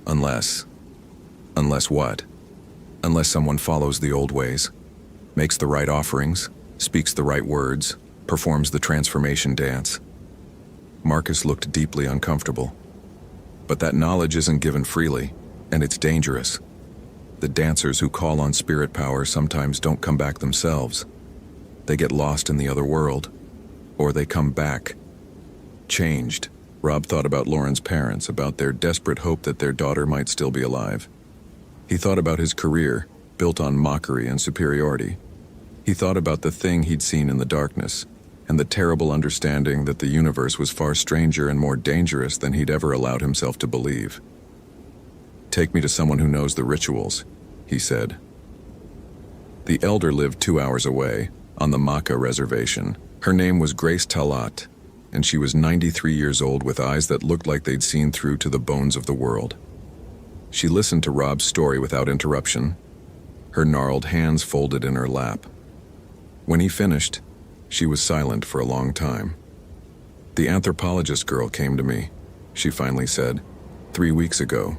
Unless what? Unless someone follows the old ways, makes the right offerings, speaks the right words, performs the transformation dance. Marcus looked deeply uncomfortable. But that knowledge isn't given freely, and it's dangerous. The dancers who call on spirit power sometimes don't come back themselves. They get lost in the other world, or they come back, changed. Rob thought about Lauren's parents, about their desperate hope that their daughter might still be alive. He thought about his career, built on mockery and superiority. He thought about the thing he'd seen in the darkness, and the terrible understanding that the universe was far stranger and more dangerous than he'd ever allowed himself to believe. "Take me to someone who knows the rituals," he said. The elder lived 2 hours away, on the Maka reservation. Her name was Grace Talat, and she was 93 years old with eyes that looked like they'd seen through to the bones of the world. She listened to Rob's story without interruption, her gnarled hands folded in her lap. When he finished, she was silent for a long time. "The anthropologist girl came to me," she finally said, 3 weeks ago.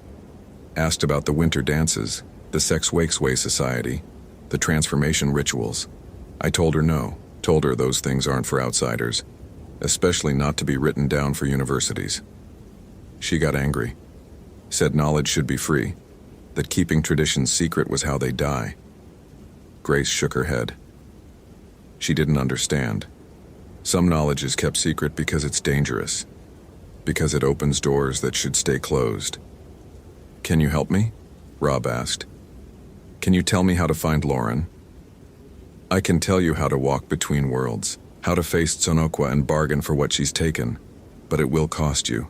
Asked about the winter dances, the Sex Wakes Way Society, the transformation rituals. I told her no, told her those things aren't for outsiders, especially not to be written down for universities. She got angry, said knowledge should be free, that keeping traditions secret was how they die. Grace shook her head. She didn't understand. Some knowledge is kept secret because it's dangerous, because it opens doors that should stay closed. "Can you help me?" Rob asked. "Can you tell me how to find Lauren?" "I can tell you how to walk between worlds, how to face Tsonoqua and bargain for what she's taken, but it will cost you."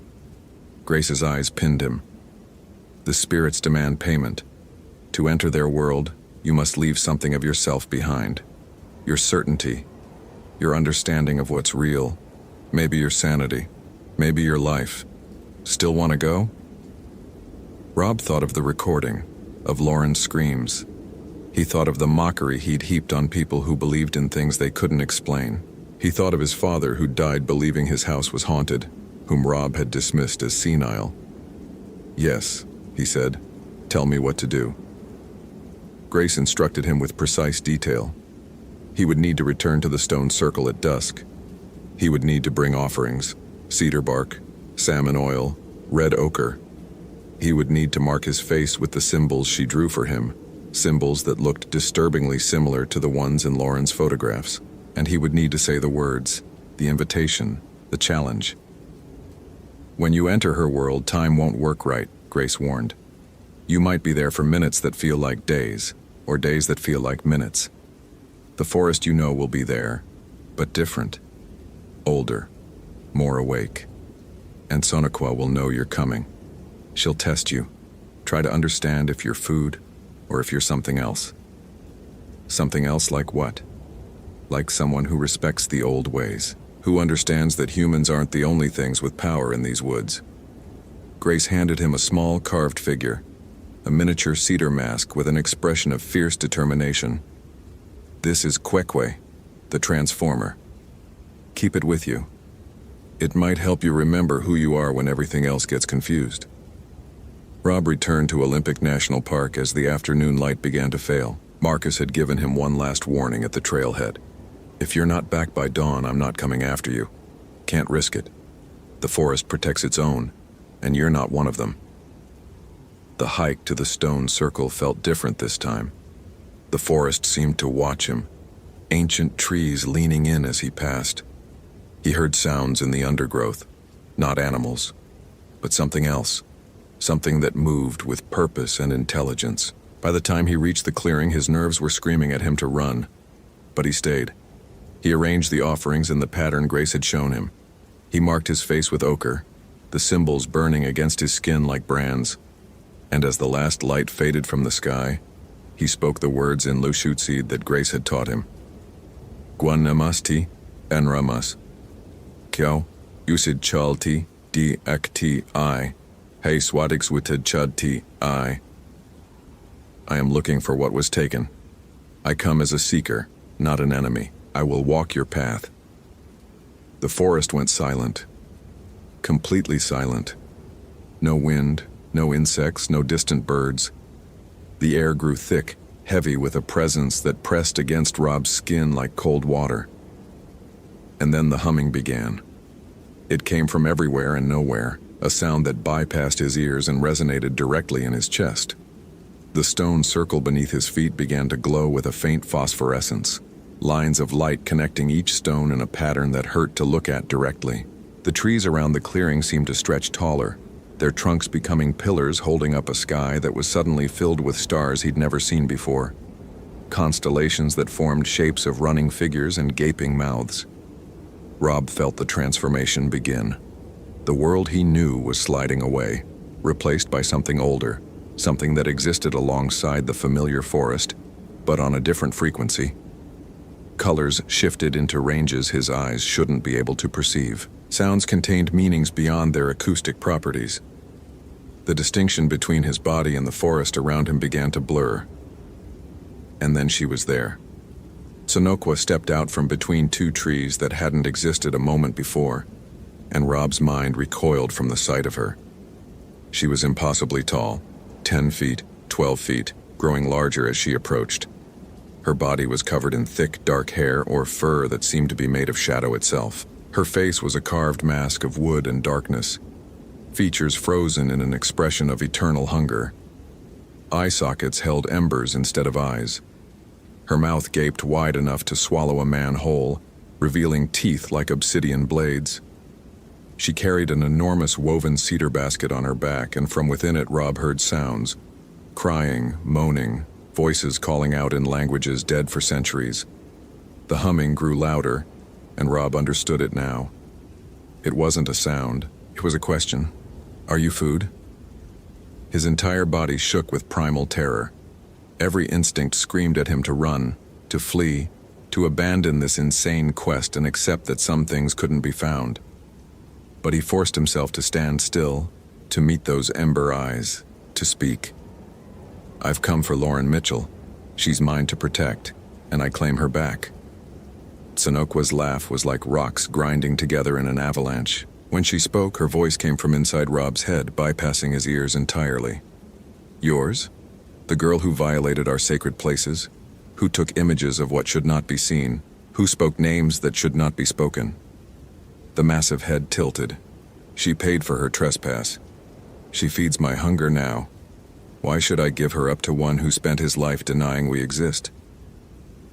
Grace's eyes pinned him. "The spirits demand payment. To enter their world, you must leave something of yourself behind. Your certainty, your understanding of what's real, maybe your sanity, maybe your life. Still want to go?" Rob thought of the recording, of Lauren's screams. He thought of the mockery he'd heaped on people who believed in things they couldn't explain. He thought of his father who died believing his house was haunted, whom Rob had dismissed as senile. "Yes," he said, "tell me what to do." Grace instructed him with precise detail. He would need to return to the stone circle at dusk. He would need to bring offerings, cedar bark, salmon oil, red ochre. He would need to mark his face with the symbols she drew for him, symbols that looked disturbingly similar to the ones in Lauren's photographs. And he would need to say the words, the invitation, the challenge. When you enter her world, time won't work right, Grace warned. You might be there for minutes that feel like days, or days that feel like minutes. The forest you know will be there, but different. Older, more awake. And Sonequa will know you're coming. She'll test you, try to understand if you're food, or if you're something else. Something else like what? Like someone who respects the old ways, who understands that humans aren't the only things with power in these woods. Grace handed him a small carved figure, a miniature cedar mask with an expression of fierce determination. This is Kwekwe, the Transformer. Keep it with you. It might help you remember who you are when everything else gets confused. Rob returned to Olympic National Park as the afternoon light began to fail. Marcus had given him one last warning at the trailhead. If you're not back by dawn, I'm not coming after you. Can't risk it. The forest protects its own, and you're not one of them. The hike to the stone circle felt different this time. The forest seemed to watch him, ancient trees leaning in as he passed. He heard sounds in the undergrowth, not animals, but something else, something that moved with purpose and intelligence. By the time he reached the clearing, his nerves were screaming at him to run, but he stayed. He arranged the offerings in the pattern Grace had shown him. He marked his face with ochre, the symbols burning against his skin like brands. And as the last light faded from the sky, he spoke the words in Lushootseed that Grace had taught him. Gwan namasti, enramas. Kyo, usid chalti, di akti I. Hey swadix witted chadti I. I am looking for what was taken. I come as a seeker, not an enemy. I will walk your path. The forest went silent. Completely silent. No wind, no insects, no distant birds. The air grew thick, heavy with a presence that pressed against Rob's skin like cold water. And then the humming began. It came from everywhere and nowhere, a sound that bypassed his ears and resonated directly in his chest. The stone circle beneath his feet began to glow with a faint phosphorescence, lines of light connecting each stone in a pattern that hurt to look at directly. The trees around the clearing seemed to stretch taller, their trunks becoming pillars holding up a sky that was suddenly filled with stars he'd never seen before. Constellations that formed shapes of running figures and gaping mouths. Rob felt the transformation begin. The world he knew was sliding away, replaced by something older, something that existed alongside the familiar forest, but on a different frequency. Colors shifted into ranges his eyes shouldn't be able to perceive. Sounds contained meanings beyond their acoustic properties. The distinction between his body and the forest around him began to blur. And then she was there. Sonequa stepped out from between two trees that hadn't existed a moment before, and Rob's mind recoiled from the sight of her. She was impossibly tall, 10 feet, 12 feet, growing larger as she approached. Her body was covered in thick, dark hair or fur that seemed to be made of shadow itself. Her face was a carved mask of wood and darkness, features frozen in an expression of eternal hunger. Eye sockets held embers instead of eyes. Her mouth gaped wide enough to swallow a man whole, revealing teeth like obsidian blades. She carried an enormous woven cedar basket on her back, and from within it Rob heard sounds, crying, moaning, voices calling out in languages dead for centuries. The humming grew louder, and Rob understood it now. It wasn't a sound, it was a question. Are you food? His entire body shook with primal terror. Every instinct screamed at him to run, to flee, to abandon this insane quest and accept that some things couldn't be found. But he forced himself to stand still, to meet those ember eyes, to speak. I've come for Lauren Mitchell. She's mine to protect, and I claim her back. Sonequa's laugh was like rocks grinding together in an avalanche. When she spoke, her voice came from inside Rob's head, bypassing his ears entirely. Yours? The girl who violated our sacred places? Who took images of what should not be seen? Who spoke names that should not be spoken? The massive head tilted. She paid for her trespass. She feeds my hunger now. Why should I give her up to one who spent his life denying we exist?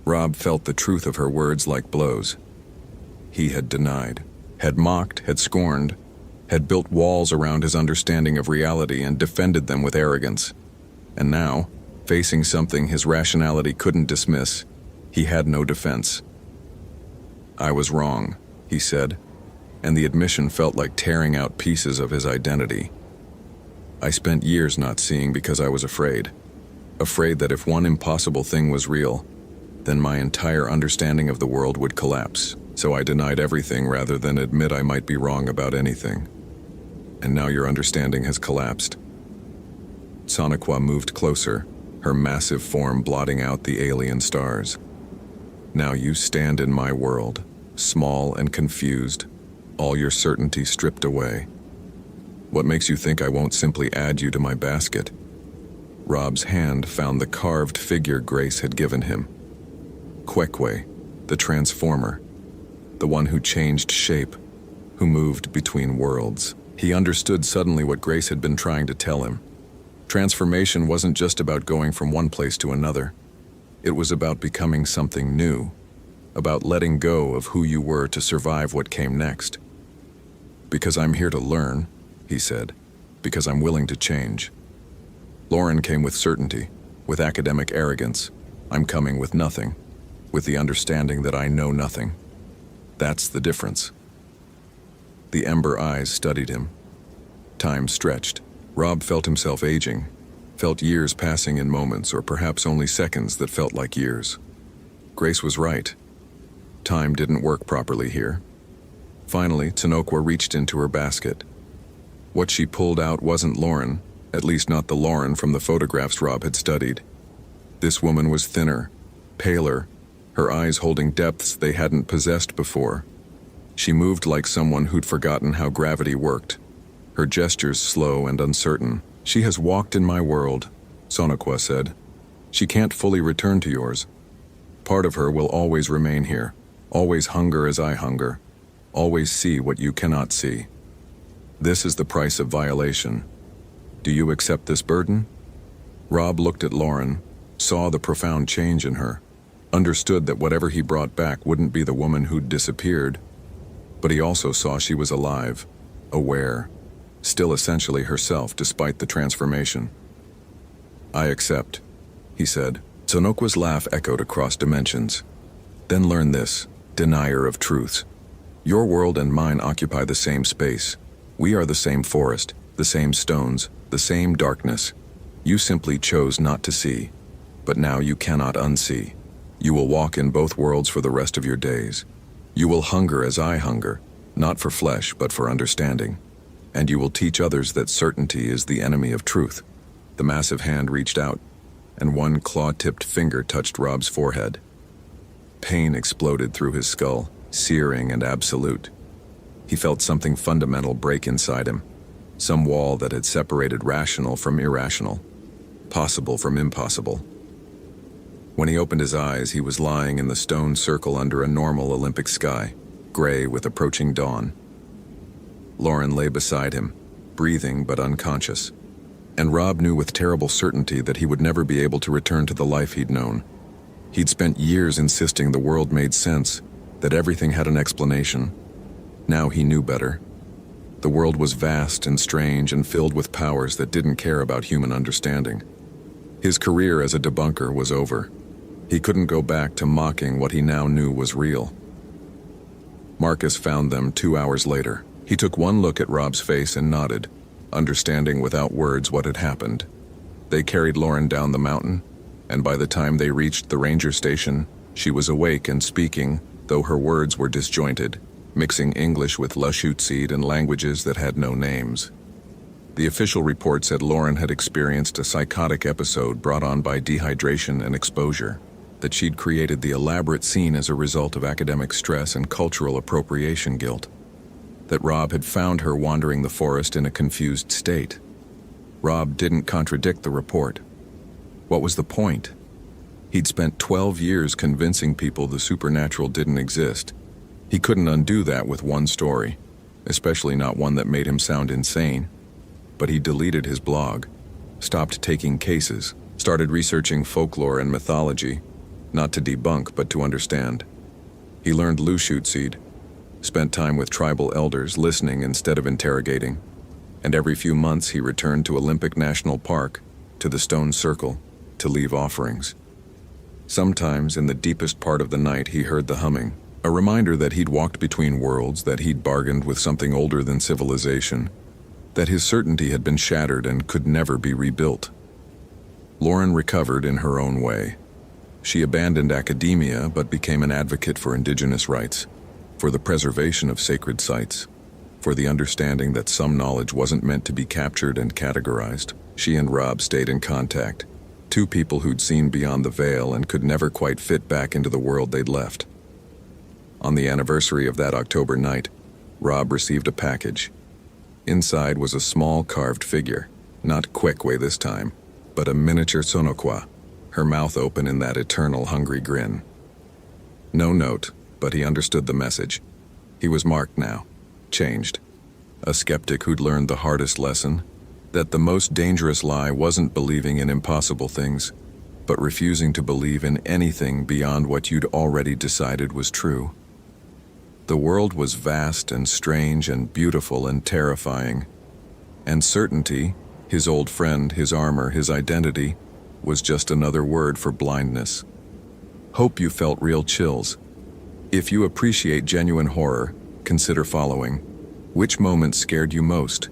Rob felt the truth of her words like blows. He had denied, had mocked, had scorned, had built walls around his understanding of reality and defended them with arrogance. And now, facing something his rationality couldn't dismiss, he had no defense. "I was wrong," he said, and the admission felt like tearing out pieces of his identity. "I spent years not seeing because I was afraid. Afraid that if one impossible thing was real, then my entire understanding of the world would collapse. So I denied everything rather than admit I might be wrong about anything. And now your understanding has collapsed." Sonequa moved closer, her massive form blotting out the alien stars. "Now you stand in my world, small and confused, all your certainty stripped away. What makes you think I won't simply add you to my basket?" Rob's hand found the carved figure Grace had given him. Kwekwe, the transformer, the one who changed shape, who moved between worlds. He understood suddenly what Grace had been trying to tell him. Transformation wasn't just about going from one place to another. It was about becoming something new, about letting go of who you were to survive what came next. "Because I'm here to learn," he said, "because I'm willing to change." Lauren came with certainty, with academic arrogance. I'm coming with nothing, with the understanding that I know nothing. That's the difference. The ember eyes studied him. Time stretched. Rob felt himself aging, felt years passing in moments, or perhaps only seconds that felt like years. Grace was right. Time didn't work properly here. Finally, Sonequa reached into her basket. What she pulled out wasn't Lauren, at least not the Lauren from the photographs Rob had studied. This woman was thinner, paler, her eyes holding depths they hadn't possessed before. She moved like someone who'd forgotten how gravity worked, her gestures slow and uncertain. "She has walked in my world," Sonequa said. "She can't fully return to yours. Part of her will always remain here, always hunger as I hunger, always see what you cannot see. This is the price of violation. Do you accept this burden?" Rob looked at Lauren, saw the profound change in her, understood that whatever he brought back wouldn't be the woman who'd disappeared, but he also saw she was alive, aware, still essentially herself despite the transformation. "I accept," he said. Sonequa's laugh echoed across dimensions. "Then learn this, denier of truths. Your world and mine occupy the same space. We are the same forest, the same stones, the same darkness. You simply chose not to see, but now you cannot unsee. You will walk in both worlds for the rest of your days. You will hunger as I hunger, not for flesh but for understanding. And you will teach others that certainty is the enemy of truth." The massive hand reached out, and one claw-tipped finger touched Rob's forehead. Pain exploded through his skull, searing and absolute. He felt something fundamental break inside him, some wall that had separated rational from irrational, possible from impossible. When he opened his eyes, he was lying in the stone circle under a normal Olympic sky, gray with approaching dawn. Lauren lay beside him, breathing but unconscious, and Rob knew with terrible certainty that he would never be able to return to the life he'd known. He'd spent years insisting the world made sense, that everything had an explanation. Now he knew better. The world was vast and strange and filled with powers that didn't care about human understanding. His career as a debunker was over. He couldn't go back to mocking what he now knew was real. Marcus found them 2 hours later. He took one look at Rob's face and nodded, understanding without words what had happened. They carried Lauren down the mountain, and by the time they reached the ranger station, she was awake and speaking, though her words were disjointed, mixing English with Lushootseed and languages that had no names. The official report said Lauren had experienced a psychotic episode brought on by dehydration and exposure, that she'd created the elaborate scene as a result of academic stress and cultural appropriation guilt, that Rob had found her wandering the forest in a confused state. Rob didn't contradict the report. What was the point? He'd spent 12 years convincing people the supernatural didn't exist. He couldn't undo that with one story, especially not one that made him sound insane. But he deleted his blog, stopped taking cases, started researching folklore and mythology, not to debunk but to understand. He learned Lushootseed, spent time with tribal elders listening instead of interrogating, and every few months he returned to Olympic National Park, to the stone circle, to leave offerings. Sometimes, in the deepest part of the night, he heard the humming, a reminder that he'd walked between worlds, that he'd bargained with something older than civilization, that his certainty had been shattered and could never be rebuilt. Lauren recovered in her own way. She abandoned academia but became an advocate for indigenous rights, for the preservation of sacred sites, for the understanding that some knowledge wasn't meant to be captured and categorized. She and Rob stayed in contact, two people who'd seen beyond the veil and could never quite fit back into the world they'd left. On the anniversary of that October night, Rob received a package. Inside was a small carved figure, not Kwekwe this time, but a miniature Sonoqua, her mouth open in that eternal hungry grin. No note, but he understood the message. He was marked now, changed. A skeptic who'd learned the hardest lesson, that the most dangerous lie wasn't believing in impossible things, but refusing to believe in anything beyond what you'd already decided was true. The world was vast and strange and beautiful and terrifying, and certainty, his old friend, his armor, his identity, was just another word for blindness. Hope you felt real chills. If you appreciate genuine horror, consider following. Which moment scared you most?